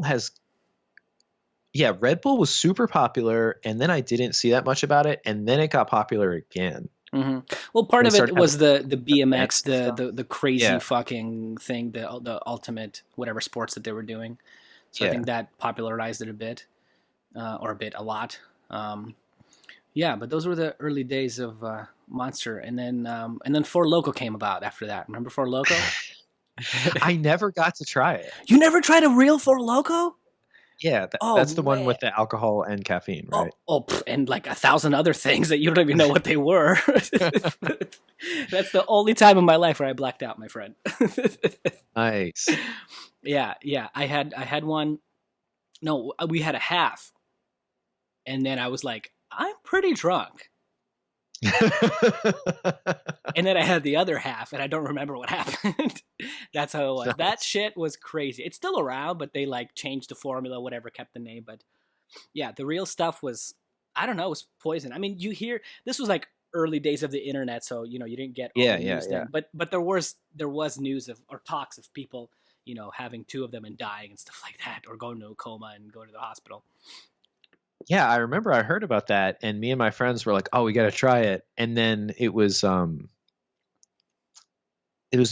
was super popular, and then I didn't see that much about it, and then it got popular again. Mm-hmm. Well, part of it was the BMX, the crazy fucking thing, the ultimate whatever sports that they were doing. So I think that popularized it a bit, a lot. But those were the early days of Monster, and then Four Loko came about after that. Remember Four Loko? I never got to try it. You never tried a real Four Loko? Yeah, that's the one with the alcohol and caffeine, right? And like 1,000 other things that you don't even know what they were. That's the only time in my life where I blacked out, my friend. Nice. Yeah. I had one. No, we had a half, and then I was like, I'm pretty drunk. And then I had the other half, and I don't remember what happened. That's how it was. That shit was crazy. It's still around, but they like changed the formula, whatever, kept the name. But yeah, the real stuff was, I don't know, it was poison. I mean, you hear, this was like early days of the internet, so you didn't get all the news then. But there was news or talks of people, having two of them and dying and stuff like that, or going to a coma and going to the hospital. Yeah, I remember I heard about that, and me and my friends were like, "Oh, we got to try it." And then it was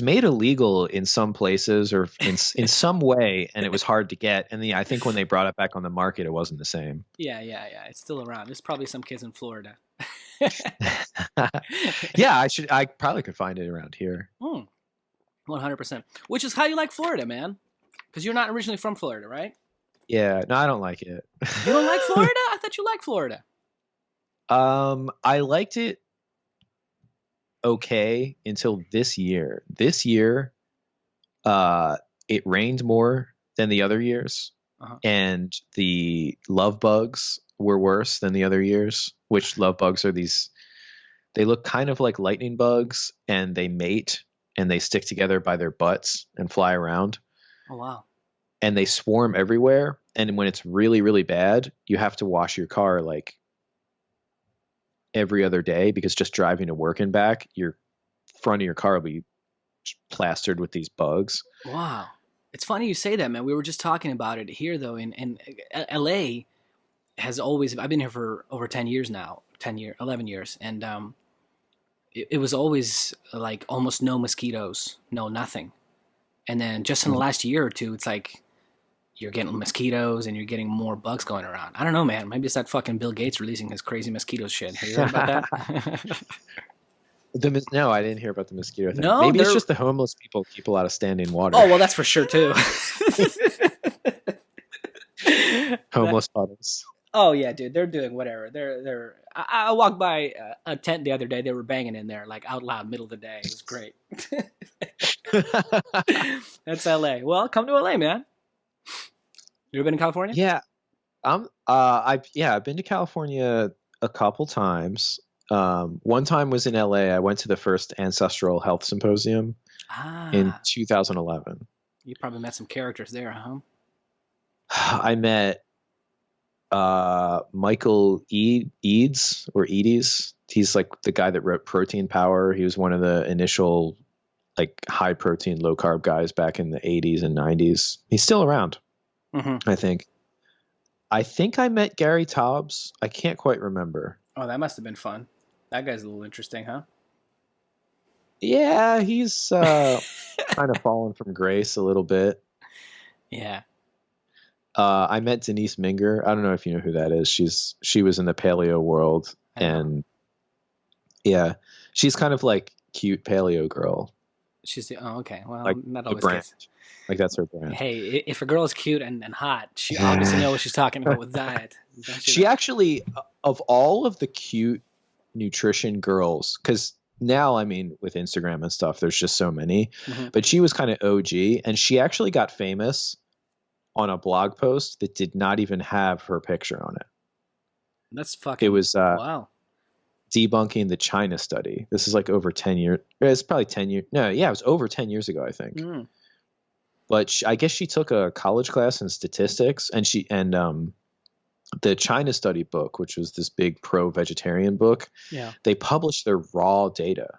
made illegal in some places or in some way, and it was hard to get. And I think when they brought it back on the market, it wasn't the same. Yeah, it's still around. There's probably some kids in Florida. Yeah, I probably could find it around here. 100%. Which is how you like Florida, man? Because you're not originally from Florida, right? Yeah, no, I don't like it. You don't like Florida? I thought you liked Florida. I liked it okay until this year. This year, it rained more than the other years, and the love bugs were worse than the other years. Which love bugs are these? They look kind of like lightning bugs, and they mate, and they stick together by their butts and fly around. Oh, wow. And they swarm everywhere. And when it's really, really bad, you have to wash your car like every other day, because just driving to work and back, your front of your car will be plastered with these bugs. Wow. It's funny you say that, man. We were just talking about it here, though. In LA has always, I've been here for over 10 years now, 11 years. And it was always like almost no mosquitoes, nothing. And then just in the last year or two, it's like you're getting mosquitoes and you're getting more bugs going around. I don't know, man. Maybe it's that fucking Bill Gates releasing his crazy mosquito shit. Have you heard about that? No, I didn't hear about the mosquito thing. No, maybe it's just the homeless people keep a lot of standing water. Oh, well, that's for sure, too. Homeless puddles. Oh, yeah, dude. They're doing whatever. I walked by a tent the other day. They were banging in there, like out loud, middle of the day. It was great. That's LA. Well, come to LA, man. You ever been to California? Yeah. I've been to California a couple times. One time was in LA. I went to the first Ancestral Health Symposium in 2011. You probably met some characters there, huh? I met Michael Eads. He's like the guy that wrote Protein Power. He was one of the initial like high protein, low carb guys back in the 80s and 90s. He's still around, I think. I think I met Gary Taubes. I can't quite remember. Oh, that must have been fun. That guy's a little interesting, huh? Yeah, he's kind of fallen from grace a little bit. Yeah. I met Denise Minger. I don't know if you know who that is. She was in the paleo world, and yeah, she's kind of like cute paleo girl. She's the, oh, okay. Well, like not the always brand. case. Like that's her brand. Hey, if a girl is cute and hot, she obviously knows what she's talking about with diet. She actually, of all of the cute nutrition girls, because now, I mean, with Instagram and stuff, there's just so many, but she was kind of OG, and she actually got famous on a blog post that did not even have her picture on it. That's fucking, it was wow. Debunking the China study. This is like over 10 years. It's probably 10 years. No, yeah, it was over 10 years ago, I think. But I guess she took a college class in statistics, and the China study book, which was this big pro-vegetarian book, they published their raw data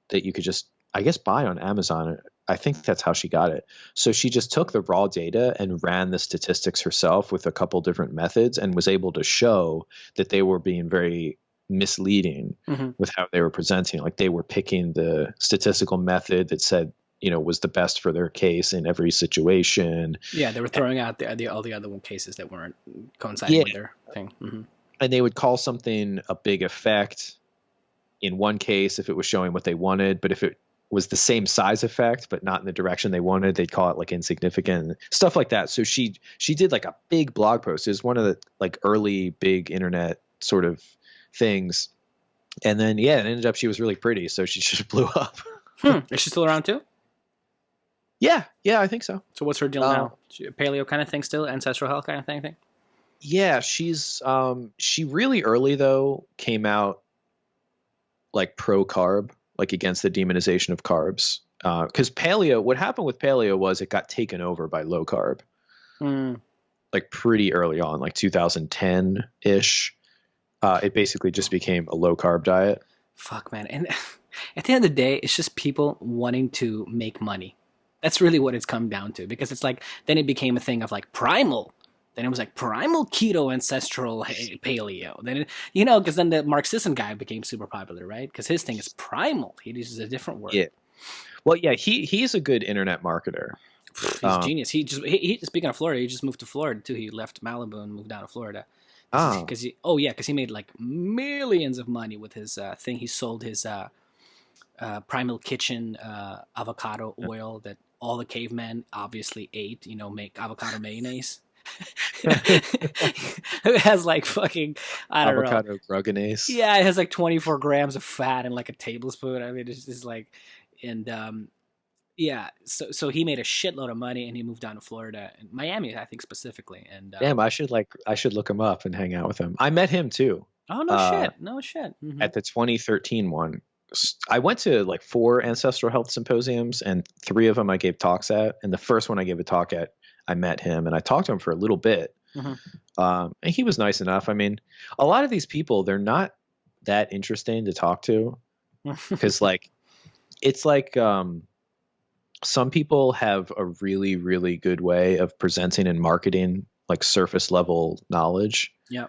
that you could just, I guess, buy on Amazon. I think that's how she got it. So she just took the raw data and ran the statistics herself with a couple different methods, and was able to show that they were being very misleading with how they were presenting. Like, they were picking the statistical method that said, was the best for their case in every situation. Yeah, they were throwing out all the other cases that weren't coinciding with their thing. And they would call something a big effect in one case if it was showing what they wanted, but if it was the same size effect but not in the direction they wanted, they'd call it like insignificant, stuff like that. So she did like a big blog post. It was one of the like early big internet sort of things. And then, it ended up she was really pretty, so she just blew up. Is she still around too? Yeah, I think so. So what's her deal now? Paleo kind of thing still? Ancestral health kind of thing? Yeah, she's she really early though came out like pro carb, like against the demonization of carbs. Because paleo, what happened with paleo was it got taken over by low carb. Like pretty early on, like 2010-ish. It basically just became a low carb diet. Fuck, man. And at the end of the day, it's just people wanting to make money. That's really what it's come down to, because it's like, then it became a thing of like primal. Then it was like primal keto ancestral paleo. Then, because then the Marxism guy became super popular, right? Because his thing is primal. He uses a different word. Yeah. Well, yeah, he's a good internet marketer. He's a genius. He speaking of Florida, he just moved to Florida too. He left Malibu and moved down to Florida. Because he made like millions of money with his thing. He sold his Primal Kitchen avocado oil that all the cavemen obviously ate, make avocado mayonnaise. It has like fucking, I don't know. Avocado gruginase. Yeah, it has like 24 grams of fat and like a tablespoon. I mean, it's just like, and so he made a shitload of money, and he moved down to Florida and Miami, I think specifically. And damn, I should look him up and hang out with him. I met him too. Oh, no shit. At the 2013 one. I went to like 4 ancestral health symposiums, and 3 of them I gave talks at. And the first one I gave a talk at, I met him and I talked to him for a little bit. And he was nice enough. I mean, a lot of these people, they're not that interesting to talk to, because like, it's like, some people have a really, really good way of presenting and marketing like surface level knowledge. Yeah.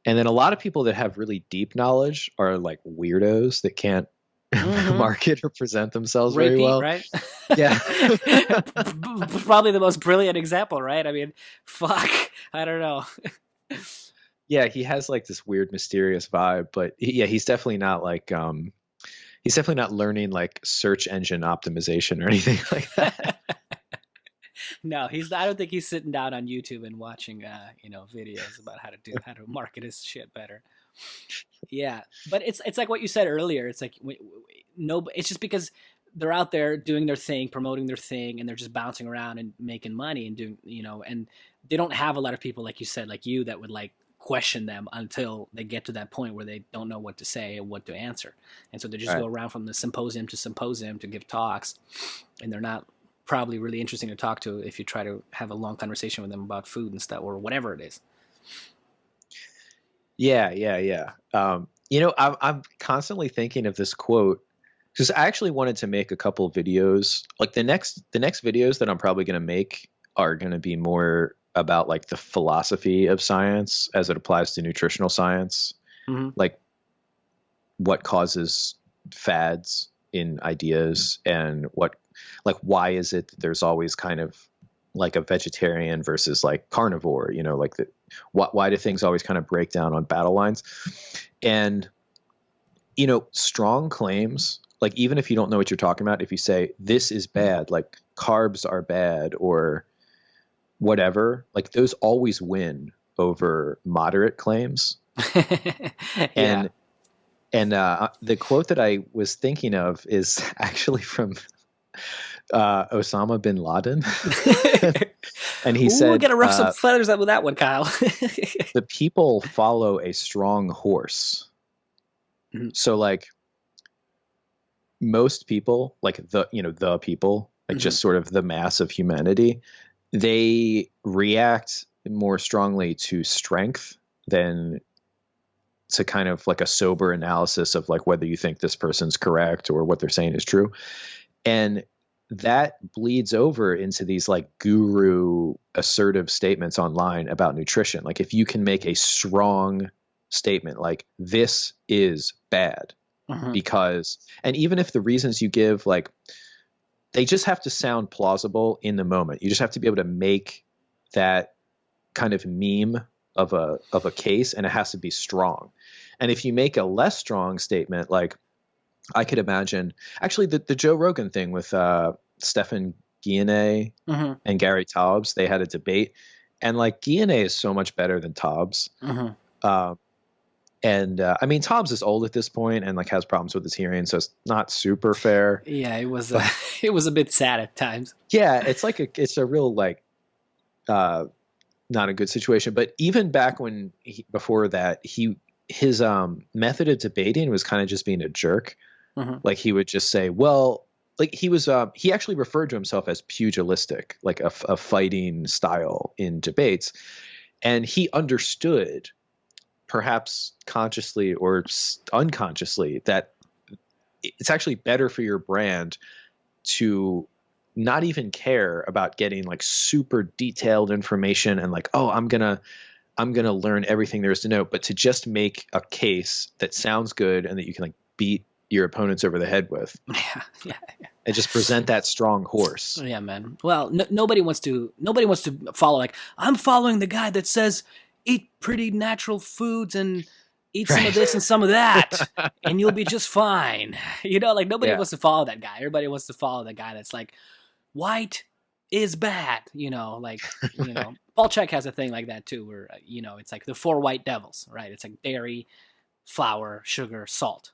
And then a lot of people that have really deep knowledge are like weirdos that can't market or present themselves very well. Right? Yeah. Probably the most brilliant example, right? I mean, fuck. I don't know. Yeah, he has like this weird, mysterious vibe, but he's definitely not like, he's definitely not learning like search engine optimization or anything like that. No, I don't think he's sitting down on YouTube and watching, videos about how to market his shit better. Yeah, but it's like what you said earlier. It's like it's just because they're out there doing their thing, promoting their thing, and they're just bouncing around and making money and doing, and they don't have a lot of people like you said, like you, that would like question them until they get to that point where they don't know what to say and what to answer, and so they just go around from the symposium to give talks, and they're not probably really interesting to talk to if you try to have a long conversation with them about food and stuff or whatever it is. Yeah. I'm constantly thinking of this quote, because I actually wanted to make a couple videos. Like the next videos that I'm probably going to make are going to be more about like the philosophy of science as it applies to nutritional science, like what causes fads in ideas, and why is it that there's always kind of like a vegetarian versus like carnivore, like why do things always kind of break down on battle lines? And, strong claims like even if you don't know what you're talking about, if you say this is bad, like carbs are bad or whatever, like those always win over moderate claims. Yeah. And the quote that I was thinking of is actually from Osama bin Laden. And he Ooh, said, gotta ruff some feathers up with that one, Kyle. the people follow a strong horse. Mhm. So like most people, like the people, like just sort of the mass of humanity, they react more strongly to strength than to kind of like a sober analysis of like whether you think this person's correct or what they're saying is true. And that bleeds over into these like guru assertive statements online about nutrition. Like if you can make a strong statement like this is bad because, and even if the reasons you give, like they just have to sound plausible in the moment. You just have to be able to make that kind of meme of a case, and it has to be strong. And if you make a less strong statement, like I could imagine actually the Joe Rogan thing with Stephan Guyenet and Gary Taubes, they had a debate, and like Guyenet is so much better than Taubes. And I mean, Taubes is old at this point and like has problems with his hearing, so it's not super fair. Yeah, it was it was a bit sad at times. Yeah, it's like it's a real like not a good situation. But even back when before that, his method of debating was kind of just being a jerk. Like he would just say, well, like he actually referred to himself as pugilistic, like a fighting style in debates, and he understood, perhaps consciously or unconsciously, that it's actually better for your brand to not even care about getting like super detailed information and like, oh, I'm gonna learn everything there is to know, but to just make a case that sounds good and that you can like beat your opponents over the head with. Yeah. And just present that strong horse. Yeah, man. Well, nobody wants to follow like, I'm following the guy that says eat pretty natural foods and eat some of this and some of that and you'll be just fine. You know, like nobody wants to follow that guy. Everybody wants to follow the guy that's like, white is bad, you know, like, you know, Paul Chek has a thing like that too, where, you know, it's like the 4 white devils, right? It's like dairy, flour, sugar, salt.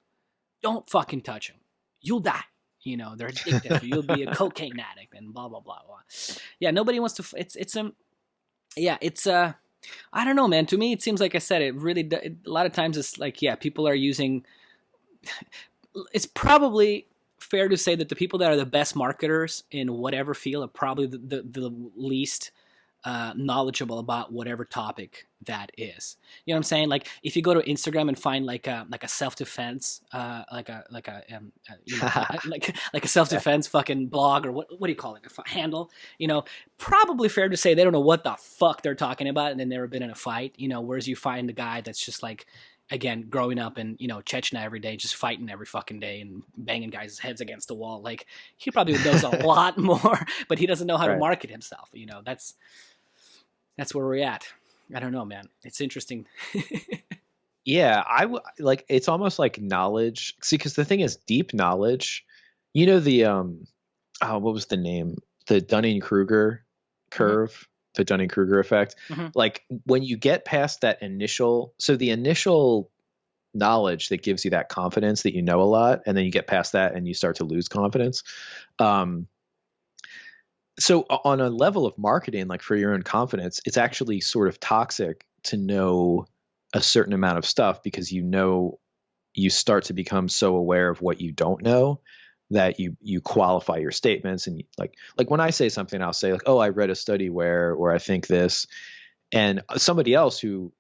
Don't fucking touch them. You'll die. You know, they're addictive. You'll be a cocaine addict and blah, blah, blah, blah. Yeah, nobody wants to, I don't know, man. To me, it seems like I said, it really, a lot of times it's like, yeah, people are using, it's probably fair to say that the people that are the best marketers in whatever field are probably the least knowledgeable about whatever topic that is. You know what I'm saying? Like if you go to Instagram and find like a self-defense, like a self-defense fucking blog, or what do you call it? A handle, you know, probably fair to say they don't know what the fuck they're talking about and they've never been in a fight, you know, whereas you find the guy that's just like, again, growing up in, you know, Chechnya every day, just fighting every fucking day and banging guys' heads against the wall. Like he probably knows a lot more, but he doesn't know how to market himself. You know, that's where we're at. I don't know, man. It's interesting. Yeah, like it's almost like knowledge. See, because the thing is, deep knowledge. You know the what was the name? The Dunning-Kruger curve, the Dunning-Kruger effect. Like when you get past that the initial knowledge that gives you that confidence that you know a lot, and then you get past that and you start to lose confidence. So on a level of marketing, like for your own confidence, it's actually sort of toxic to know a certain amount of stuff, because you know you start to become so aware of what you don't know that you qualify your statements. And like when I say something, I'll say like, oh, I read a study where, or I think this, and somebody else who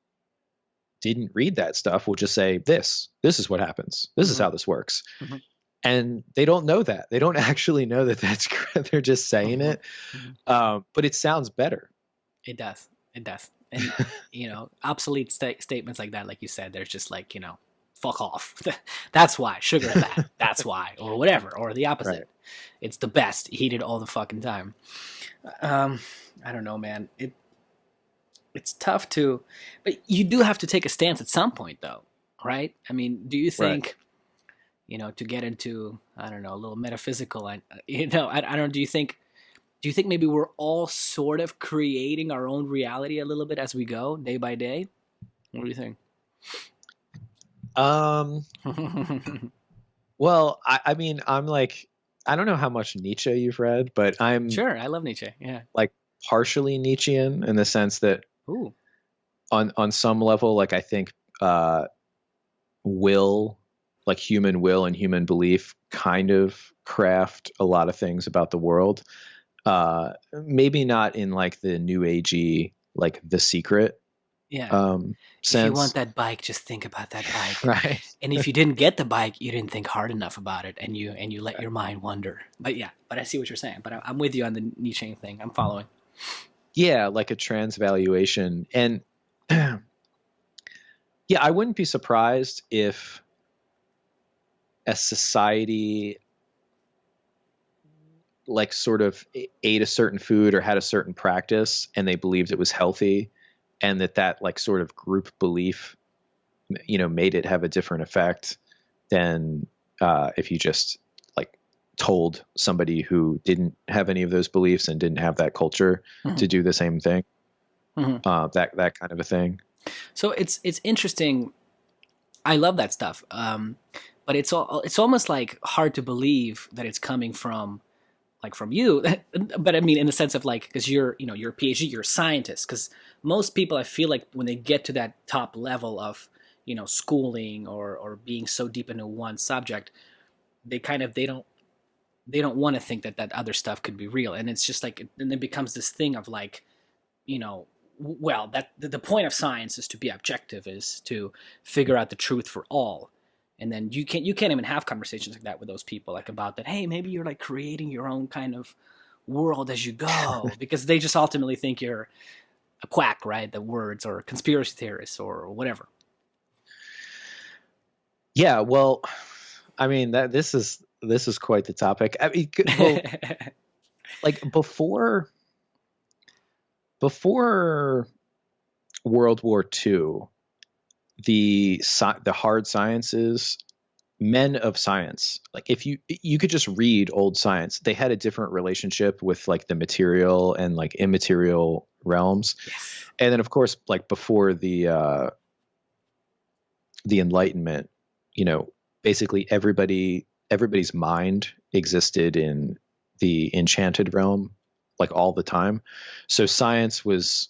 didn't read that stuff will just say this is what happens. This is how this works. And they don't know that. They don't actually know that that's correct. They're just saying it. But it sounds better. It does. And, you know, obsolete statements like that, like you said, there's just like, you know, fuck off. That's why. Sugar is bad. That's why. Or whatever. Or the opposite. Right. It's the best. Eat it all the fucking time. I don't know, man. It's tough to... But you do have to take a stance at some point, though. Right? I mean, do you think... to get into, I don't know, a little metaphysical. I don't know. Do you think maybe we're all sort of creating our own reality a little bit as we go, day by day? What do you think? Well, I mean, I'm like, I don't know how much Nietzsche you've read, but I'm Sure, I love Nietzsche. Yeah. like partially Nietzschean in the sense that Ooh. on some level, like I think will, like human will and human belief, kind of craft a lot of things about the world. Maybe not in like the new agey, like The Secret Yeah. If you want sense, that bike, just think about that bike. right? And if you didn't get the bike, you didn't think hard enough about it, and you let your mind wander. But yeah, but I see what you're saying. But I'm with you on the Nietzsche thing. I'm following. Yeah, like a transvaluation. And yeah, I wouldn't be surprised if a society like sort of ate a certain food or had a certain practice and they believed it was healthy, and that like sort of group belief, made it have a different effect than if you just like told somebody who didn't have any of those beliefs and didn't have that culture Mhm. to do the same thing. Mhm. That kind of a thing. So it's interesting. I love that stuff. But it's almost like hard to believe that it's coming from you. But I mean, in the sense of like, because you're a PhD, you're a scientist. Because most people, I feel like when they get to that top level of schooling or being so deep into one subject, they don't want to think that other stuff could be real, and it's just like, and it becomes this thing of like, well, that the point of science is to be objective, is to figure out the truth for all. And then you can't even have conversations like that with those people, like about that, hey, maybe you're like creating your own kind of world as you go, because they just ultimately think you're a quack, right? The words, or conspiracy theorists or whatever. Yeah, well, I mean that this is quite the topic. I mean, well, like before World War II, the hard sciences, men of science, like if you could just read old science, they had a different relationship with like the material and like immaterial realms. Yes. And then of course, like before the Enlightenment, basically everybody's mind existed in the enchanted realm like all the time. So science was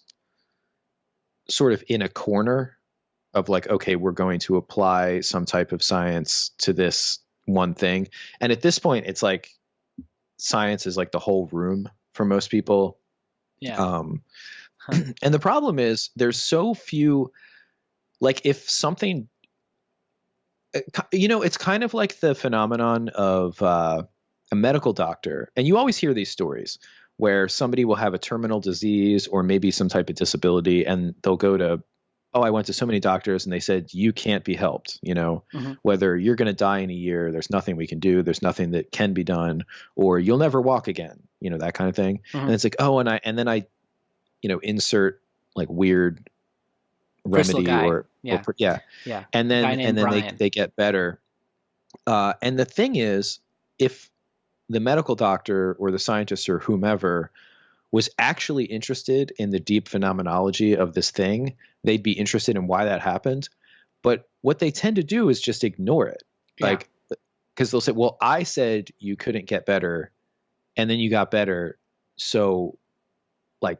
sort of in a corner of like, okay, we're going to apply some type of science to this one thing. And at this point, it's like science is like the whole room for most people. Yeah. And the problem is there's so few, like if something, it's kind of like the phenomenon of a medical doctor. And you always hear these stories where somebody will have a terminal disease or maybe some type of disability, and they'll go to, oh, I went to so many doctors and they said, you can't be helped, whether you're going to die in a year, there's nothing we can do. There's nothing that can be done, or you'll never walk again, that kind of thing. And it's like, oh, and then I insert like weird Crystal remedy guy. or Yeah. yeah. And Guy named then Brian. they get better. And the thing is, if the medical doctor or the scientist or whomever was actually interested in the deep phenomenology of this thing, they'd be interested in why that happened. But what they tend to do is just ignore it. Yeah. Like, because they'll say, well, I said you couldn't get better and then you got better. So like,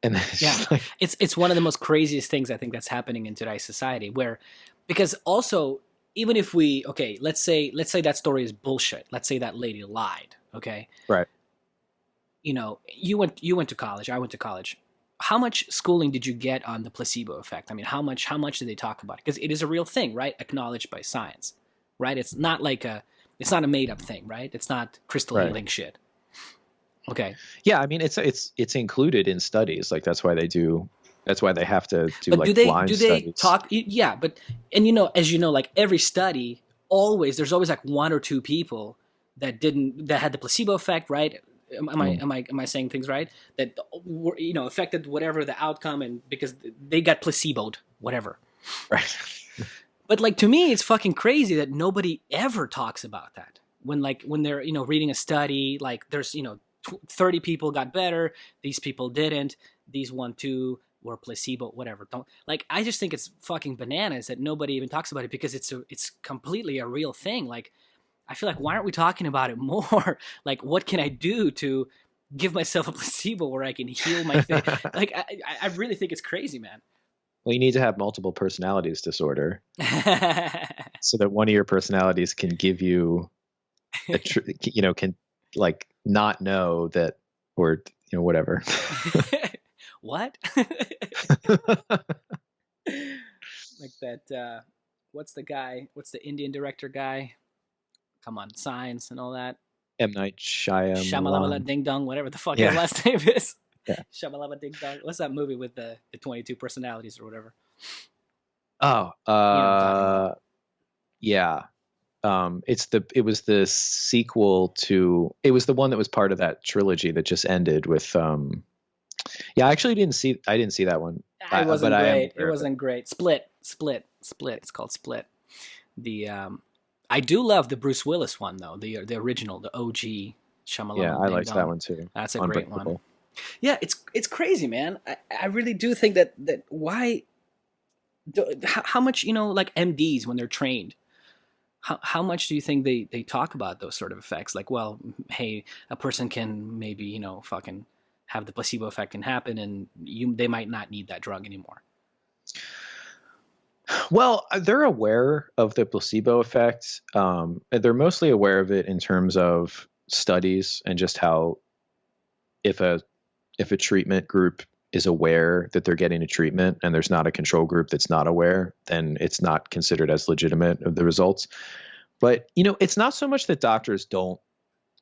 and then it's Yeah, just like, it's one of the most craziest things I think that's happening in today's society. Where, because also, even if let's say that story is bullshit. Let's say that lady lied. Okay, right. You went to college. I went to college. How much schooling did you get on the placebo effect? I mean, how much did they talk about it? Because it is a real thing, right? Acknowledged by science, right? It's not a made up thing, right? It's not crystal Right. healing shit. Okay. Yeah, I mean it's included in studies. Like that's why they have to do But like do blind they studies. talk? Yeah, but as like every study, there's always like one or two people that had the placebo effect, right? Am I saying things right? That affected whatever the outcome, and because they got placeboed, whatever. Right. But like, to me, it's fucking crazy that nobody ever talks about that. When they're, reading a study, like there's, 30 people got better, these people didn't, these 2 were placebo, whatever. I just think it's fucking bananas that nobody even talks about it, because it's completely a real thing. Like, I feel like, why aren't we talking about it more? Like, what can I do to give myself a placebo where I can heal my thing? Like, I really think it's crazy, man. Well, you need to have multiple personalities disorder so that one of your personalities can give you can like not know that, or whatever. What? Like that, what's the Indian director guy? Come on, Signs and all that. M. Night Shyamalan. Shamalama Ding Dong, whatever the fuck his last name is. Yeah. Shamalama Ding Dong. What's that movie with the 22 personalities or whatever? Oh, yeah. It was the sequel to, it was the one that was part of that trilogy that just ended with, I actually didn't see that one. It wasn't great. It wasn't great. Split. It's called Split. I do love the Bruce Willis one though. The original, the OG Shyamalan. Yeah, I liked that one too. That's a great one. Yeah, it's crazy, man. I really do think that why, how much, like MDs when they're trained, how much do you think they talk about those sort of effects? Like, well, hey, a person can maybe, fucking have the placebo effect can happen, and they might not need that drug anymore. Well, they're aware of the placebo effect. They're mostly aware of it in terms of studies and just how if a treatment group is aware that they're getting a treatment and there's not a control group that's not aware, then it's not considered as legitimate of the results. But, it's not so much that doctors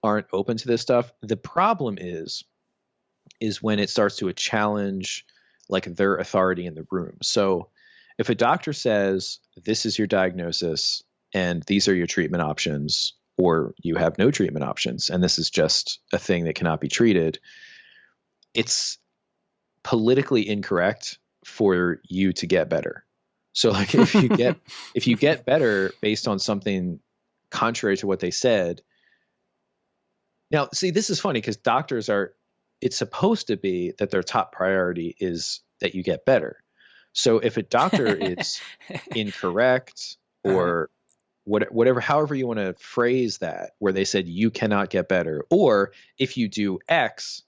aren't open to this stuff. The problem is when it starts to challenge like their authority in the room. So if a doctor says, this is your diagnosis and these are your treatment options, or you have no treatment options, and this is just a thing that cannot be treated, it's politically incorrect for you to get better. So like if you get better based on something contrary to what they said. Now, see, this is funny because doctors it's supposed to be that their top priority is that you get better. So if a doctor is incorrect or whatever, however you want to phrase that, where they said you cannot get better, or if you do X,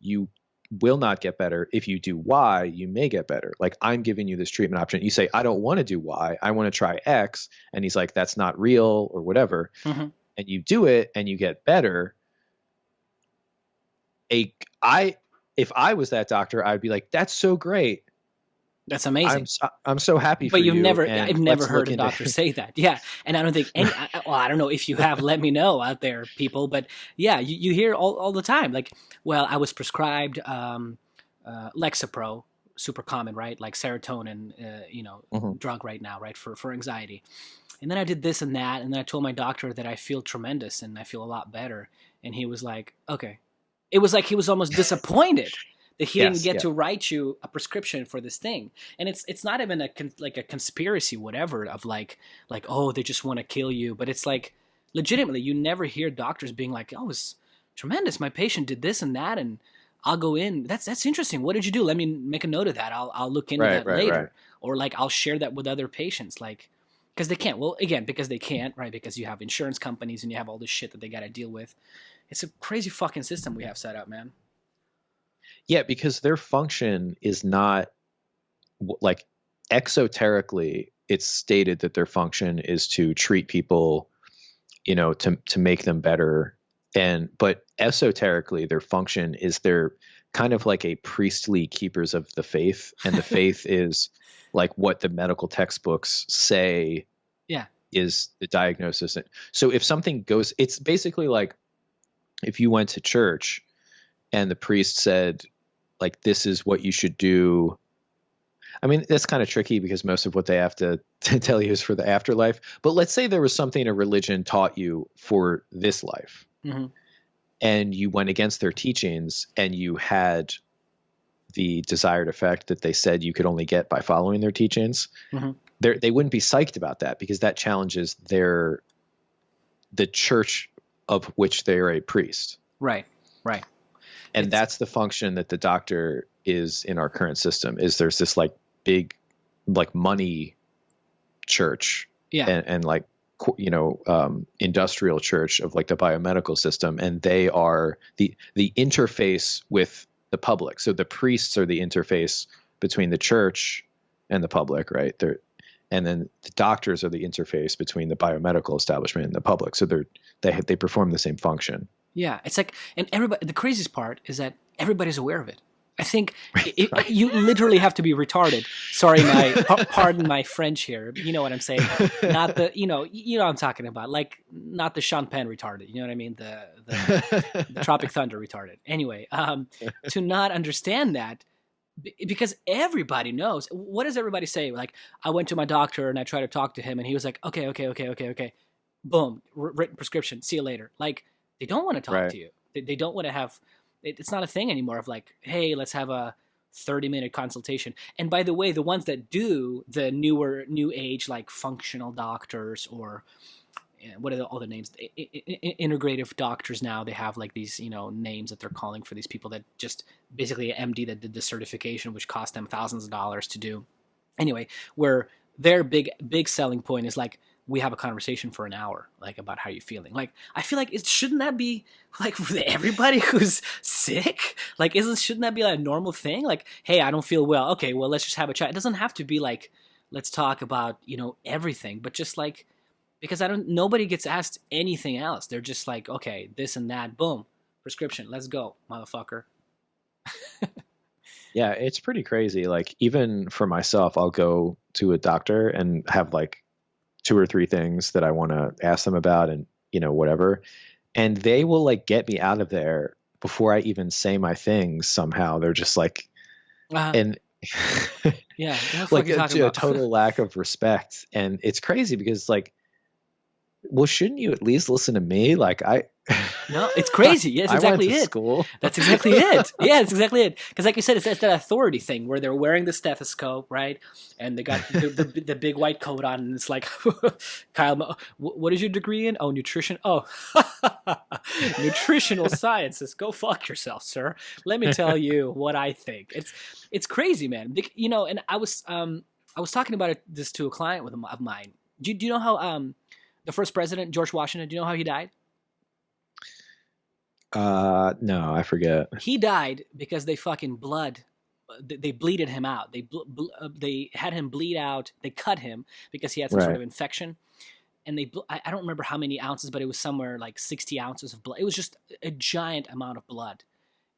you will not get better. If you do Y, you may get better. Like, I'm giving you this treatment option. You say, I don't want to do Y. I want to try X. And he's like, that's not real or whatever. Mm-hmm. And you do it and you get better. If I was that doctor, I'd be like, that's so great. That's amazing. I'm so happy for you. But I've never heard a doctor say that. Yeah. And I don't think I don't know if you have, let me know out there, people, but yeah, you hear all the time, like, well, I was prescribed Lexapro, super common, right? Like serotonin, mm-hmm. drug right now, right? For anxiety. And then I did this and that. And then I told my doctor that I feel tremendous and I feel a lot better. And he was like, okay. It was like he was almost disappointed that he didn't get to write you a prescription for this thing. And it's not even a conspiracy, whatever, of like, oh, they just want to kill you. But it's like, legitimately, you never hear doctors being like, oh, it's tremendous. My patient did this and that, and I'll go in. That's interesting. What did you do? Let me make a note of that. I'll look into that later. Right. Or like, I'll share that with other patients. Like, because they can't. Well, again, because they can't, right? Because you have insurance companies and you have all this shit that they got to deal with. It's a crazy fucking system we have set up, man. Yeah, because their function is not like exoterically, it's stated that their function is to treat people, to make them better. But esoterically, their function is they're kind of like a priestly keepers of the faith. And the faith is like what the medical textbooks say is the diagnosis. So if something goes, it's basically like if you went to church and the priest said, like, this is what you should do. I mean, that's kind of tricky because most of what they have to tell you is for the afterlife. But let's say there was something a religion taught you for this life, mm-hmm. and you went against their teachings and you had the desired effect that they said you could only get by following their teachings. Mm-hmm. they wouldn't be psyched about that because that challenges the church of which they're a priest. Right. And that's the function that the doctor is in our current system. Is there's this like big, like money church, and like, you know, industrial church of like the biomedical system, and they are the interface with the public. So the priests are the interface between the church and the public, right? And then the doctors are the interface between the biomedical establishment and the public. So they perform the same function. Yeah, it's like, and everybody. The craziest part is that everybody's aware of it. I think you literally have to be retarded. Sorry, pardon my French here. You know what I'm saying? Not the, you know what I'm talking about. Like, not the Sean Penn retarded. You know what I mean? The Tropic Thunder retarded. Anyway, to not understand that, because everybody knows. What does everybody say? Like, I went to my doctor and I tried to talk to him, and he was like, okay. Boom, written prescription. See you later. Like, they don't want to talk to you. They don't want to have. It's not a thing anymore of like, hey, let's have a 30-minute consultation. And by the way, the ones that do the new age, like functional doctors or what are all the names? Integrative doctors now, they have like these, you know, names that they're calling for these people that just basically an MD that did the certification, which cost them thousands of dollars to do. Anyway, where their big selling point is like, we have a conversation for an hour, like about how you're feeling. Like, I feel like shouldn't that be like for everybody who's sick? Like, shouldn't that be like a normal thing? Like, hey, I don't feel well. Okay, well, let's just have a chat. It doesn't have to be like, let's talk about, you know, everything, but just like, because nobody gets asked anything else. They're just like, okay, this and that, boom, prescription, let's go, motherfucker. Yeah, it's pretty crazy. Like, even for myself, I'll go to a doctor and have like 2 or 3 things that I want to ask them about, and, you know, whatever. And they will like get me out of there before I even say my things somehow. They're just like, and yeah, like a total lack of respect. And it's crazy because like, well, shouldn't you at least listen to me? Like, no, it's crazy. Yeah, it's exactly it. School. That's exactly it. Yeah, it's exactly it. Because like you said, it's that authority thing where they're wearing the stethoscope, right? And they got the big white coat on, and it's like, Kyle, what is your degree in? Oh, nutrition. Oh, Nutritional Sciences. Go fuck yourself, sir. Let me tell you what I think. It's crazy, man. You know, and I was talking about this to a client of mine. Do you know how the first president, George Washington, do you know how he died? No, I forget. He died because they fucking they bleeded him out. They had him bleed out. They cut him because he had some sort of infection. And I don't remember how many ounces, but it was somewhere like 60 ounces of blood. It was just a giant amount of blood.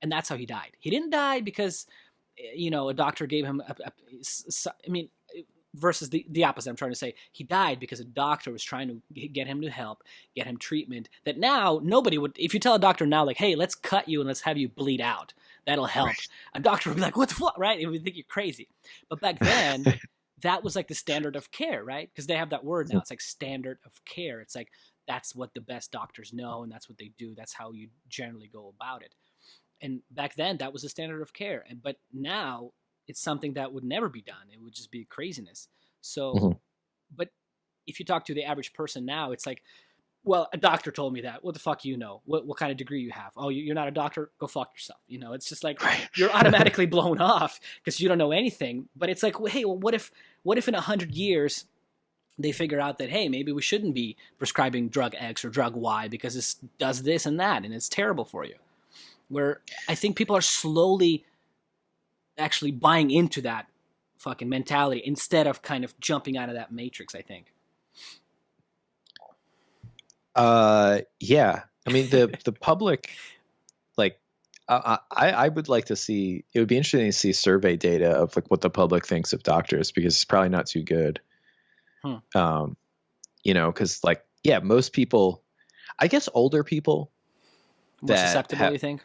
And that's how he died. He didn't die because, you know, a doctor gave him versus the opposite. I'm trying to say he died because a doctor was trying to get him to help, get him treatment that now nobody would. If you tell a doctor now, like, hey, let's cut you and let's have you bleed out, that'll help. Right. A doctor would be like, what the fuck, right? It would think you're crazy. But back then, that was like the standard of care, right? Because they have that word now. It's like standard of care. It's like, that's what the best doctors know, and that's what they do. That's how you generally go about it. And back then, that was the standard of care. But now, it's something that would never be done. It would just be craziness. So, but if you talk to the average person now, it's like, well, a doctor told me that. What the fuck you know? What kind of degree you have? Oh, you're not a doctor? Go fuck yourself. You know, it's just like you're automatically blown off because you don't know anything. But it's like, hey, well, what if in 100 years they figure out that, hey, maybe we shouldn't be prescribing drug X or drug Y because it does this and that and it's terrible for you. Where I think people are slowly actually buying into that fucking mentality instead of kind of jumping out of that matrix, I think. Yeah. I mean, the public, like, I would like to see, it would be interesting to see survey data of like what the public thinks of doctors, because it's probably not too good. You know, cause like, yeah, most people, I guess older people more susceptible, you think?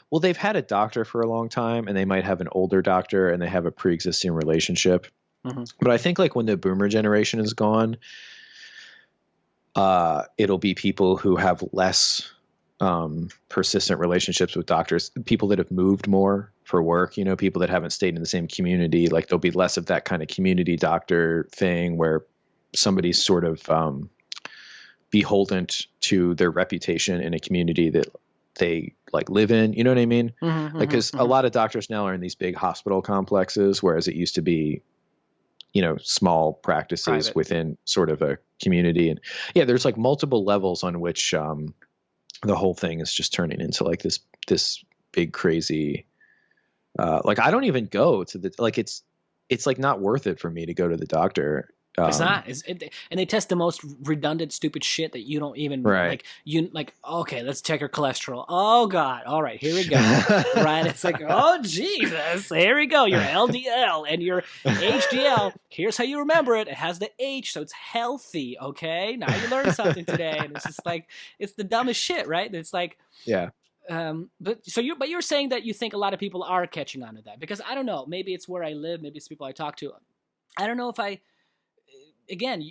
Well, they've had a doctor for a long time, and they might have an older doctor, and they have a pre-existing relationship. But I think like when the boomer generation is gone, it'll be people who have less persistent relationships with doctors, people that have moved more for work, you know, people that haven't stayed in the same community, like there'll be less of that kind of community doctor thing where somebody's sort of beholden to their reputation in a community that they like live in, you know what I mean? Like, because a lot of doctors now are in these big hospital complexes, whereas it used to be, you know, small practices Private. within sort of a community. And yeah, there's like multiple levels on which the whole thing is just turning into like this big crazy, like I don't even go to the, like it's like not worth it for me to go to the doctor. It's not. And they test the most redundant, stupid shit that you don't even Right. like. Okay, let's check your cholesterol. Oh God! All right, here we go. Right? It's like, oh Jesus! Here we go. Your LDL and your HDL. Here's how you remember it. It has the H, so it's healthy. Okay, now you learned something today, and it's just like it's the dumbest shit, right? It's like, Yeah. but you're saying that you think a lot of people are catching on to that, because I don't know. Maybe it's where I live. Maybe it's people I talk to. I don't know if again,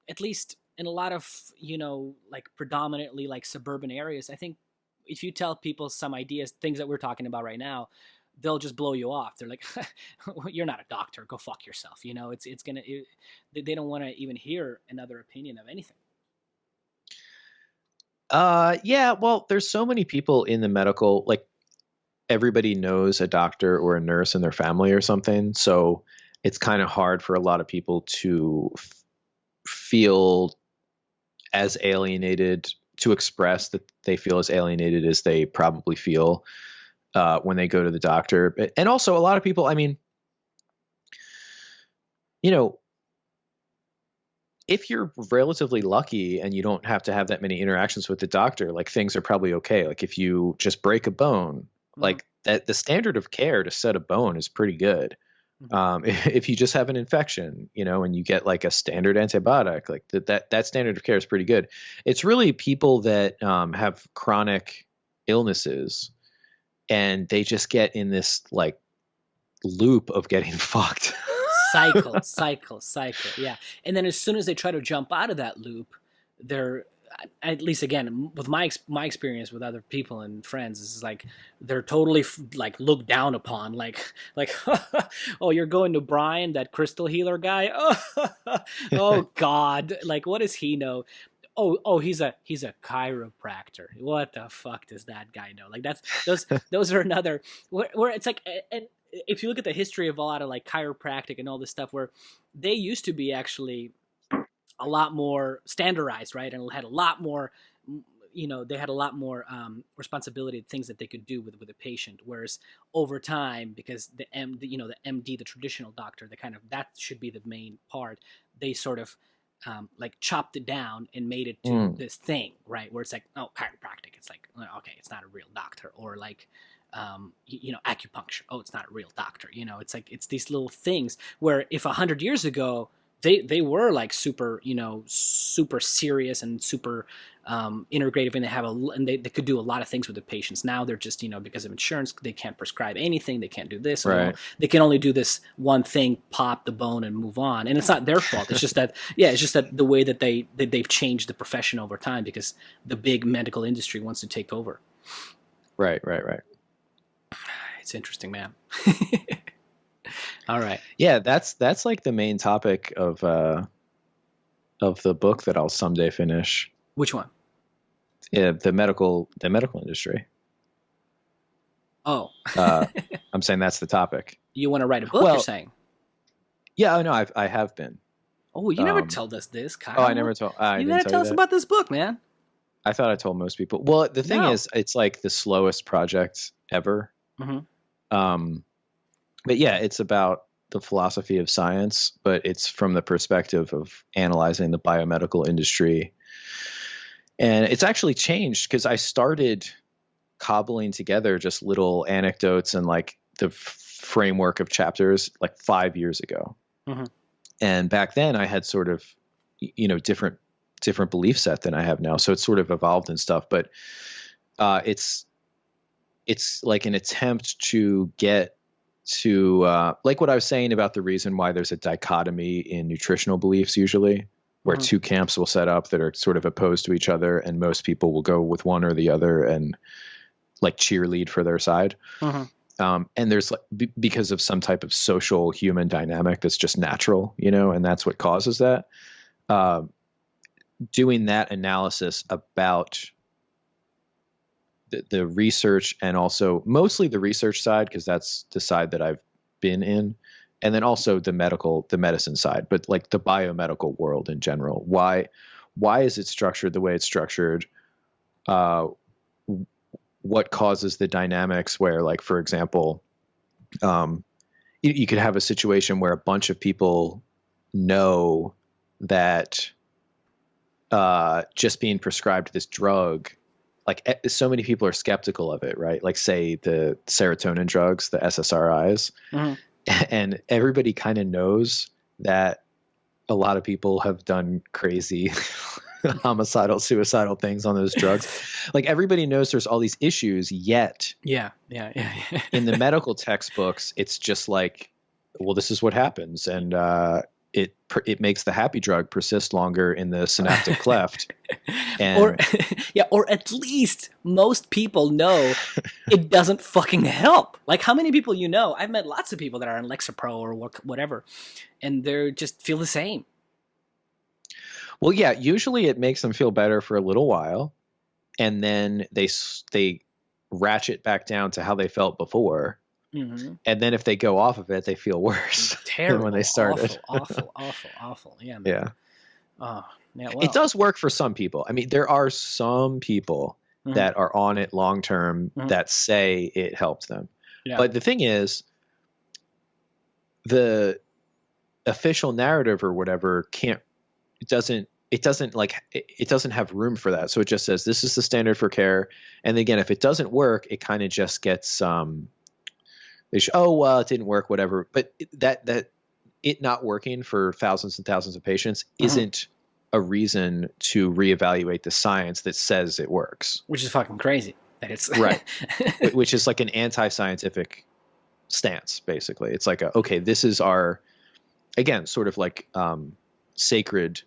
at least in a lot of, you know, like predominantly like suburban areas, I think if you tell people some ideas, things that we're talking about right now, they'll just blow you off. They're like, you're not a doctor, go fuck yourself. You know, they don't want to even hear another opinion of anything. Yeah, well, there's so many people in the medical, like everybody knows a doctor or a nurse in their family or something. So it's kind of hard for a lot of people to feel as alienated, to express that they feel as alienated as they probably feel when they go to the doctor. And also a lot of people, I mean, you know, if you're relatively lucky and you don't have to have that many interactions with the doctor, like things are probably okay. Like if you just break a bone, like that, the standard of care to set a bone is pretty good. If you just have an infection, you know, and you get like a standard antibiotic, like that standard of care is pretty good. It's really people that have chronic illnesses and they just get in this like loop of getting fucked. cycle. Yeah. And then as soon as they try to jump out of that loop, they're, at least again with my experience with other people and friends, is like they're totally like looked down upon, like oh, you're going to Brian, that crystal healer guy. Oh God, like what does he know? Oh, he's a chiropractor. What the fuck does that guy know? Like those are another where it's like, and if you look at the history of a lot of like chiropractic and all this stuff, where they used to be actually a lot more standardized, right? And had a lot more, you know, they had a lot more responsibility, things that they could do with a patient. Whereas over time, because the MD, the traditional doctor, that should be the main part. They sort of like chopped it down and made it to this thing, right? Where it's like, oh, chiropractic. It's like, okay, it's not a real doctor. Or like, acupuncture. Oh, it's not a real doctor. You know, it's like, it's these little things where if 100 years ago, they were like super serious and super integrative, and they could do a lot of things with the patients. Now they're just, because of insurance, they can't prescribe anything. They can't do this. Right. They can only do this one thing, pop the bone and move on. And it's not their fault. It's just that, it's just that the way that they've changed the profession over time, because the big medical industry wants to take over. Right. It's interesting, man. All right. Yeah, that's like the main topic of the book that I'll someday finish. Which one? Yeah, the medical industry. Oh. I'm saying that's the topic. You want to write a book, you're saying? Yeah, no, I have been. Oh, you never told us this, Kyle. Oh, I never told. You gotta tell us about this book, man. I thought I told most people. Well, the thing is, it's like the slowest project ever. Mm-hmm. But yeah, it's about the philosophy of science, but it's from the perspective of analyzing the biomedical industry. And it's actually changed because I started cobbling together just little anecdotes and like the framework of chapters like 5 years ago. Mm-hmm. And back then I had sort of, different belief set than I have now. So it's sort of evolved and stuff, but it's like an attempt to get to like what I was saying about the reason why there's a dichotomy in nutritional beliefs usually. where two camps will set up that are sort of opposed to each other, and most people will go with one or the other and like cheerlead for their side. And there's like, because of some type of social human dynamic that's just natural, you know, and that's what causes that. Doing that analysis about the research, and also mostly the research side, because that's the side that I've been in, and then also the medicine side, but like the biomedical world in general. Why is it structured the way it's structured? What causes the dynamics where, like, for example, you could have a situation where a bunch of people know that just being prescribed this drug, like so many people are skeptical of it, right? Like say the serotonin drugs, the SSRIs, and everybody kind of knows that a lot of people have done crazy homicidal, suicidal things on those drugs. Like everybody knows there's all these issues, yet in the medical textbooks, it's just like, well, this is what happens. And it makes the happy drug persist longer in the synaptic cleft. And or at least most people know it doesn't fucking help. Like how many people you know? I've met lots of people that are on Lexapro or whatever, and they just feel the same. Well, yeah, usually it makes them feel better for a little while, and then they ratchet back down to how they felt before. And then if they go off of it, they feel worse than when they started. Awful. Yeah, man. Yeah. Oh, yeah. Well. It does work for some people. I mean, there are some people that are on it long term that say it helped them. Yeah. But the thing is, the official narrative or whatever it doesn't have room for that. So it just says this is the standard for care. And again, if it doesn't work, it kind of just gets it didn't work, whatever. But that it not working for thousands and thousands of patients isn't a reason to reevaluate the science that says it works. Which is fucking crazy. That it's right. Which is like an anti-scientific stance, basically. It's like, okay, this is our, again, sort of like sacred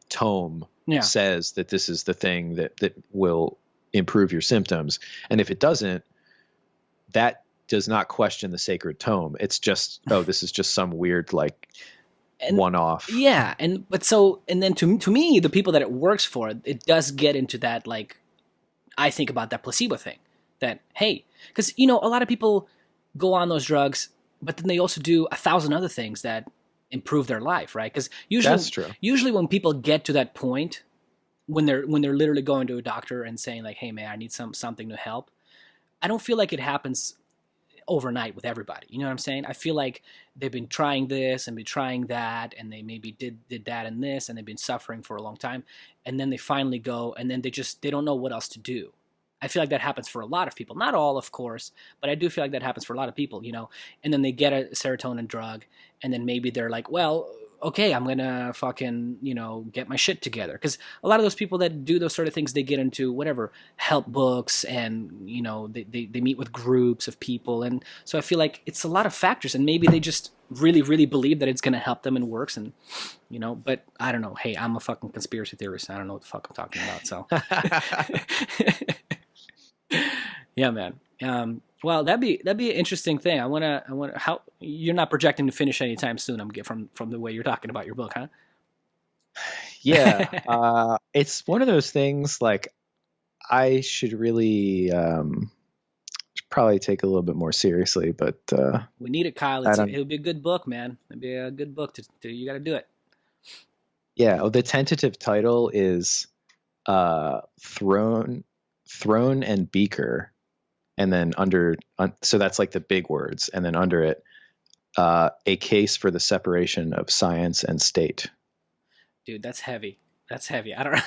tome says that this is the thing that will improve your symptoms. And if it doesn't, that does not question the sacred tome. It's just, this is just some weird like one-off. Yeah, and then to me, the people that it works for, it does get into that, like, I think about that placebo thing. That, hey, because a lot of people go on those drugs, but then they also do 1,000 other things that improve their life, right? Because usually when people get to that point, when they're literally going to a doctor and saying like, hey man, I need something to help, I don't feel like it happens overnight with everybody. You know what I'm saying? I feel like they've been trying this and been trying that, and they maybe did that and this, and they've been suffering for a long time, and then they finally go, and then they don't know what else to do. I feel like that happens for a lot of people. Not all, of course, but I do feel like that happens for a lot of people, and then they get a serotonin drug, and then maybe they're like, well, okay, I'm going to fucking, get my shit together. Because a lot of those people that do those sort of things, they get into whatever, help books, and, they meet with groups of people. And so I feel like it's a lot of factors, and maybe they just really, really believe that it's going to help them and works. And, but I don't know. Hey, I'm a fucking conspiracy theorist. I don't know what the fuck I'm talking about. So, yeah, man. Well, that'd be an interesting thing. I wanna. How you're not projecting to finish anytime soon? I'm getting from the way you're talking about your book, huh? Yeah, it's one of those things. Like, I should really probably take a little bit more seriously, but we need it, Kyle. It'll be a good book, man. It'll be a good book to you got to do it. Yeah. The tentative title is Throne and Beaker. And then so that's like the big words. And then under it, a case for the separation of science and state. Dude, that's heavy. I don't.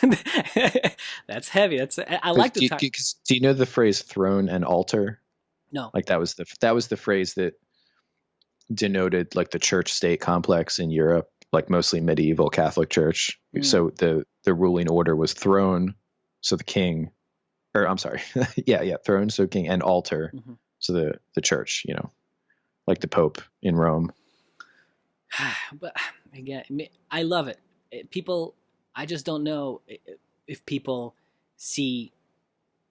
That's heavy. I like to talk. Do you know the phrase "throne and altar"? No. Like that was the phrase that denoted like the church-state complex in Europe, like mostly medieval Catholic Church. So the ruling order was throne, so the king. Or I'm sorry, throne, so king, and altar, so the church, like the Pope in Rome. But again, I love it. people, I just don't know if people see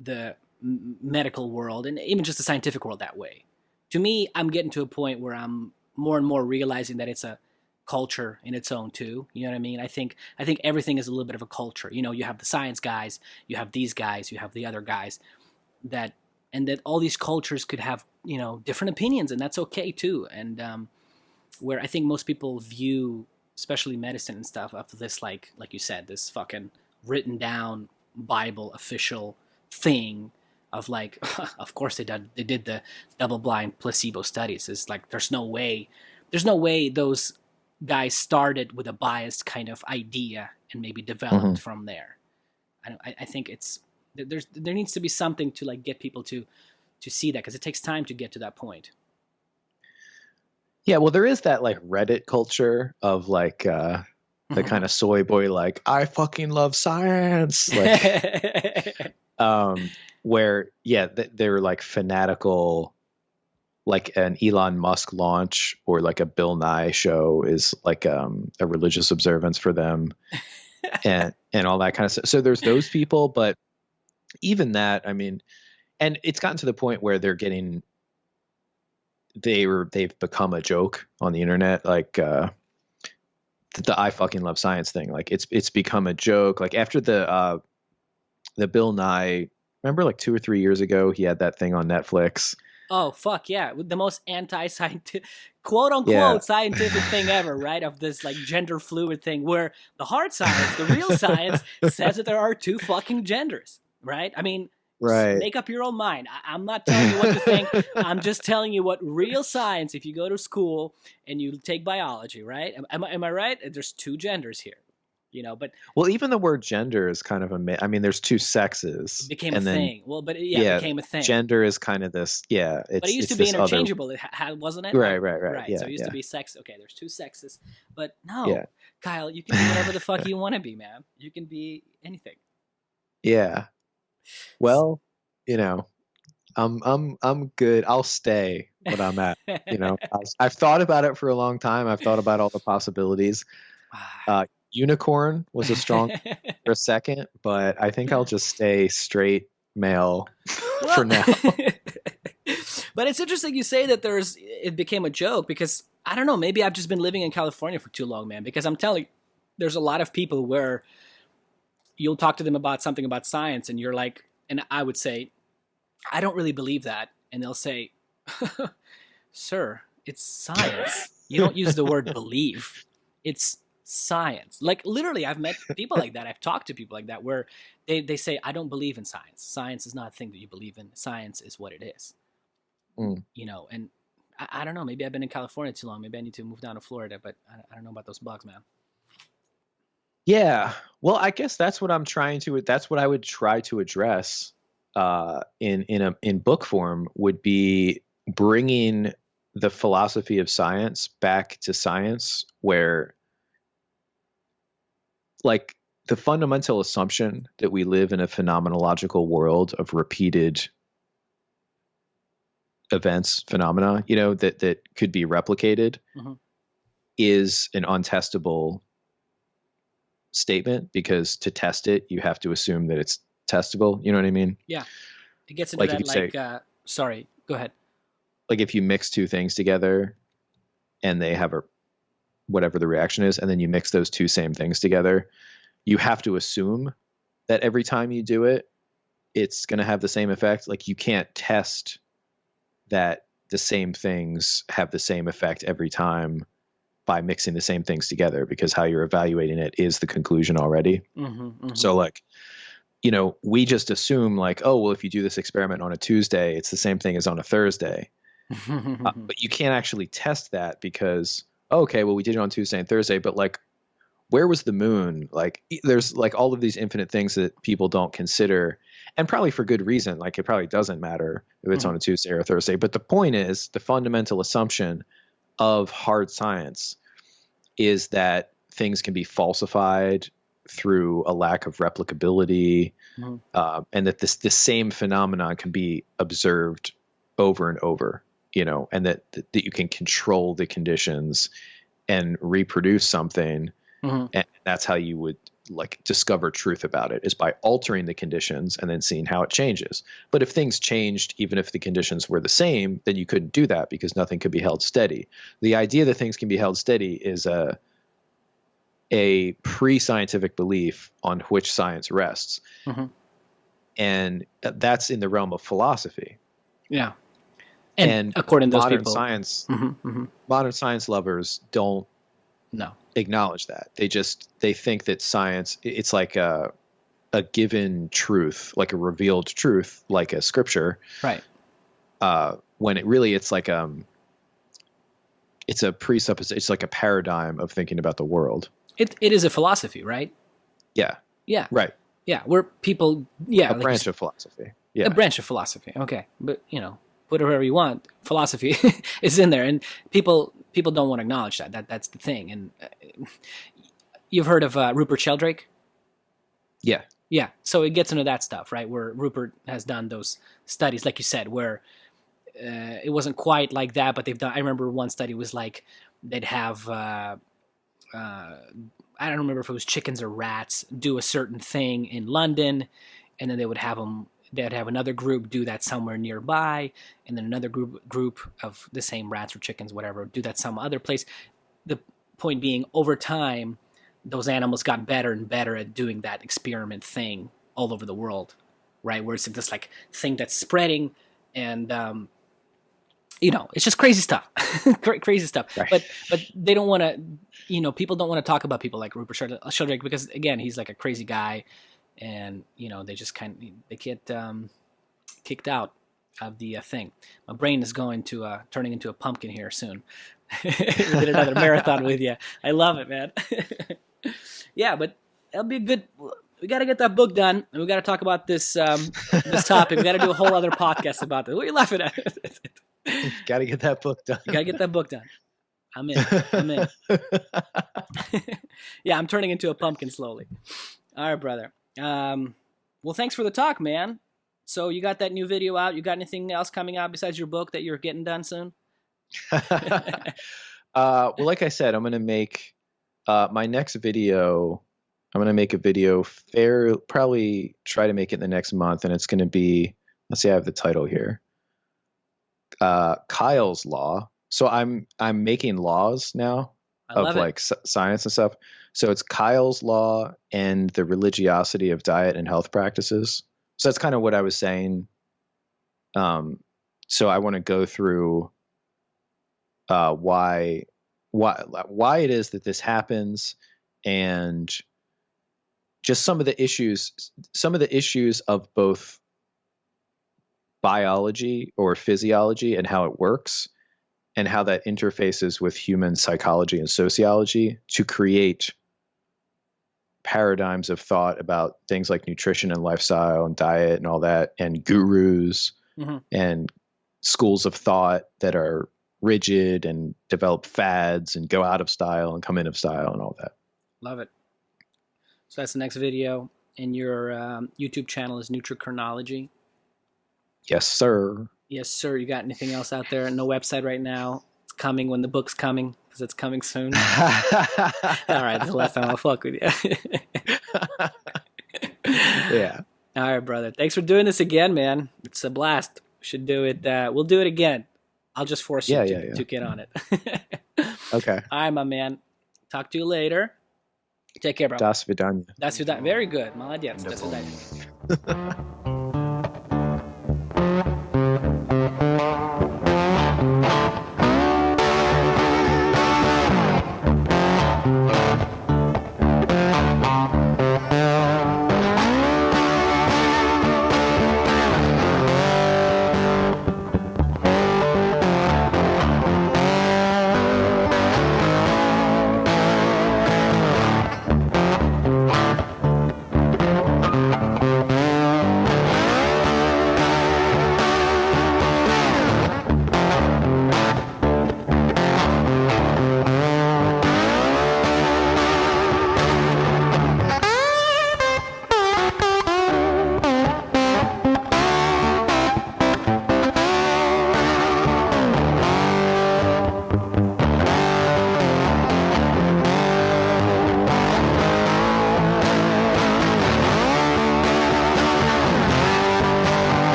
the medical world and even just the scientific world that way. To me, I'm getting to a point where I'm more and more realizing that it's a culture in its own too. You know what I mean? I think everything is a little bit of a culture. You know, you have the science guys, you have these guys, you have the other guys, that all these cultures could have, you know, different opinions, and that's okay too. And where I think most people view, especially medicine and stuff, of this like you said, this fucking written down Bible official thing of like, of course they did the double-blind placebo studies. It's like there's no way those guys started with a biased kind of idea and maybe developed from there. I think there needs to be something to like get people to see that, because it takes time to get to that point. Yeah, well, there is that like Reddit culture of like the kind of soy boy, like, I fucking love science, like where they're like fanatical. Like an Elon Musk launch or like a Bill Nye show is like a religious observance for them, and all that kind of stuff. So there's those people, but even that, I mean, and it's gotten to the point where they've become a joke on the internet, like the I fucking love science thing. Like it's become a joke. Like after the Bill Nye, remember like 2 or 3 years ago, he had that thing on Netflix. Oh, fuck yeah. The most anti-scientific, quote-unquote scientific thing ever, right? Of this, like, gender fluid thing where the hard science, the real science, says that there are 2 fucking genders, right? I mean, make up your own mind. I'm not telling you what to think. I'm just telling you what real science, if you go to school and you take biology, right? Am I right? There's 2 genders here. You know, but well, even the word gender is kind of I mean, there's 2 sexes. It became a thing. Well, but it became a thing. Gender is kind of this, but it used to be interchangeable, wasn't it? Right. Yeah, so it used to be sex. Okay, there's 2 sexes, but no, Kyle, you can be whatever the fuck you want to be, man. You can be anything. Yeah. Well, you know, I'm good. I'll stay what I'm at. You know, I've thought about it for a long time. I've thought about all the possibilities. Unicorn was a strong for a second, but I think I'll just stay straight male for now. But it's interesting you say that it became a joke, because I don't know, maybe I've just been living in California for too long, man, because I'm telling you, there's a lot of people where you'll talk to them about something about science and you're like, and I would say, I don't really believe that. And they'll say, sir, it's science. You don't use the word believe. It's science. Like literally, I've met people like that. I've talked to people like that where they say, I don't believe in science. Science is not a thing that you believe in. Science is what it is. You know, and I don't know. Maybe I've been in California too long. Maybe I need to move down to Florida, but I don't know about those bugs, man. Yeah. Well, I guess that's what I would try to address in book form, would be bringing the philosophy of science back to science, where like the fundamental assumption that we live in a phenomenological world of repeated events, phenomena, you know, that could be replicated is an untestable statement, because to test it, you have to assume that it's testable. You know what I mean? Yeah. It gets into that, sorry, go ahead. Like if you mix 2 things together and they have whatever the reaction is, and then you mix those 2 same things together, you have to assume that every time you do it, it's going to have the same effect. Like you can't test that the same things have the same effect every time by mixing the same things together, because how you're evaluating it is the conclusion already. So like, you know, we just assume like, oh, well, if you do this experiment on a Tuesday, it's the same thing as on a Thursday. But you can't actually test that, because, okay, well, we did it on Tuesday and Thursday, but like, where was the moon? Like there's like all of these infinite things that people don't consider, and probably for good reason. Like it probably doesn't matter if it's on a Tuesday or a Thursday. But the point is, the fundamental assumption of hard science is that things can be falsified through a lack of replicability, and that the same phenomenon can be observed over and over, you know, and that you can control the conditions and reproduce something And that's how you would like discover truth about it, is by altering the conditions and then seeing how it changes. But if things changed, even if the conditions were the same, then you couldn't do that because nothing could be held steady. The idea that things can be held steady is a pre-scientific belief on which science rests. And that's in the realm of philosophy. Yeah. And according to those modern people, science, modern science lovers don't acknowledge that. They think that science, it's like a given truth, like a revealed truth, like a scripture. Right. When it really, it's like it's a presupposition. It's like a paradigm of thinking about the world. It is a philosophy, right? Yeah. Yeah. Right. Yeah. Where people, a branch of philosophy. Yeah. A branch of philosophy. Okay. But, whatever you want, philosophy is in there. And people don't want to acknowledge that. That's the thing. And you've heard of Rupert Sheldrake? Yeah. Yeah. So it gets into that stuff, right? Where Rupert has done those studies, like you said, where it wasn't quite like that, but they've done, I remember one study was like, they'd have, I don't remember if it was chickens or rats do a certain thing in London, and then they'd have another group do that somewhere nearby, and then another group of the same rats or chickens, whatever, do that some other place. The point being, over time, those animals got better and better at doing that experiment thing all over the world, right? Where it's this like thing that's spreading, and it's just crazy stuff, crazy stuff. Right. But they don't want to, people don't want to talk about people like Rupert Sheldrake because, again, he's like a crazy guy. And, they just they get kicked out of the thing. My brain is going to turning into a pumpkin here soon. We did another marathon with you. I love it, man. Yeah, but that'll be a good. We got to get that book done, and we got to talk about this this topic. We got to do a whole other podcast about this. What are you laughing at? Got to get that book done. You got to get that book done. I'm in. Yeah, I'm turning into a pumpkin slowly. All right, brother. Well, thanks for the talk, man. So you got that new video out? You got anything else coming out besides your book that you're getting done soon? Well, like I said, I'm going to make my next video. I'm going to make a video probably try to make it in the next month. And it's going to be, let's see, I have the title here. Kyle's Law. So I'm making laws now of like science and stuff. So it's Kyle's Law and the religiosity of diet and health practices. So that's kind of what I was saying. So I want to go through why it is that this happens, and just some of the issues of both biology or physiology and how it works, and how that interfaces with human psychology and sociology to create paradigms of thought about things like nutrition and lifestyle and diet and all that, and gurus and schools of thought that are rigid and develop fads and go out of style and come in of style and all that. Love it. So that's the next video. And your YouTube channel is Nutricrinology. Yes, sir. Yes, sir. You got anything else out there? No website right now. It's coming when the book's coming, because it's coming soon. All right, this is the last time I'll fuck with you. Yeah. All right, brother. Thanks for doing this again, man. It's a blast. We should do it. We'll do it again. I'll just force you to get on it. Okay. All right, my man. Talk to you later. Take care, bro. Das Vidanya. Das Vidanya. Very good. Молодец. Das Vidanya.